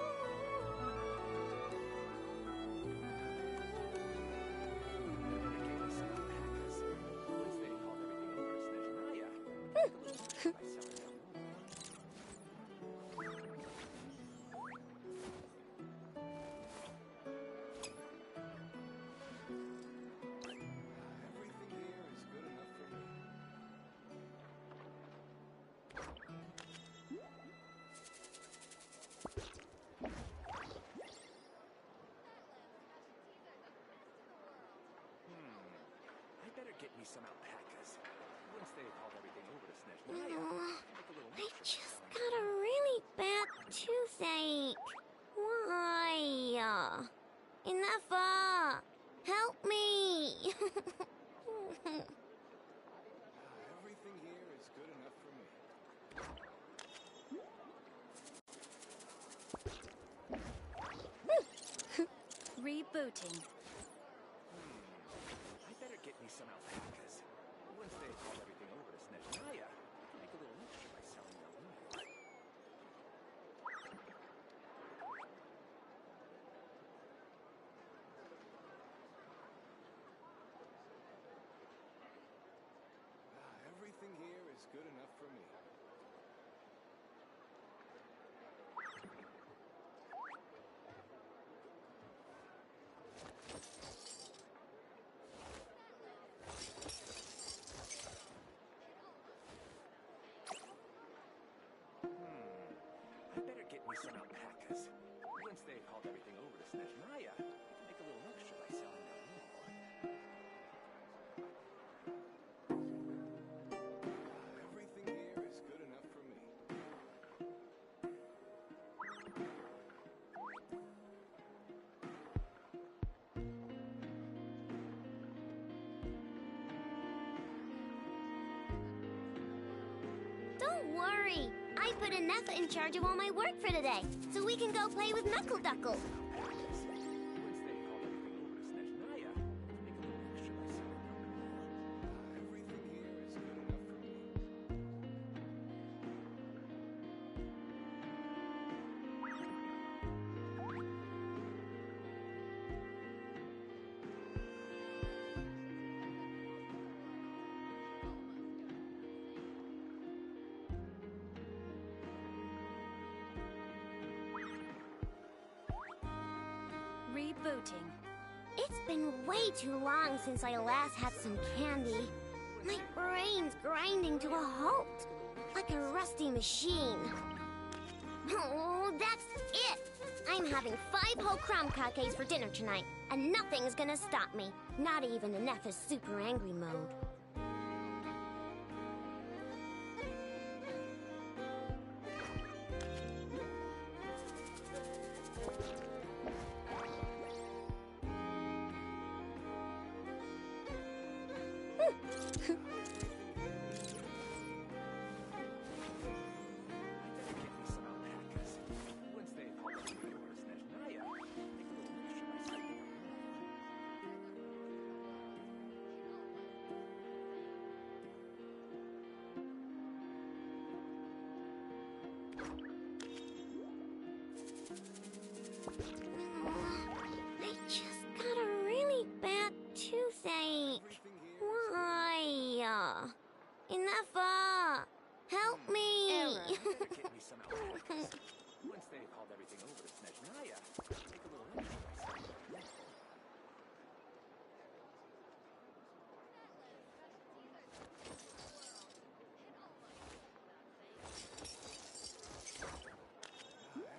I better get me some alpacas. Once they've hauled everything over to Snezhnaya, I just got a really bad toothache. Why? Anefa! Help me! Everything here is good enough for me. Rebooting. I better get me some alpacas. Once they've hauled everything over to Snezhnaya, I can make a little extra by selling their wool. Everything here is good enough for me. I better get me some alpacas. Once they've hauled everything over to Snezhnaya, I can make a little extra by selling their wool. Everything here is good enough for me. Don't worry. I put Anefa in charge of all my work for today, so we can go play with Knuckle Duckle. Rebooting. It's been way too long since I last had some candy. My brain's grinding to a halt, like a rusty machine. Oh, that's it! I'm having 5 whole crumb cupcakes for dinner tonight, and nothing's gonna stop me. Not even Anefa's super angry mode. I just got a really bad toothache. Why? Anefa! Help me! Get me some alpacas. Once they've hauled everything over to Snezhnaya, I can make a little extra by selling their wool.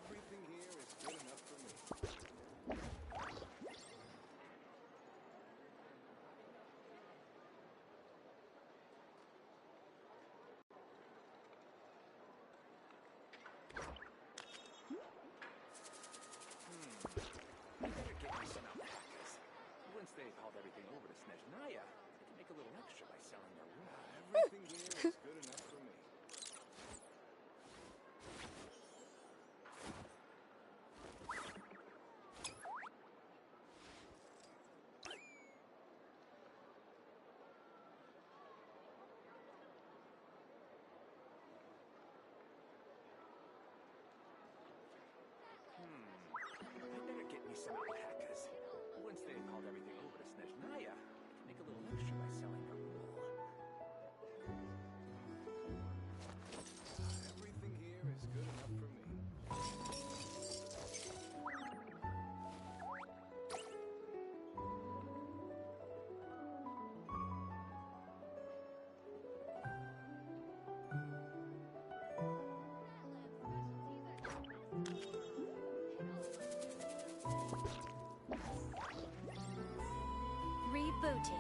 Everything Rebooting.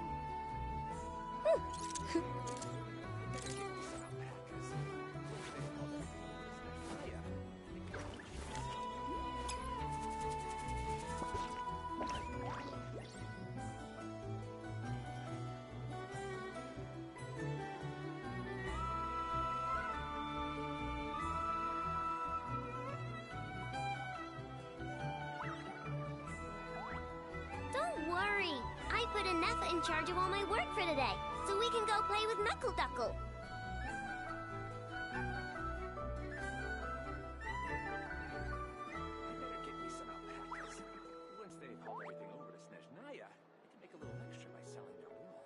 Don't worry. I put Anetha in charge of all my work for today, so we can go play with Knuckle Duckle. Better get me some alpacas. Once they've hauled everything over to Snezhnaya, I can make a little extra by selling their wool.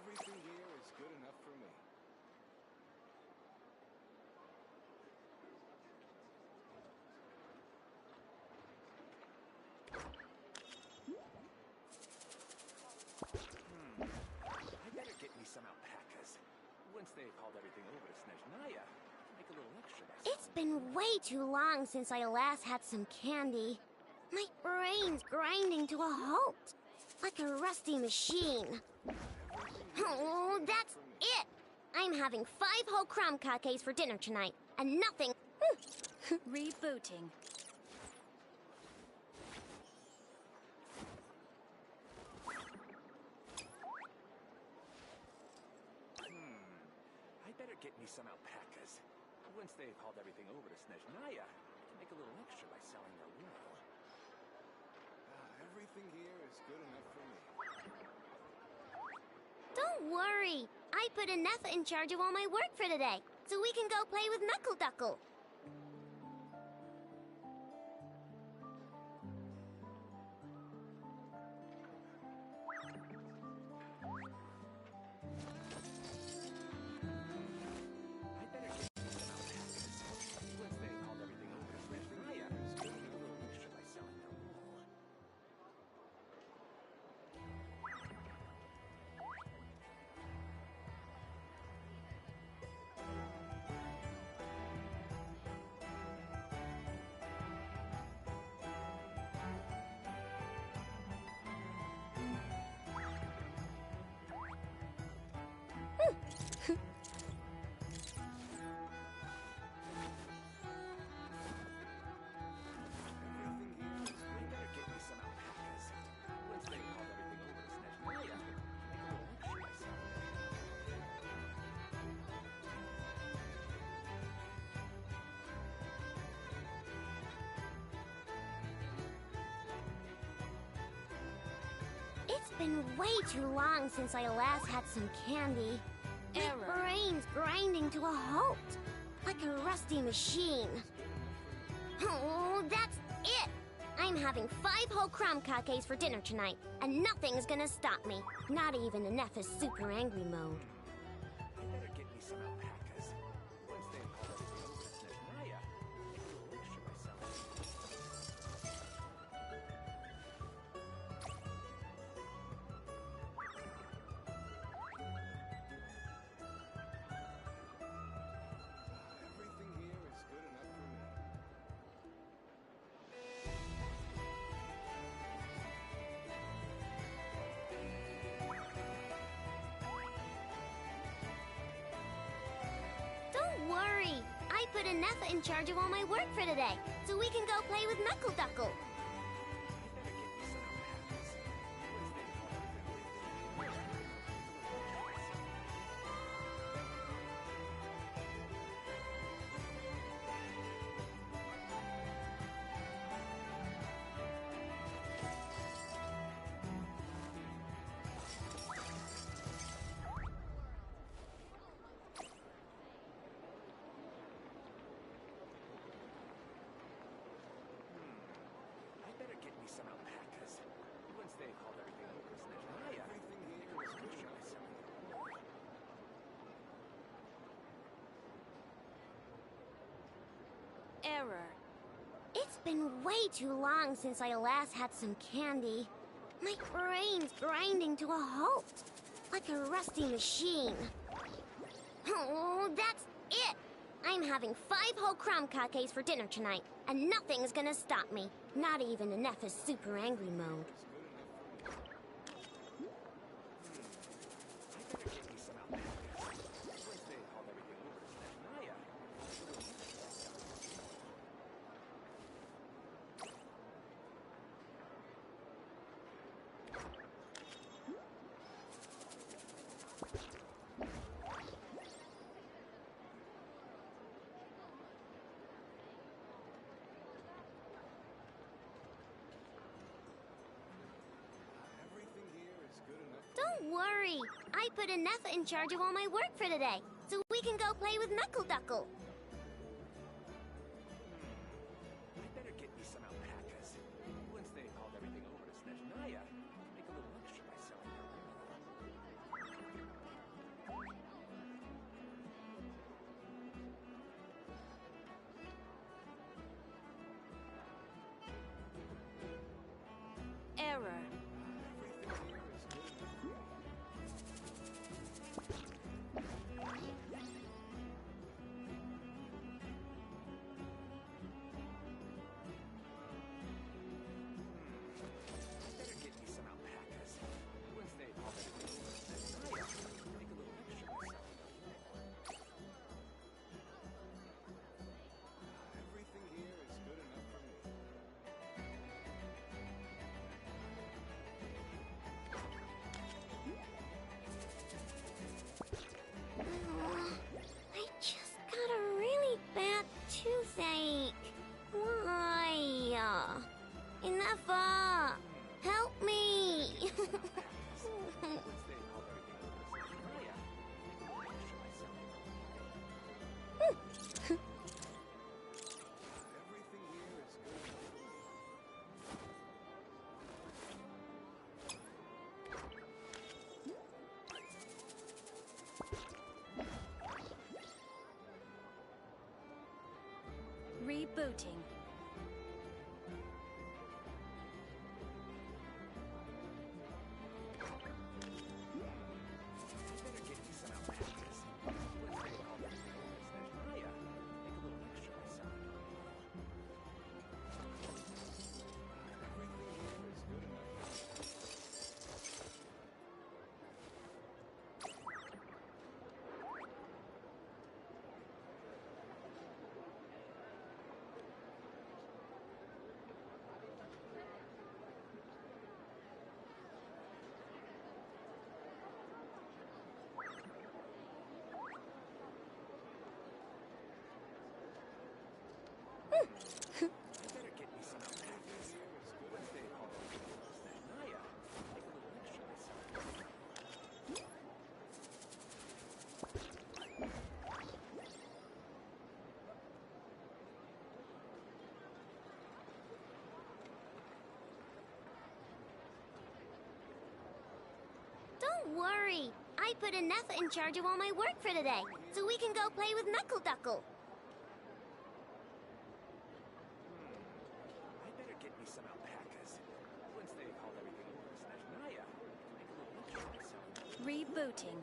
Everything here is good enough for me. I better get me some alpacas. Once they've hauled everything over to Snezhnaya, I can make a little extra by It's been way too long since I last had some candy. My brain's grinding to a halt, like a rusty machine. Oh, that's it! I'm having 5 whole crumb cakes for dinner tonight, and nothing... Rebooting. I better get me some alpacas. Once they've hauled everything over to Snezhnaya, I can make a little extra by selling their wool. Everything here is good enough for me. Don't worry. I put Anetha in charge of all my work for today, so we can go play with Knuckle Duckle. I better get me some alpacas. Once they've hauled everything over to Snezhnaya, I can make a little extra by selling their wool. It's been way too long since I last had some candy. My brain's grinding to a halt, like a rusty machine. Oh, that's it! I'm having 5 whole crumb cakes for dinner tonight, and nothing's gonna stop me. Not even Anetha's super angry mode. I better get me some alpacas. Once they've hauled everything over to Snezhnaya, I can make a little extra by selling their wool. Everything here is good enough for me. Don't worry. I put Anetha in charge of all my work for today, so we can go play with Knuckle Duckle. I better get me some alpacas. Once they've hauled everything over to Snezhnaya, Everything here is good enough for me. Error. It's been way too long since I last had some candy. My brain's grinding to a halt, like a rusty machine. Oh, that's it! I'm having 5 whole crumb cupcakes for dinner tonight, and nothing's gonna stop me. Not even in Neff's super angry mode. Don't worry. I put Neff in charge of all my work for today, so we can go play with Knuckle Duckle. I better get me some alpacas. Once they've hauled everything over to Snezhnaya, I can make a little extra by selling their Error. I just got a really bad toothache. Why? Enough! Help me! Rebooting. Don't worry. I put Neff in charge of all my work for today, so we can go play with Knuckle Duckle. I better get me some alpacas. Once they've hauled everything over to Snezhnaya, I can make a little extra by selling their Rebooting.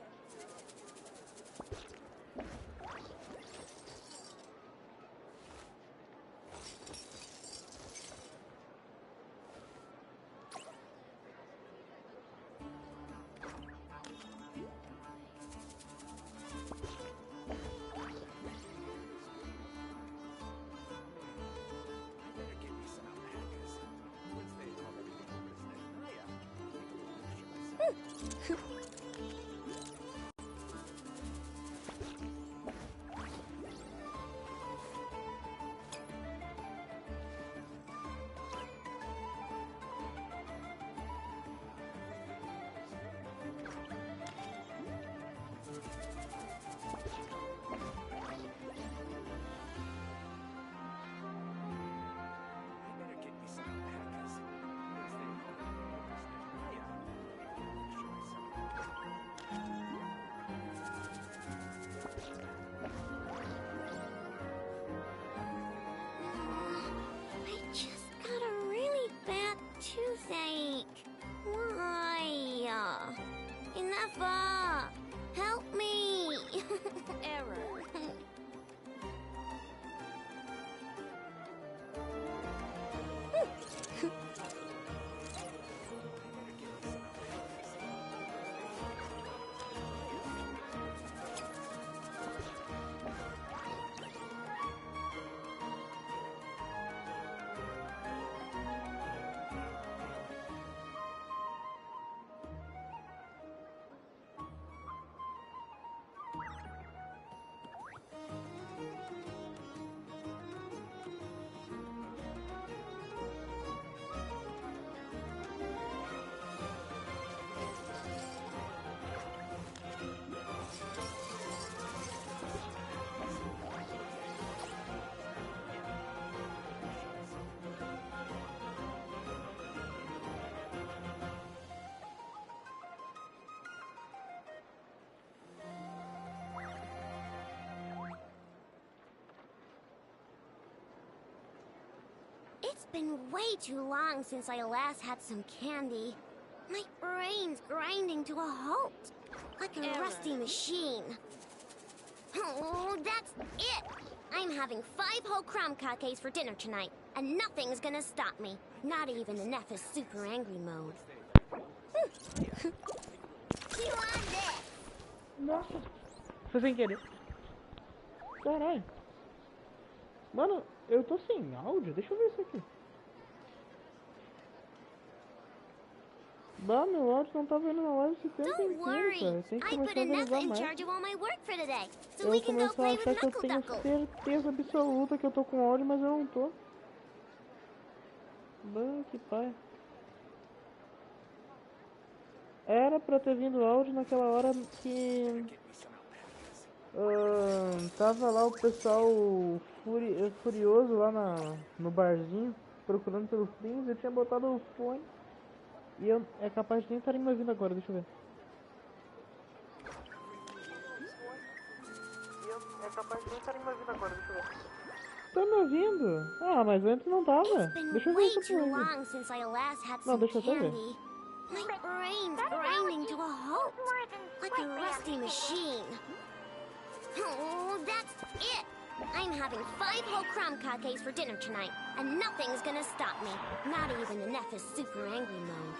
been way too long since I last had some candy. My brain's grinding to a halt, like a rusty machine. Oh, that's it! I'm having 5 whole crumb cupcakes for dinner tonight, and nothing's gonna stop me. Not even the Neph's super angry mode. You want this? Nossa, foi sem querer. Caralho. Mano, eu tô sem áudio? Deixa eu ver isso aqui. Bah, meu áudio não tá vendo na live esse tempo inteiro, cara. Tem que começar a averiguar mais. Eu vou começar a achar que eu tenho certeza absoluta que eu tô com áudio, mas eu não tô. Bah, que pai. Era pra ter vindo áudio naquela hora que... tava lá o pessoal furioso lá no barzinho, procurando pelos fins. Eu tinha botado o fone. E é capaz de nem estarem me ouvindo agora, deixa eu ver. É capaz de nem estarem me ouvindo agora, deixa eu ver. Tá me ouvindo? Ah, mas antes não tava. Deixa eu ver isso aqui. Não, deixa eu até ver. My brain's grinding to a halt, like a rusty machine. Oh, that's it! I'm having 5 whole crumb cupcakes for dinner tonight, and nothing's gonna stop me. Not even the Neph's super angry mode.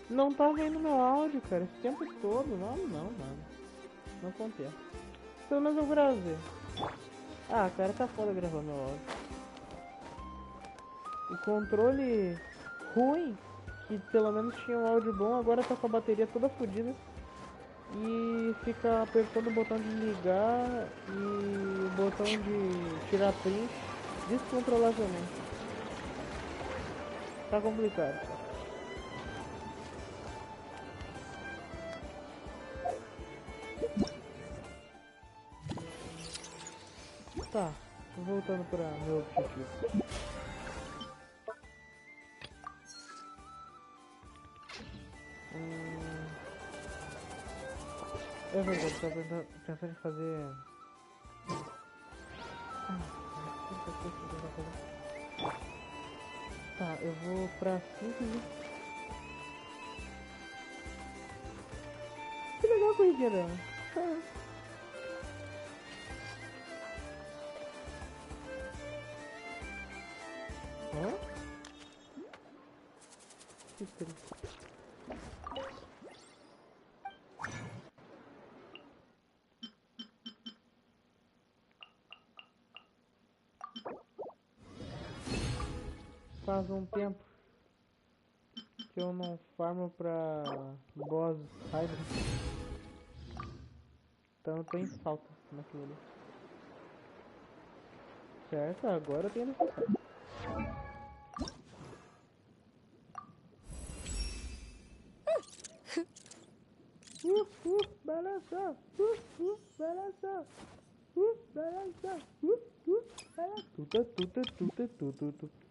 Não tá vendo meu áudio, cara, esse tempo todo. Não, mano. Não acontece. Pelo menos eu gravei. Ah, cara, tá foda gravar meu áudio. O controle ruim, que pelo menos tinha um áudio bom, agora tá com a bateria toda fodida. E fica apertando o botão de ligar e o botão de tirar print descontrolavelmente. Tá complicado. Tá, voltando para meu objetivo. É verdade, tava pensando em fazer... Tá, eu vou pra síntese. Que legal a corridinha dela. Hã? Que triste. Faz um tempo que eu não farmo pra boss Hydra. Então eu tô em falta naquilo ali. Certo, agora eu tenho necessário. Balança! Balança! Balança! Tuta, tuta, tuta, tuta, tuta.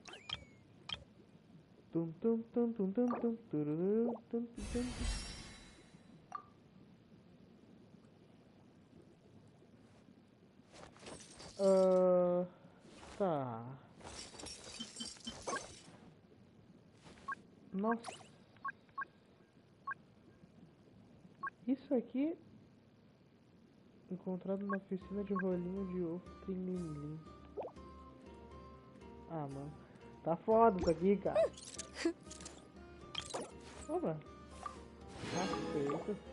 Tum tum tum tum tum tum tum tum tum. Tá. Nossa. Isso aqui encontrado na oficina de rolinho de ovo Trinlim. Ah, mano. Tá foda isso aqui, cara. Opa. Aceito.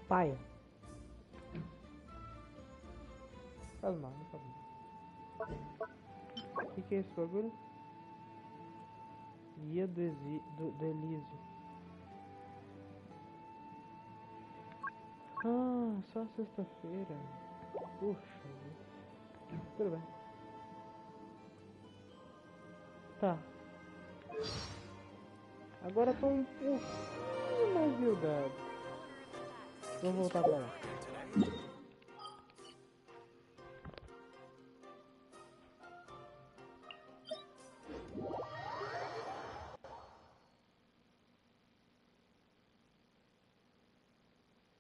Paia. Faz mal, não faz mal. O que é esse bagulho? Guia do Elísio. Ah, só sexta-feira. Puxa vida. Tudo bem. Tá. Agora tô um pouquinho mais viudado. Vou voltar pra lá.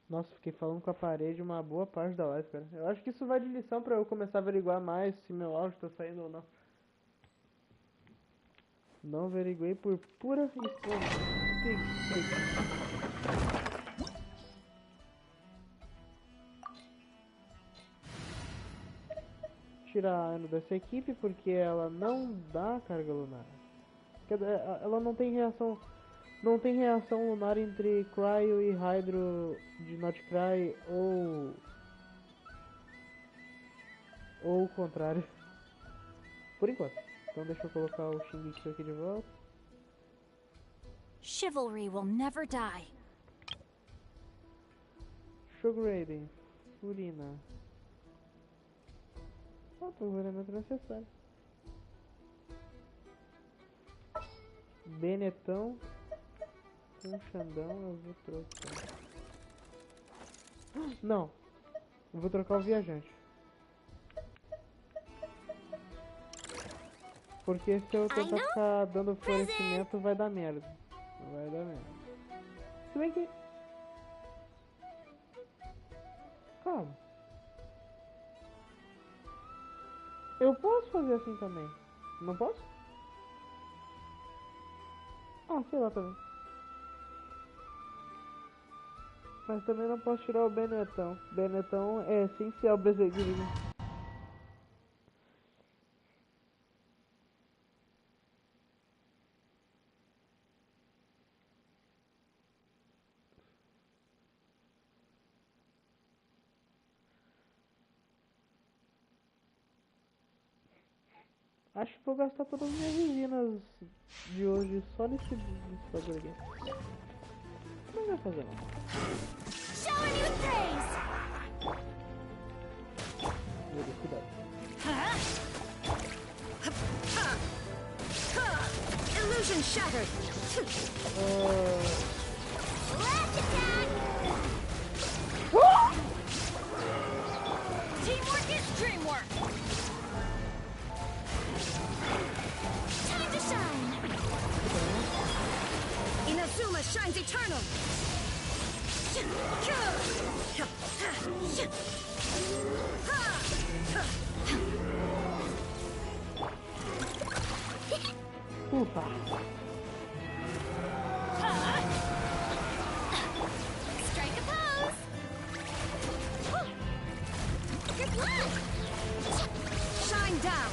Nossa, fiquei falando com a parede uma boa parte da live, cara. Eu acho que isso vai de lição pra eu começar a averiguar mais se meu áudio tá saindo ou não. Não averiguei por pura e tirar a Ano dessa equipe porque ela não dá carga lunar. Ela não tem reação. Não tem reação lunar entre Cryo e Hydro de Not Cry ou o contrário. Por enquanto. Então deixa eu colocar o Shingeki aqui de volta. Chivalry will never die. Sugar Furina. Aproveitamento necessário. Benetão. Um Xandão eu vou trocar. Não. Eu vou trocar o viajante. Porque se eu tentar ficar dando florescimento vai dar merda. Vai dar merda. Se bem que... Calma. Eu posso fazer assim também. Não posso? Ah, sei lá também. Mas também não posso tirar o Benetão. Benetão é essencial pra esse equilíbrio. Acho que vou gastar todas as minhas resinas de hoje só nesse bagulho aqui. Não vai fazer mal. Showing you praise. Meu Deus, cuidado. Illusion shattered. Last attack. Teamwork is dreamwork. Time to shine. Inazuma shines eternal. Ufa. Strike a pose. Good luck. Shine down.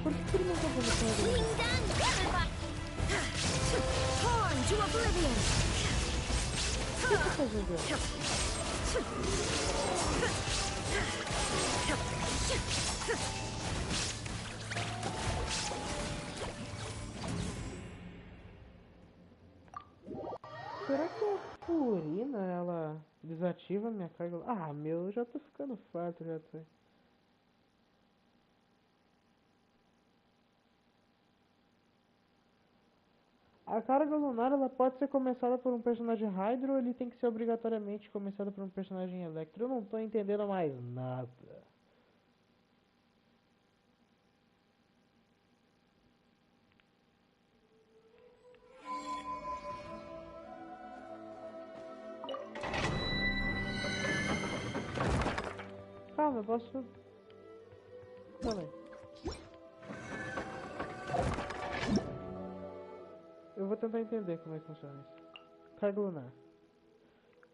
Wing down weatherbuck. Torn to oblivion. Será que a Furina, ela desativa a minha carga? Ah, meu, eu já tô ficando farto, já tô. A carga lunar, ela pode ser começada por um personagem Hydro ou ele tem que ser obrigatoriamente começado por um personagem Electro? Eu não tô entendendo mais nada. Calma, eu posso... Calma aí. Eu vou tentar entender como é que funciona isso. Carga lunar.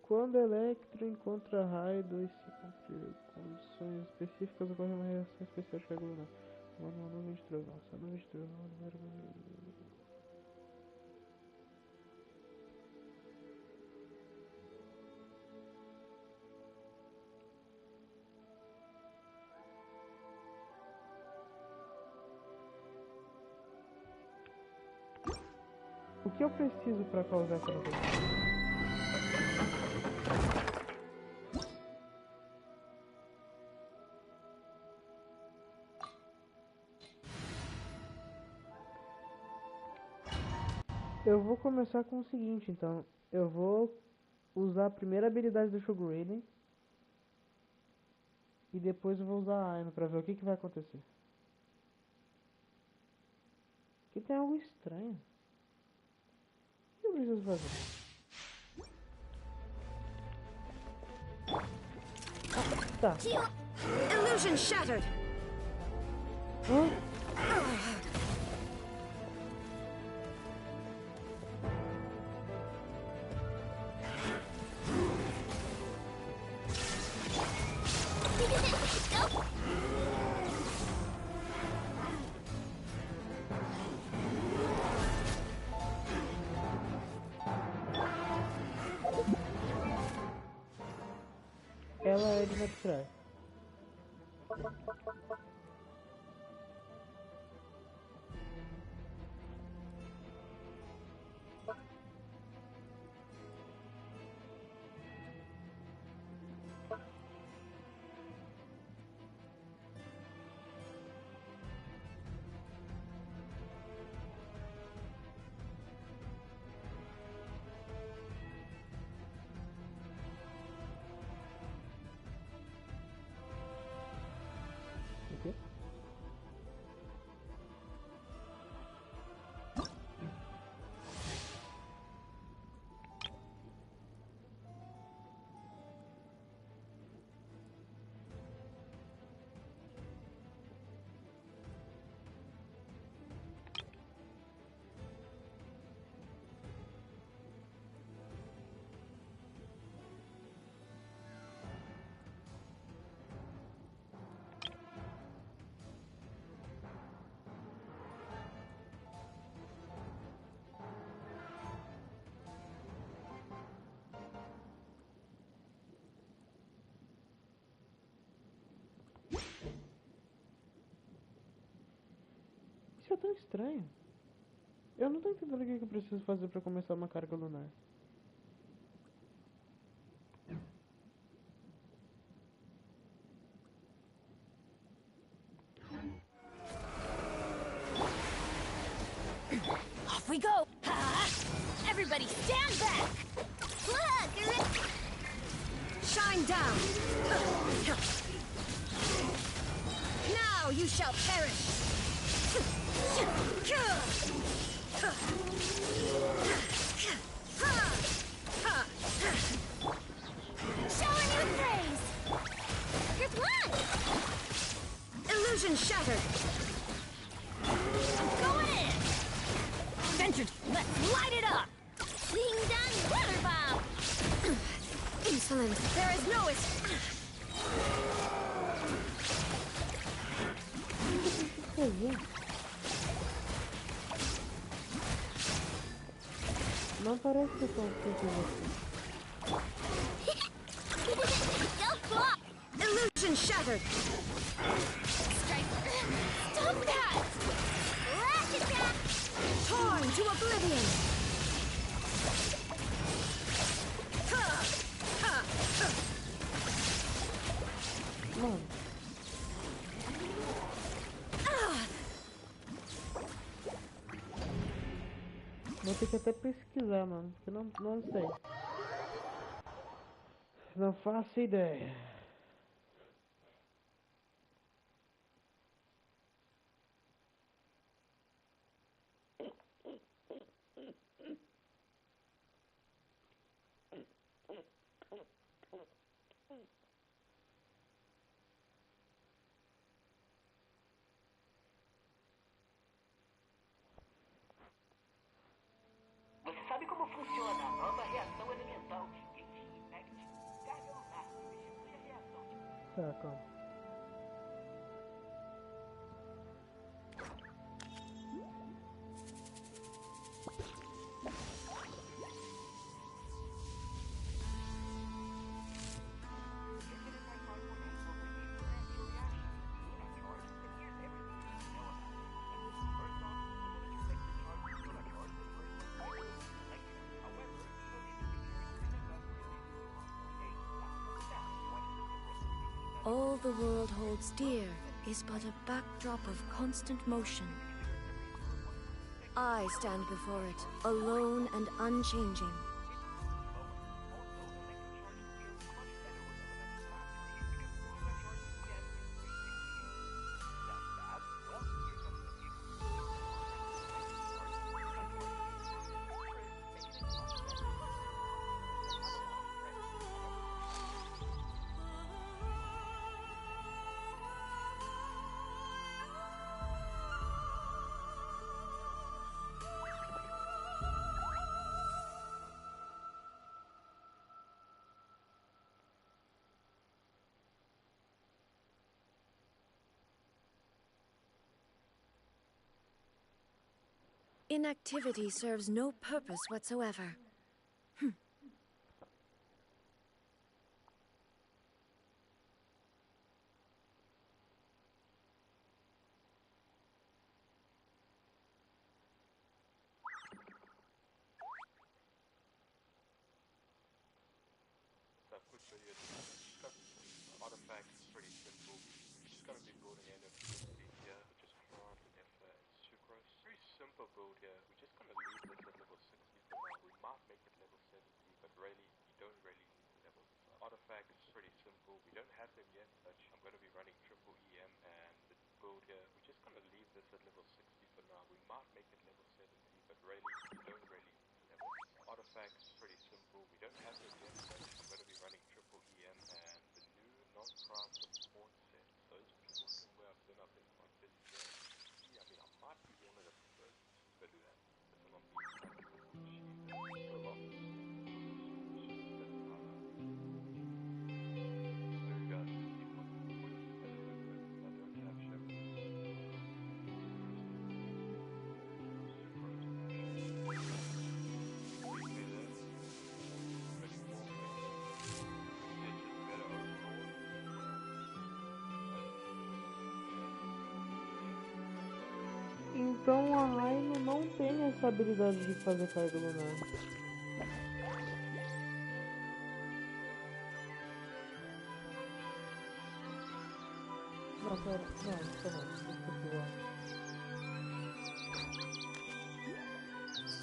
Quando Electro encontra raio 2 se cumprir condições específicas, ocorre uma reação especial de carga lunar. Uma nuvem de trovão. Essa nuvem de trovão O que eu preciso para causar essa nuvem? Eu vou começar com o seguinte, então. Eu vou usar a primeira habilidade do Sugar Raiden. E depois eu vou usar a Aino pra ver o que vai acontecer. Aqui tem algo estranho. O que eu preciso fazer? Ah, tá. Illusion shattered. Hã? Ela é de Nextrar. Isso é tão estranho. Eu não tô entendendo o que eu preciso fazer pra começar uma carga lunar. Off we go! Ha! Everybody stand back! Look! Shine down! Now you shall perish! Showing you praise! Here's one! Illusion shattered! I'm going in! Ventured, let's light it up! Ding dong water bomb! Insolent! There is no Não parece que eu tô assim. Illusion shattered! Stop that! Flash attack! Torn to oblivion! Mano. Vou ter que até pesquisar, mano, porque não sei. Não faço ideia. Você sabe como funciona a nova reação elemental de Genshin Impact? Carga lunar substitui a reação de... Tá, calma. All the world holds dear is but a backdrop of constant motion. I stand before it, alone and unchanging. Inactivity serves no purpose whatsoever. So I've quick video. Artifact is pretty simple. We're just going to be building an electricity here, which is plant and effort and sucrose. Very simple build here. We're just going to leave this at level 60 for now. We might make it level 70, but really, you don't really need the levels. Artifact is pretty simple. We don't have them yet, but I'm going to be running triple EM and the build here. We're just going to leave this at level 60 for now. We might make it level 70, but really, you don't really need the levels. Artifact is pretty simple. We don't have them yet, but I'm going to be running triple EM and the new non-crime support set. Those people can wear I've done, I think, like this year. Yeah, I mean, I might be one of the first to do that. But then I'm being still off. Então a Raino não tem essa habilidade de fazer carga lunar. Não, pera, não, isso não,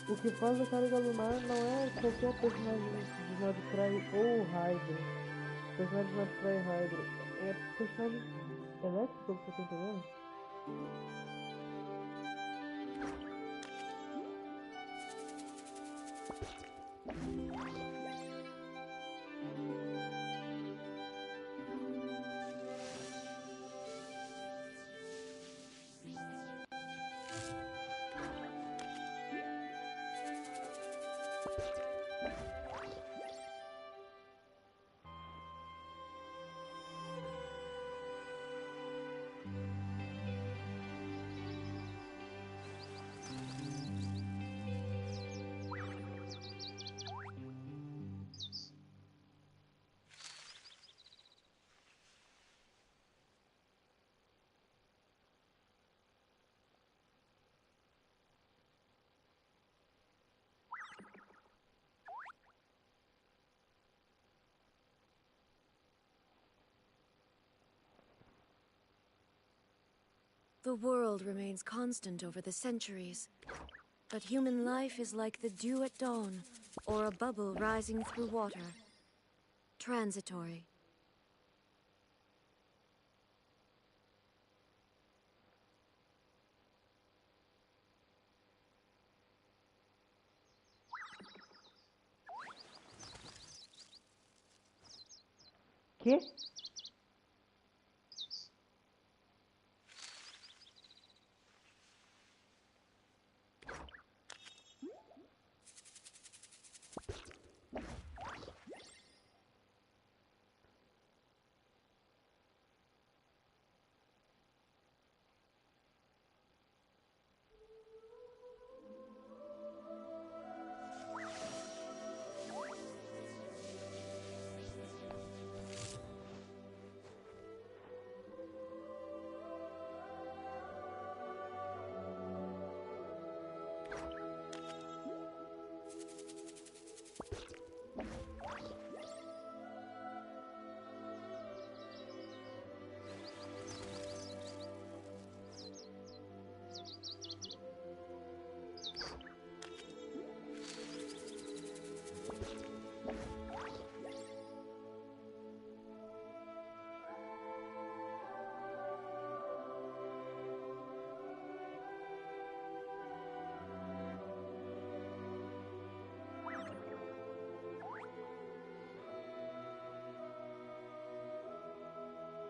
o que faz a carga lunar não é qualquer personagem de Nordcry ou Hydra. Personagem de Nordcry e Hydra. É personagem elétrico, você tá entendendo? The world remains constant over the centuries, but human life is like the dew at dawn, or a bubble rising through water. Transitory. Que?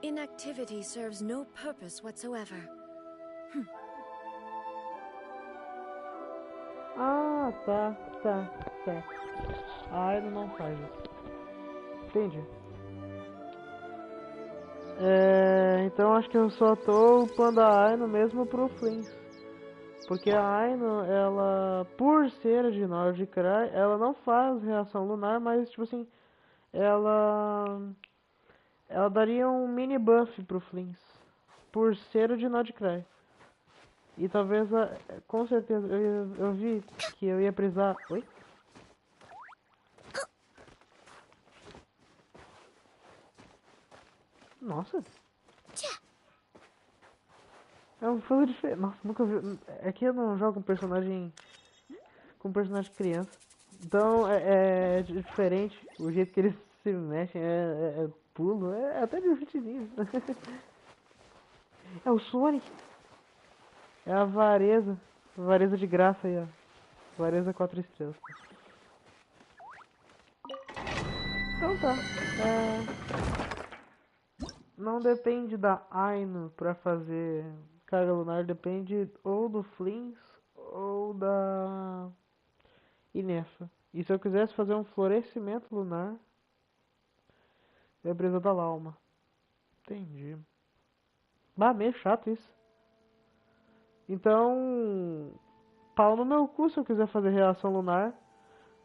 Inactivity serves no purpose whatsoever. Ah, tá. A Aino não faz isso. Entendi. Então acho que eu só tô upando a Aino mesmo pro Flins. Porque a Aino, ela, por ser de Nordcry, ela não faz reação lunar, mas tipo assim, ela daria um mini buff pro Flins. Por ser de Nordcry. E talvez, com certeza, eu vi que eu ia precisar... Oi? Nossa. É um fã diferente. Nossa, nunca vi. É que eu não jogo com personagem criança. Então é diferente. O jeito que eles se mexem é pulo. É até divertidinho. É o Sonic. É a Vareza. Vareza de graça aí, ó. Vareza 4 estrelas. Então tá. Não depende da Aino pra fazer carga lunar, depende ou do Flins ou da Inefa. E se eu quisesse fazer um florescimento lunar, eu ia precisar da Lâmpada. Entendi. Bah, meio chato isso. Então, pau no meu cu se eu quiser fazer reação lunar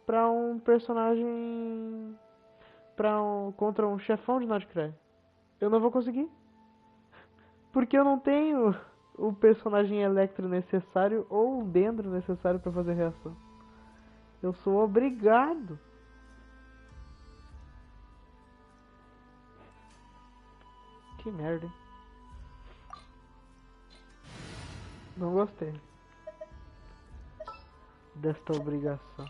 pra um personagem contra um chefão de Nordcry. Eu não vou conseguir. Porque eu não tenho o personagem Electro necessário ou o Dendro necessário para fazer reação. Eu sou obrigado. Que merda, hein? Não gostei desta obrigação.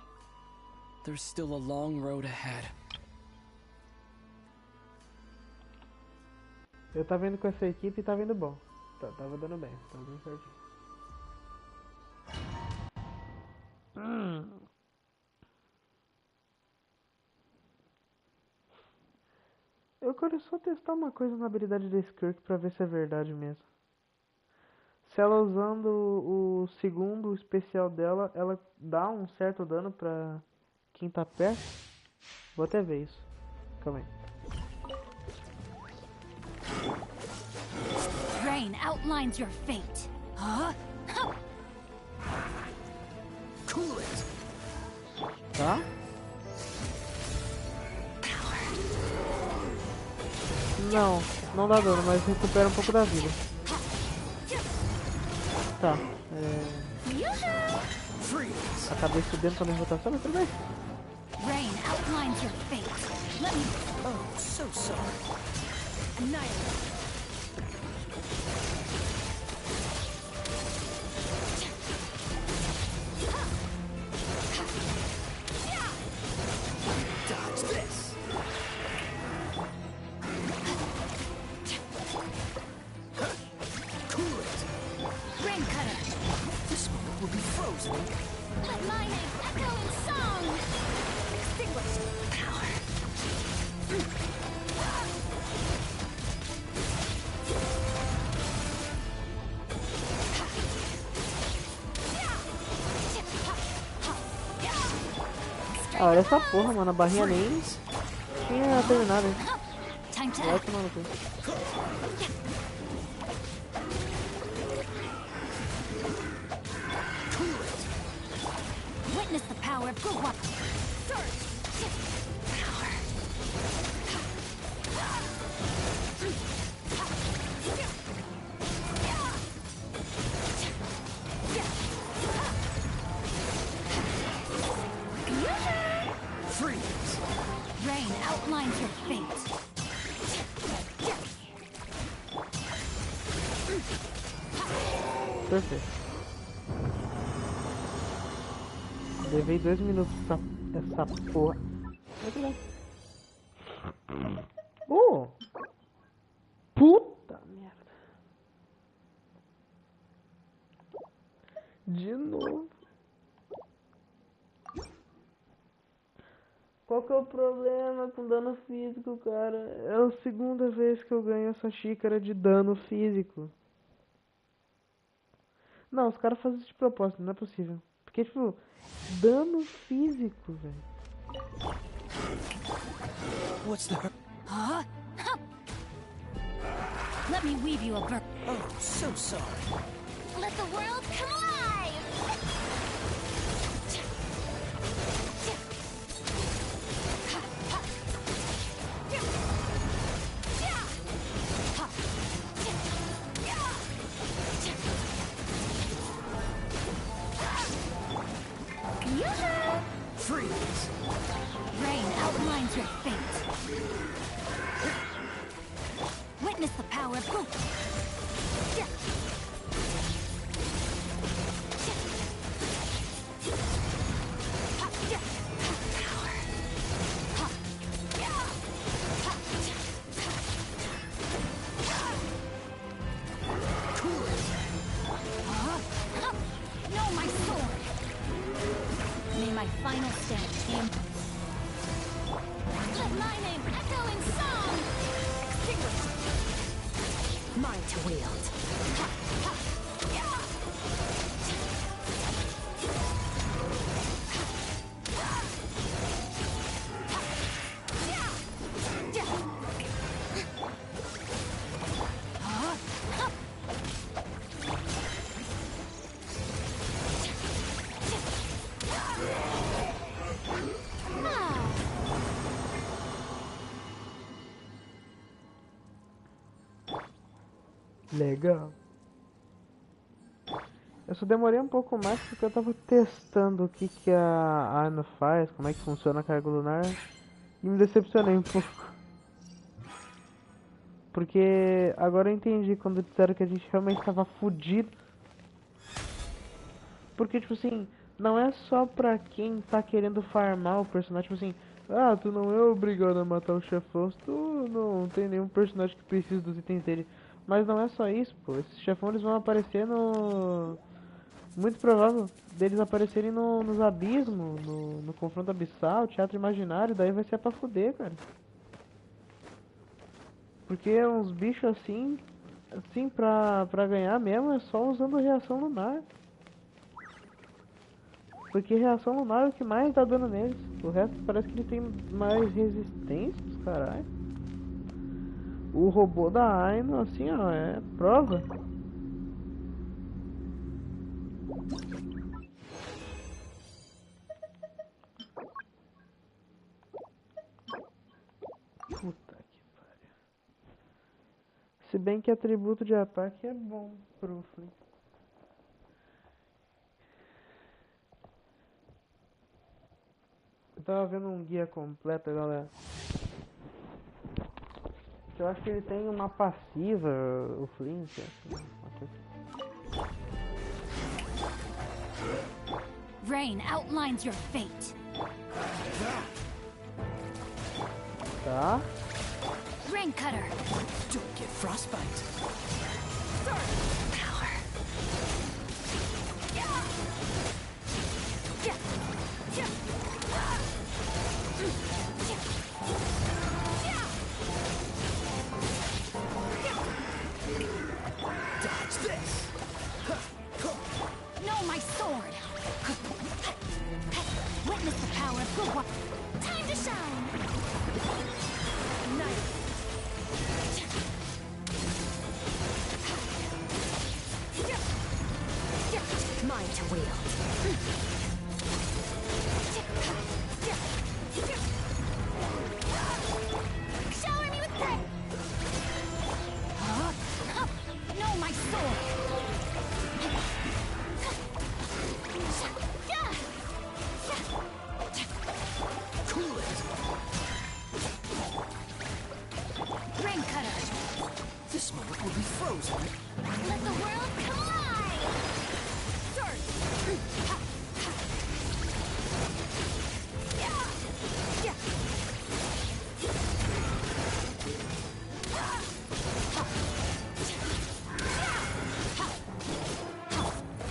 There's still a long road ahead. Eu tava indo com essa equipe e tava indo bom. Tava dando bem, tava dando certinho. Eu quero só testar uma coisa na habilidade da Skirk pra ver se é verdade mesmo. Se ela usando o segundo especial dela, ela dá um certo dano pra quem tá perto. Vou até ver isso. Calma aí. Rain outlines your fate. Huh? Cool it. Tá? Não dá dano, mas recupera um pouco da vida. Tá, acabei fudendo com a minha rotação, mas tudo bem. Rain outlines your fate. Let me... Oh, so sorry. Annihilate. Dodge this. Cool it. Rain cutter. This one will be frozen. Let my name echo in song! Extinguished. Power. Ah, olha essa porra, mano. A barrinha nem tinha terminado, hein? Time to Vai tomar no cu. witness the power of good one. Freeze. Rain outlines your fate. Perfeito. Levei 2 minutos essa porra. Muito bem. Puta merda. De novo. Qual que é o problema com dano físico, cara? É a segunda vez que eu ganho essa xícara de dano físico. Não, os caras fazem isso de propósito, não é possível. Porque, tipo, dano físico, velho. What's the... Huh? Let me weave you a bird. Oh, so sorry. Let the world come alive! Freeze! Rain outlines your fate. Witness the power of Goop. Know my sword. May my final stand be Let my name echo in song! extinguished. Mine to wield. Legal. Eu só demorei um pouco mais porque eu tava testando o que a Ana faz, como é que funciona a carga lunar, e me decepcionei um pouco. Porque agora eu entendi quando disseram que a gente realmente tava fudido. Porque, tipo assim, não é só pra quem tá querendo farmar o personagem, tipo assim, ah, tu não é obrigado a matar o chefão, se tu não tem nenhum personagem que precisa dos itens dele. Mas não é só isso, pô, esses chefões eles vão aparecer no... Muito provável deles aparecerem nos abismos, no confronto abissal, teatro imaginário, daí vai ser pra fuder, cara. Porque uns bichos assim pra ganhar mesmo é só usando reação lunar. Porque reação lunar é o que mais dá dano neles. O resto parece que ele tem mais resistência dos caralho. O robô da Aino, assim, ó, é prova. Puta que pariu. Se bem que atributo de ataque é bom pro Flynn. Eu tava vendo um guia completo, galera. Eu acho que ele tem uma passiva, o Flint. Rain outlines your fate. Tá. Rain cutter. Don't get frostbite. Power. Dodge this. Know my sword. Witness the power of good work. Time to shine! Nice. Mine to wield. Shower me with praise! Know my sword. Cool it. Rain cutter. This moment will be frozen. Let the world come alive!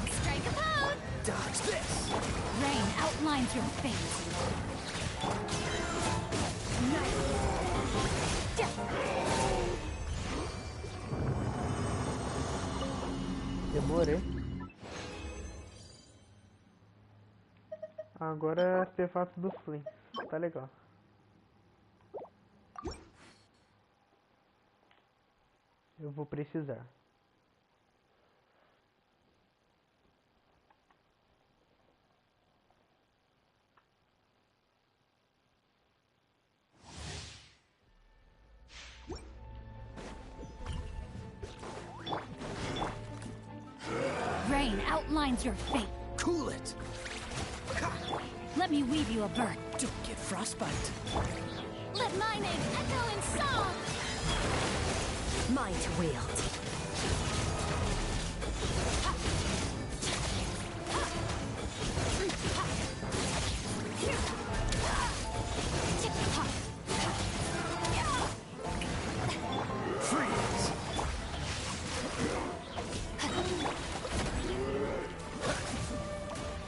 Strike a pose! Dodge this. Rain outlines your fate. Demorei. Agora é artefato do Flynn. Tá legal. Eu vou precisar. Rain outlines your fate. Cool it! Let me weave you a bird. Don't get frostbite. Let my name echo in song! Mine to wield. Freeze!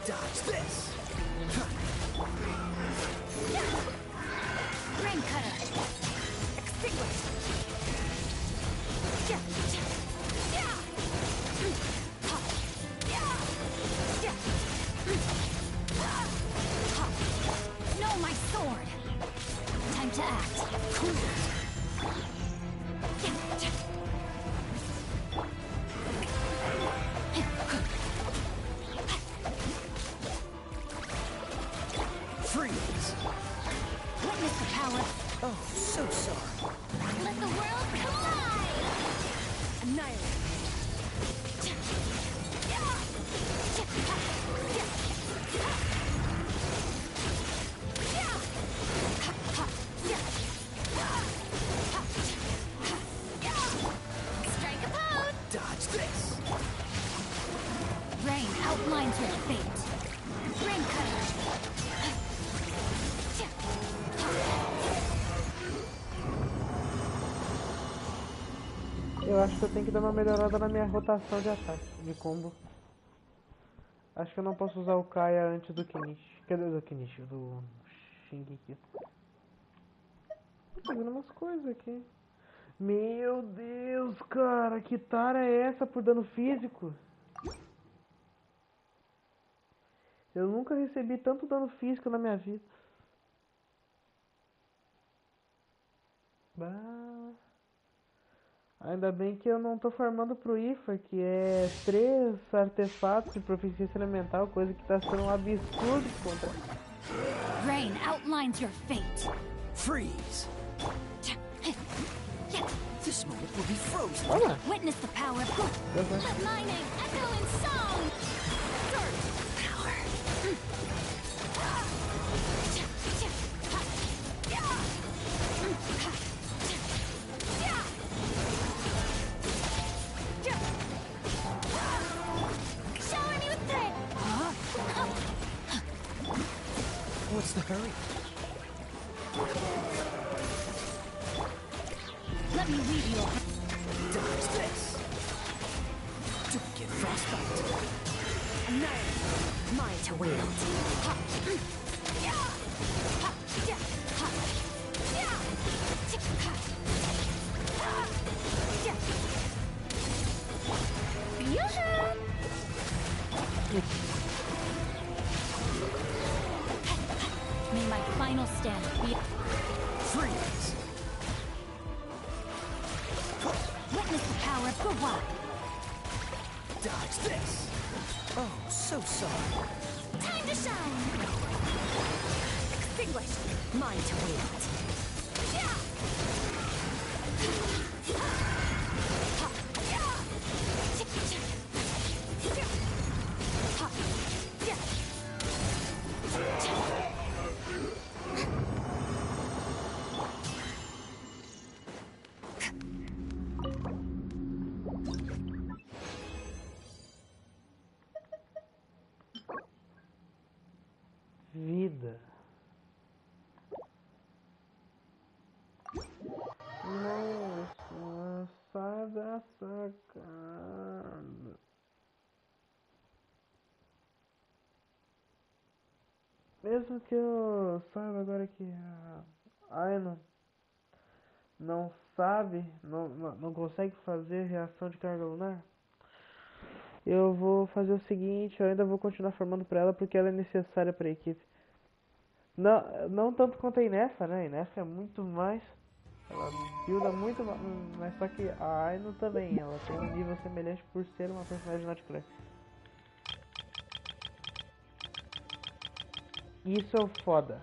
Dodge this! Rain cutter. Extinguish. Know my sword. Time to act. Cool it! Freeze! Witness the power. Oh, so sorry. Let the world collide! Annihilate. Strike a pose! Dodge this! Rain outlines your fate. Rain cutter. Eu acho que eu tenho que dar uma melhorada na minha rotação de ataque, de combo. Acho que eu não posso usar o Kaia antes do Kenichi. Cadê do Kenichi? Do Shingeki. Tô fazendo umas coisas aqui. Meu Deus, cara, que tara é essa por dano físico? Eu nunca recebi tanto dano físico na minha vida. Bah. Ainda bem que eu não tô farmando pro IFA, que é 3 artefatos de proficiência elemental, coisa que tá sendo um absurdo contra. Rain outlines your fate. Freeze! This moment will be frozen. Olha! Witness the power. Let my name echo in song! Power. Shower me with thread! What's the hurry? Let me weave you a Dodge this! Don't get frostbite. Annihilate. Mine to wield. May my final stand be Freeze! witness the power of Gawai. Dodge this! Oh, so sorry. Time to shine! Extinguish. Mine to wield. Vida. Nossa, sai da sacada. Mesmo que eu saiba agora que a Aino não sabe, não consegue fazer reação de carga lunar, Eu vou fazer o seguinte, eu ainda vou continuar formando pra ela porque ela é necessária pra equipe. Não tanto quanto a Inessa, né? A Inessa é muito mais. Ela builda muito mais. Mas só que a Aino também, ela tem um nível semelhante por ser uma personagem not clear. Isso é o foda.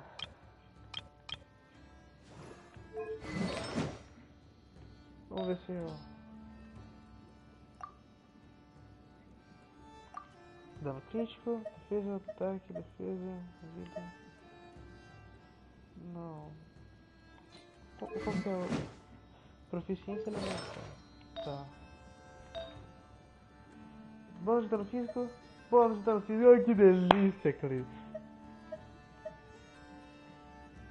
Vamos ver se eu... Dano crítico, defesa, ataque, defesa, vida... Não... Qual que é o... Proficiência elemental. Tá. Bônus de dano físico. Bônus de dano físico. Ai, que delícia, Cris.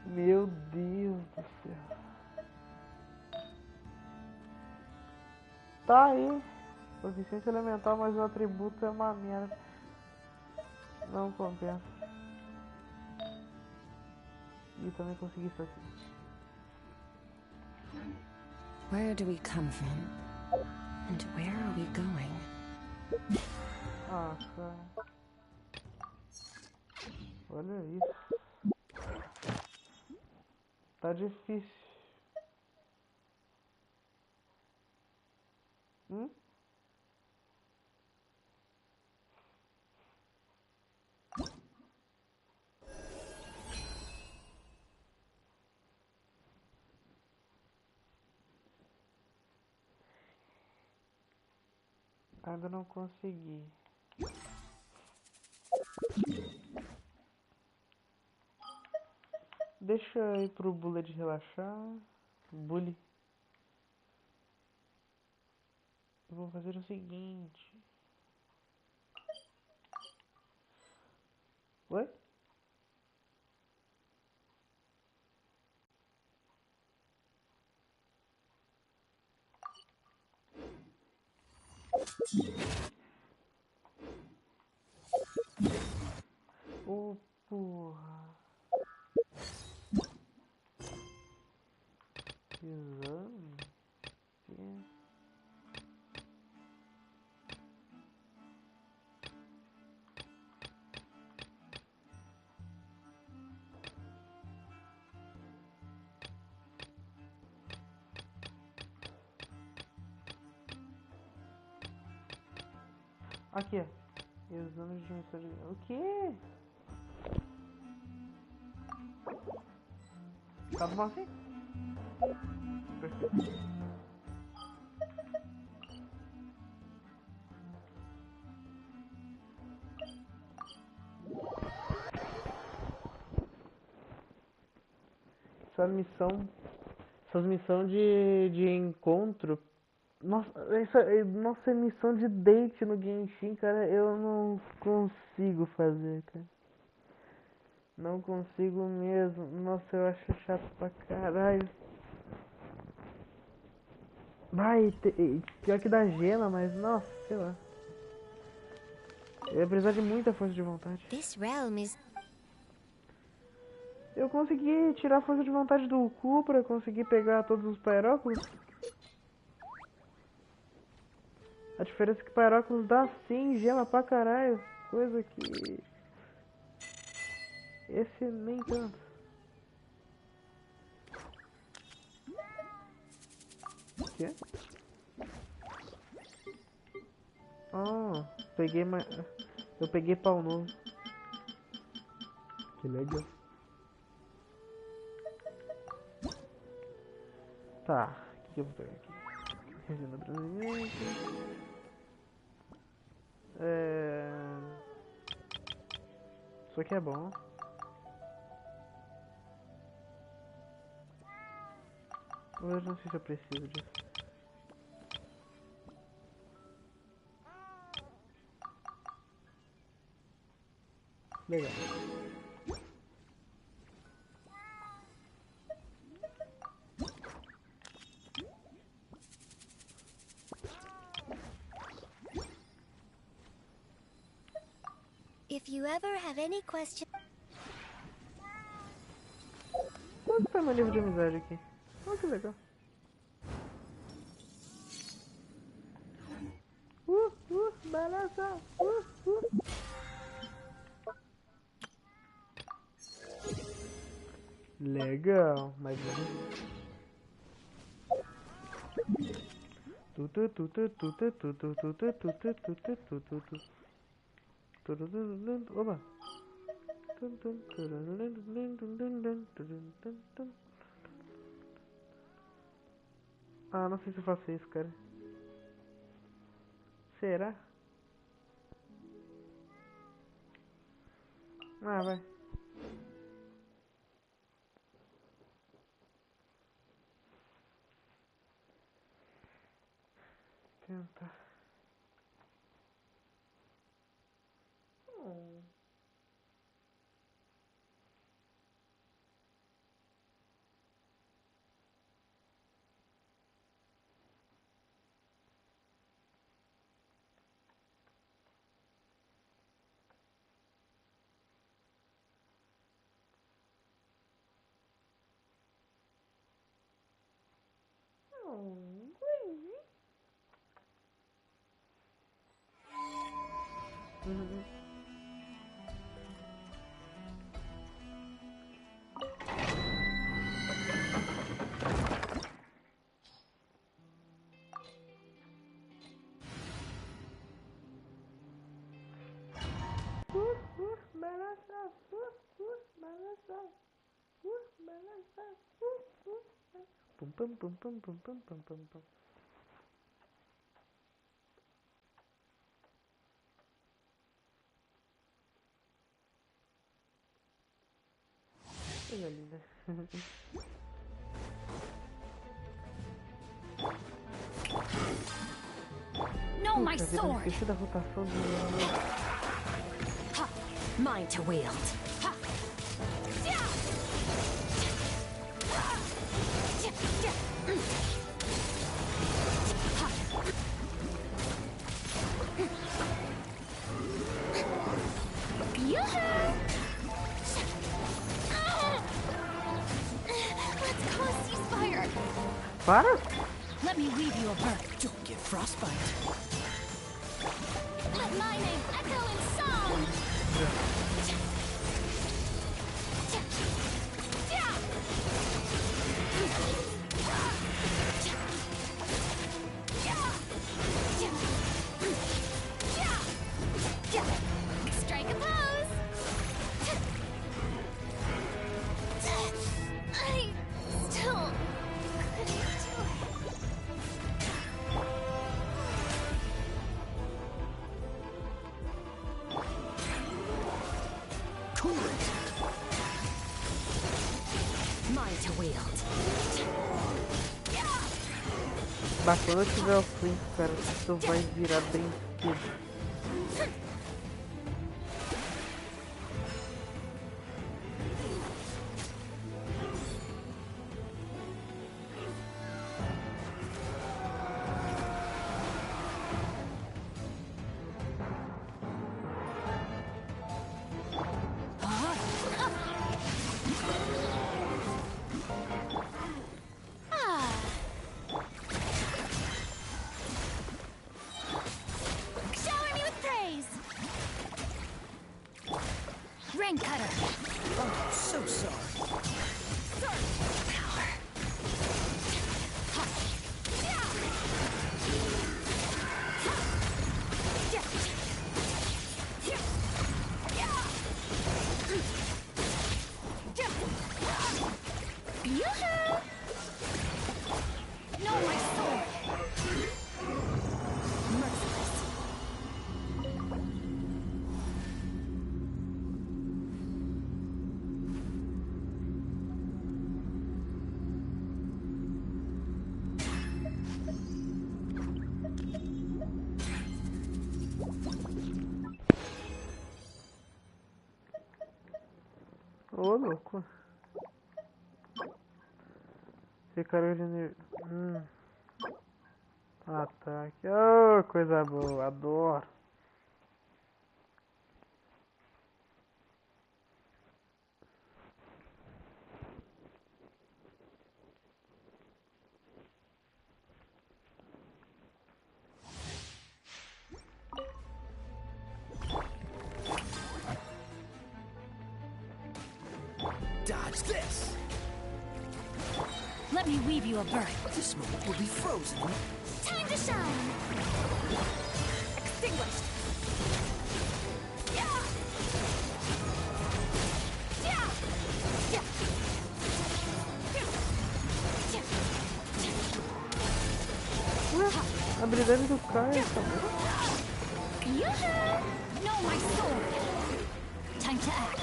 Meu Deus do céu. Tá aí. Proficiência elemental, mas o atributo é uma merda. Não compensa. E também consegui isso aqui. Where do we come from? And where are we going? Ah, cara. Olha isso. Tá difícil. Ainda não consegui. Deixa eu ir pro bullet relaxar. Bully. Eu vou fazer o seguinte. Oi? Oh, porra. Exame? Aqui, ó. Exame de dimensão de... O quê? Tá bom assim? Perfeito. Essas missões de encontro. Nossa, nossa missão de date no Genshin, cara, eu não consigo fazer, cara. Não consigo mesmo. Nossa, eu acho chato pra caralho. Vai, pior que dá gema, mas nossa, sei lá. Eu ia precisar de muita força de vontade. This realm is... Eu consegui tirar a força de vontade do cu pra conseguir pegar todos os paróculos. A diferença é que paróculos dá sim gema pra caralho. Coisa que... Esse nem tanto. O quê? Peguei mais... Eu peguei pau novo. Que legal. Tá, o que eu vou pegar aqui? Resina brasileira. Isso aqui é bom. Eu não sei se eu preciso disso. Legal. If you ever have any question... Quanto tá meu nível de amizade aqui? Olha que legal. beleza. Legal, mas oba. Ah, não sei se eu faço isso, cara. Será? Ah, vai. Tenta. Pum pum pum pum pum pum pum pum pum. Coisa linda. No, my sword. Esqueci da rotação de Mine to wield. Let's call a ceasefire. Para! Let me weave you a bird. Don't get frostbite. Let my name echo in song. Strike a pose. I still couldn't do it. Mine to wield. Bah, quando eu tiver o Flint, cara, tu vai virar brinquedo. Shower me with praise. Rain cutter. Oh, so sorry. Power. No, my sword. Merciless. Ô, louco. Ficaram de... Ataque. Oh, coisa boa. Adoro. Let me weave you a birth. This moment will be frozen. Time to shine! Extinguished! Yeah! Yeah! Yeah! Ué, a habilidade do Kai acabou. Know my sword! Time to act.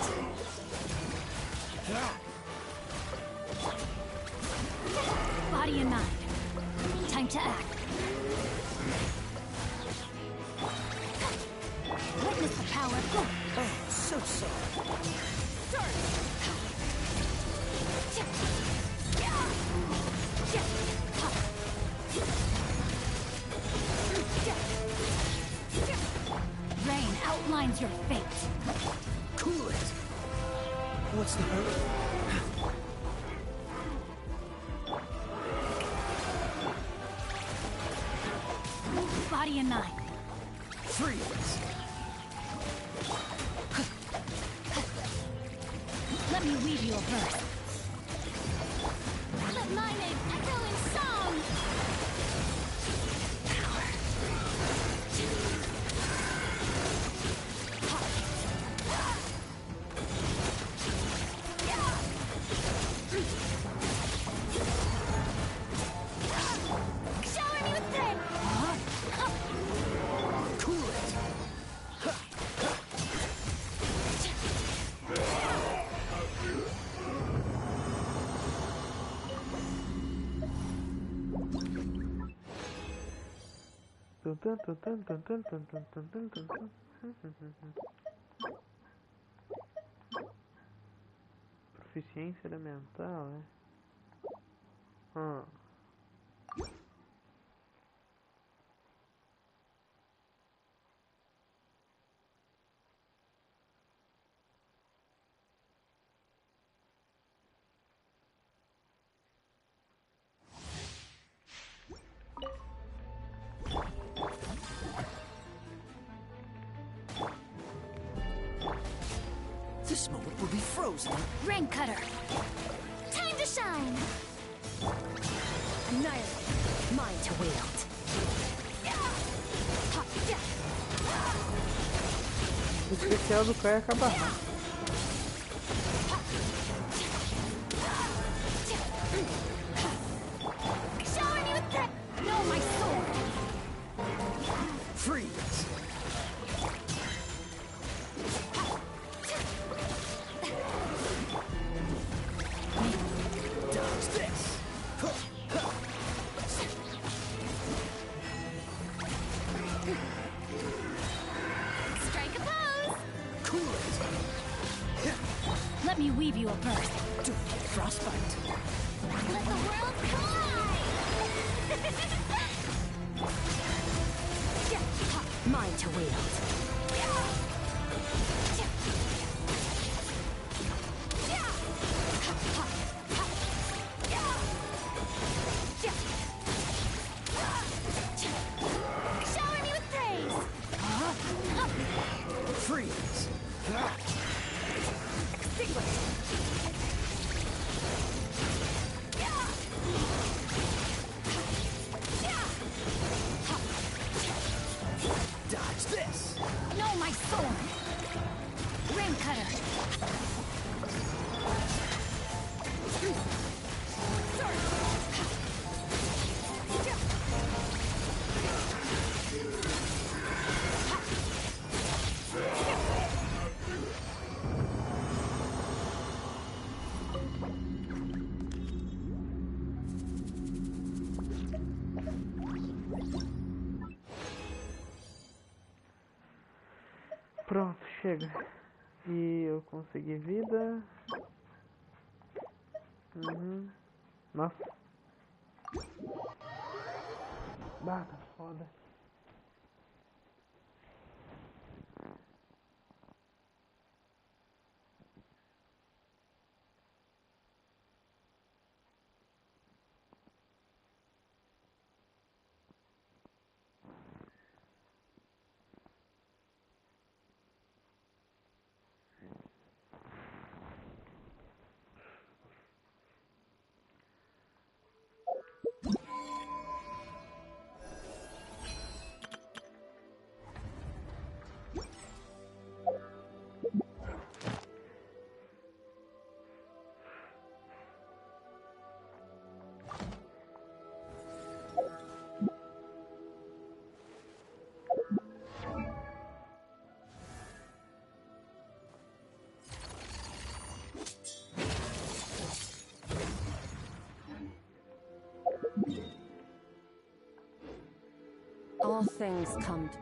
Body and mind. Time to act. Witness the power. Oh, so sorry. Rain outlines your fate. Cool it. What's the hurry? Body and mind. Freeze. Let me weave you a verse. Let my name echo in song. Shower me with pain. Cool it. Proficiência elemental, é? This moment will be frozen. Rain cutter. Time to shine. Annihilate. Mine to wield. O especial do Kai acaba rápido. Shower me with that. Know my sword. Freeze. Dodge this. Strike a pose. Cool it. Let me weave you a burst. Don't get frostbite. Let the world collide. Mine to wield. Shower me with praise. Freeze. Extinguish. Dodge this. Know my sword. Rain cutter. Pronto, chega. E eu consegui vida. Nossa. Bah, tá foda. All things come to...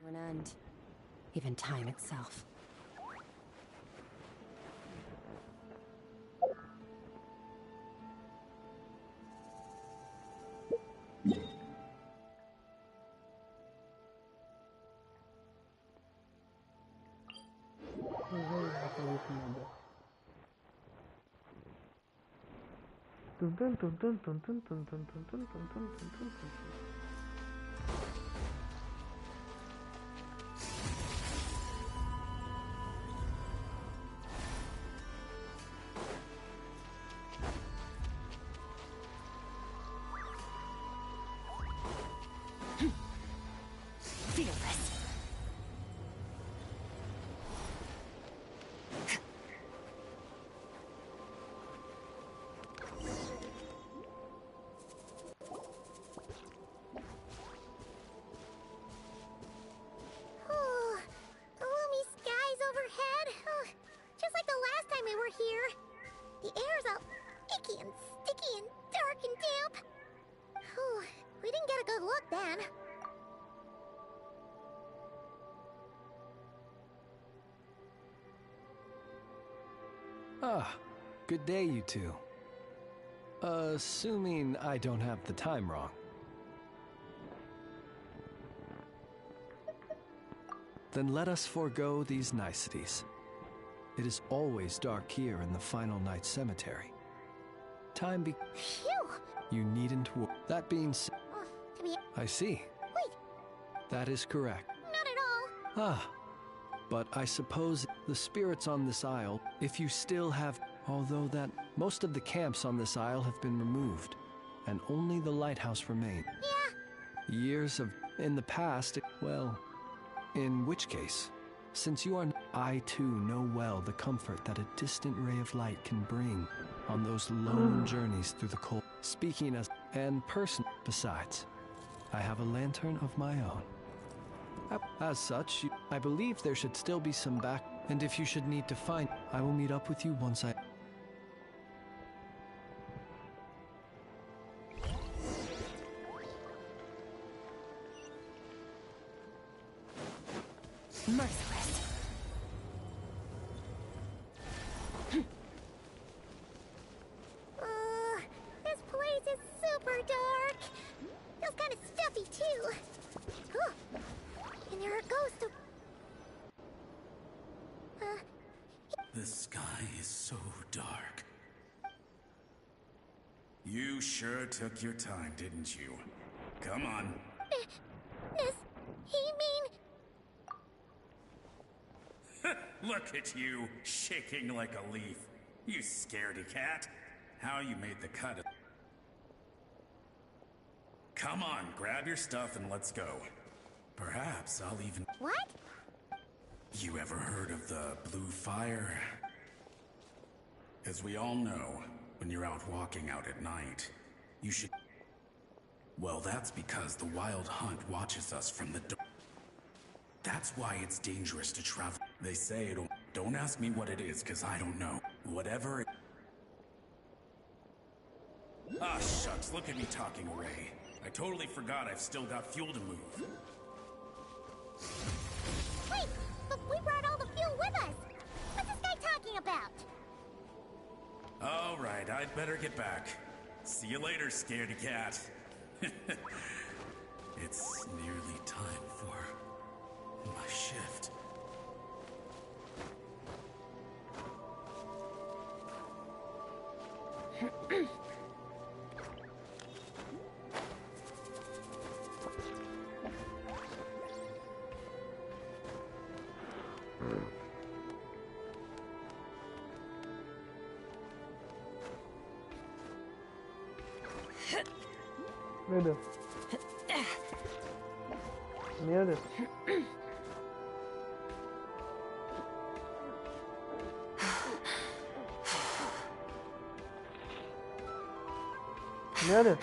an end. Even time itself. Fearless. Oh, gloomy skies overhead. Oh, just like the last time we were here. The air's all icky and sticky and dark and damp. Oh, we didn't get a good look then. Ah, good day, you two. Assuming I don't have the time wrong. Then let us forego these niceties. It is always dark here in the final night cemetery. Time be... Phew! You needn't worry. That being said... To be... I see. Wait, That is correct. not at all. Ah, but I suppose the spirits on this isle, if you still have... Although that most of the camps on this isle have been removed, and only the lighthouse remain. Yeah. Years of... In the past, well... In which case, since you are... I too know well the comfort that a distant ray of light can bring on those lone journeys through the cold. Speaking as... And person... Besides, I have a lantern of my own. As such, I believe there should still be some back, and if you should need to find, I will meet up with you once I... Merciless. This place is super dark. Feels kind of stuffy too. Oh, and there are ghosts of... The sky is so dark. You sure took your time, didn't you? Come on. Does he mean... Look at you, shaking like a leaf. You scaredy cat. how you made the cut. Come on, grab your stuff and let's go. Perhaps I'll even... What? You ever heard of the blue fire? As we all know, when you're out walking out at night, you should... Well, that's because the Wild Hunt watches us from the door. That's why it's dangerous to travel. They say it'll... Don't ask me what it is, because I don't know. Whatever it... Ah, shucks, look at me talking, Ray. I totally forgot I've still got fuel to move. Wait, but we brought all the fuel with us. What's this guy talking about? All right, I'd better get back. See you later, scaredy cat. It's nearly time for my shift. Meu Deus. Meu Deus. Meu Deus.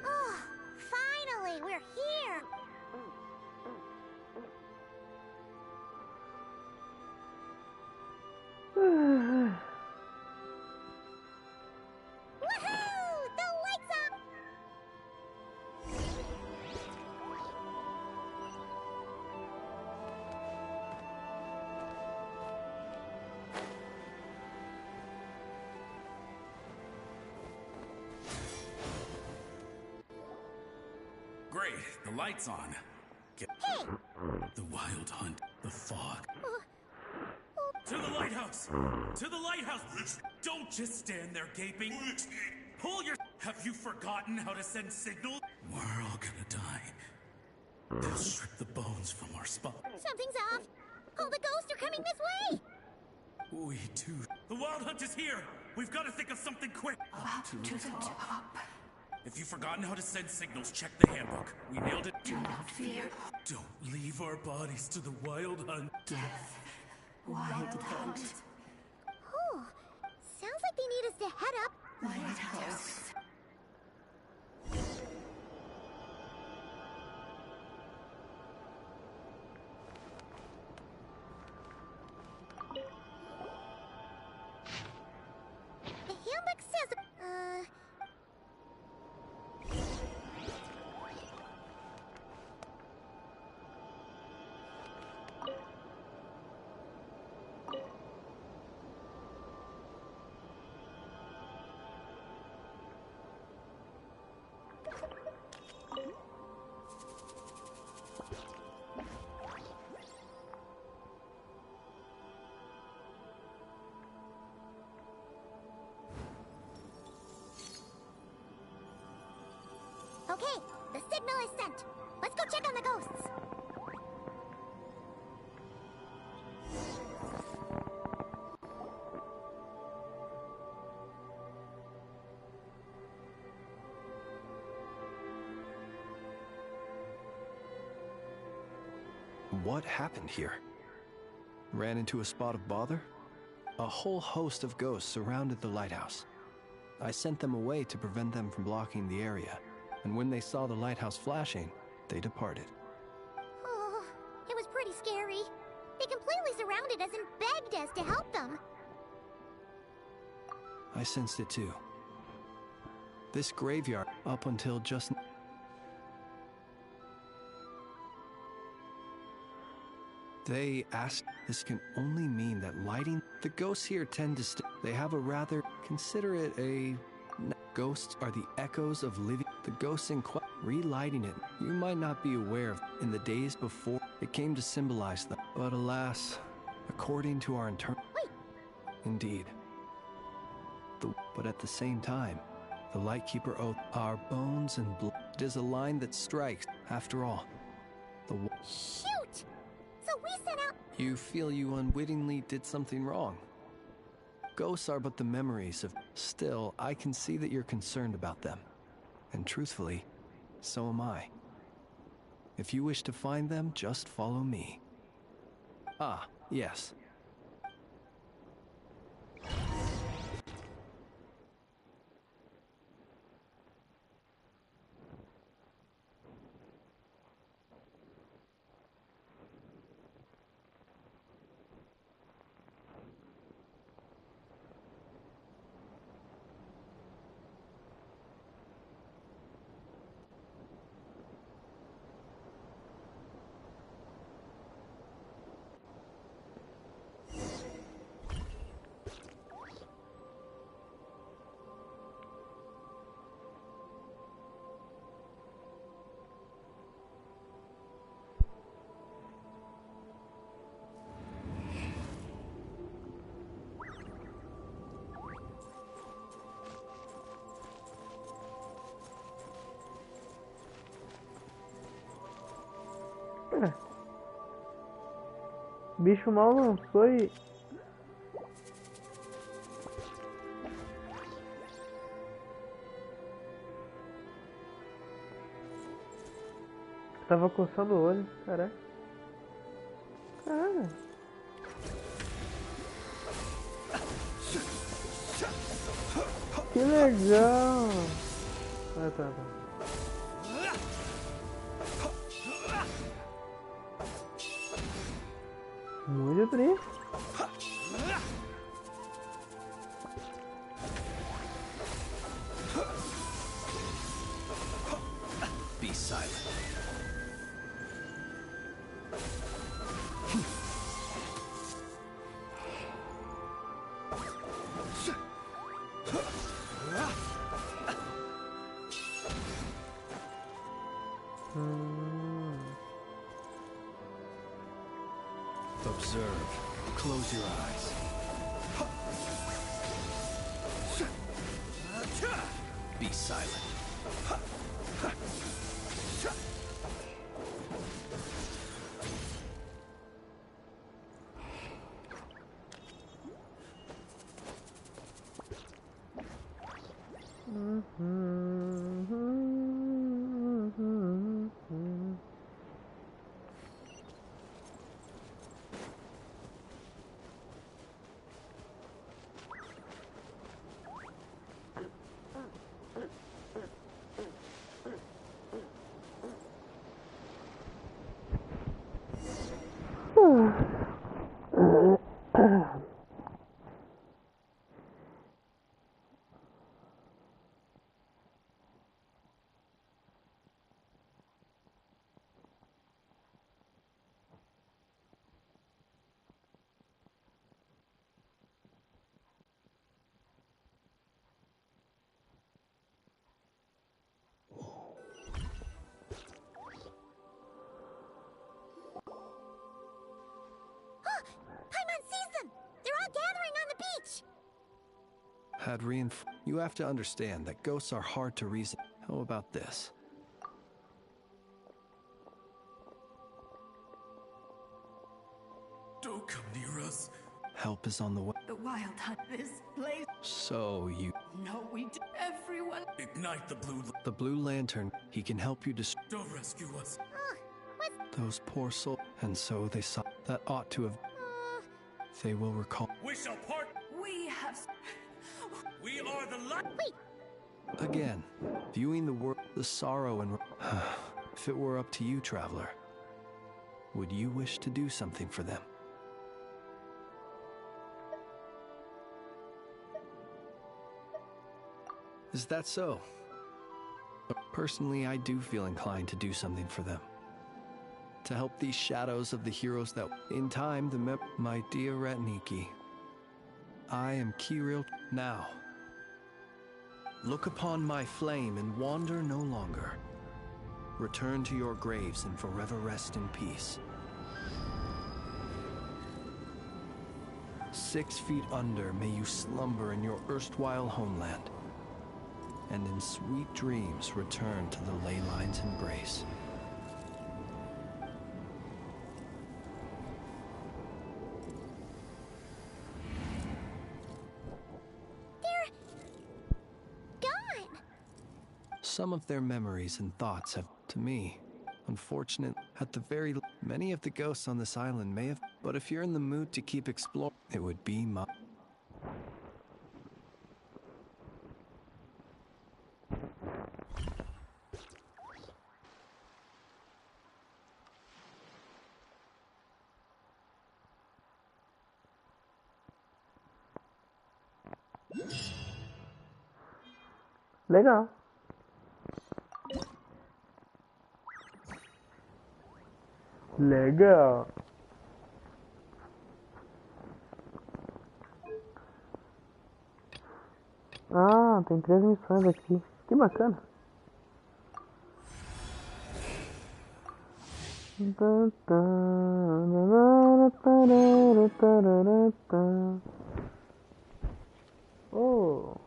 Oh, finally, we're here. Woohoo! The lights on! Great, the light's on. Hey! The Wild Hunt, the fog. To the lighthouse! To the lighthouse! Don't just stand there gaping. Pull your... Have you forgotten how to send signals? We're all gonna die. They'll strip the bones from our spot. Something's off. All the ghosts are coming this way. We too. The Wild Hunt is here! We've got to think of something quick! Up to the top. If you've forgotten how to send signals, check the handbook. We nailed it. Do not fear. Don't leave our bodies to the Wild Hunt. Death. Wild Hunt. Oh, sounds like they need us to head up. Lighthouse. The handbook says... Okay, the signal is sent. Let's go check on the ghosts. What happened here? Ran into a spot of bother? A whole host of ghosts surrounded the lighthouse. I sent them away to prevent them from blocking the area, and when they saw the lighthouse flashing, they departed. Oh, it was pretty scary. They completely surrounded us and begged us to help them. I sensed it too. This graveyard, up until just... They asked, this can only mean that lighting... The ghosts here tend to they have a rather... Consider it a... Ghosts are the echoes of living... The ghosts in relighting it, you might not be aware of in the days before it came to symbolize them. But alas, according to our internal... Indeed. But at the same time, the Lightkeeper oath, our bones and blood is a line that strikes. After all, Shoot! So we sent out. You feel you unwittingly did something wrong. Ghosts are but the memories of... Still, I can see that you're concerned about them. And truthfully, so am I. If you wish to find them, just follow me. Ah, yes. Bicho mal lançou e... Tava coçando o olho, caraca. Caralho. Que legal. Ah, tá. Muito triste. Be silent. Observe. Close your eyes. Be silent. You have to understand that ghosts are hard to reason. How about this? Don't come near us. Help is on the way. The wild hunt. This place. So you... No, we do. Everyone. Ignite the blue... The Blue Lantern. He can help you to... Don't rescue us. Those poor souls. And so they saw... That ought to have... They will recall... We shall part... We have... We are the light. Wait. Again, viewing the world, the sorrow and... If it were up to you, traveler, would you wish to do something for them? Is that so? Personally, I do feel inclined to do something for them. To help these shadows of the heroes that... In time, my dear Ratniki, I am Kirill now. Look upon my flame and wander no longer. Return to your graves and forever rest in peace. 6 feet under may you slumber in your erstwhile homeland, and in sweet dreams return to the ley line's embrace. Some of their memories and thoughts have, to me, unfortunate, at the very many of the ghosts on this island may have, but if you're in the mood to keep exploring, it would be my... Legal. Legal. Ah, tem 3 missões aqui. Que bacana. Oh.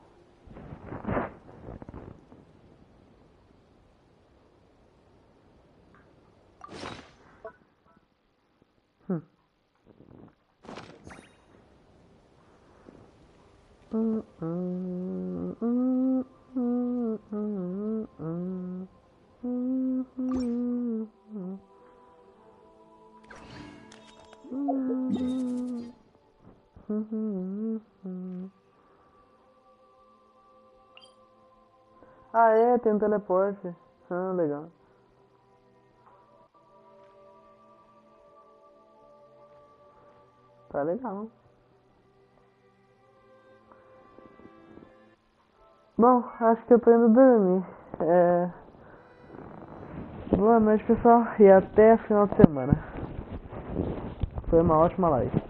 Ah, é, tem um teleporte. Ah, legal. Tá legal. Bom, acho que eu tô indo dormir. Boa noite, pessoal, e até final de semana. Foi uma ótima live.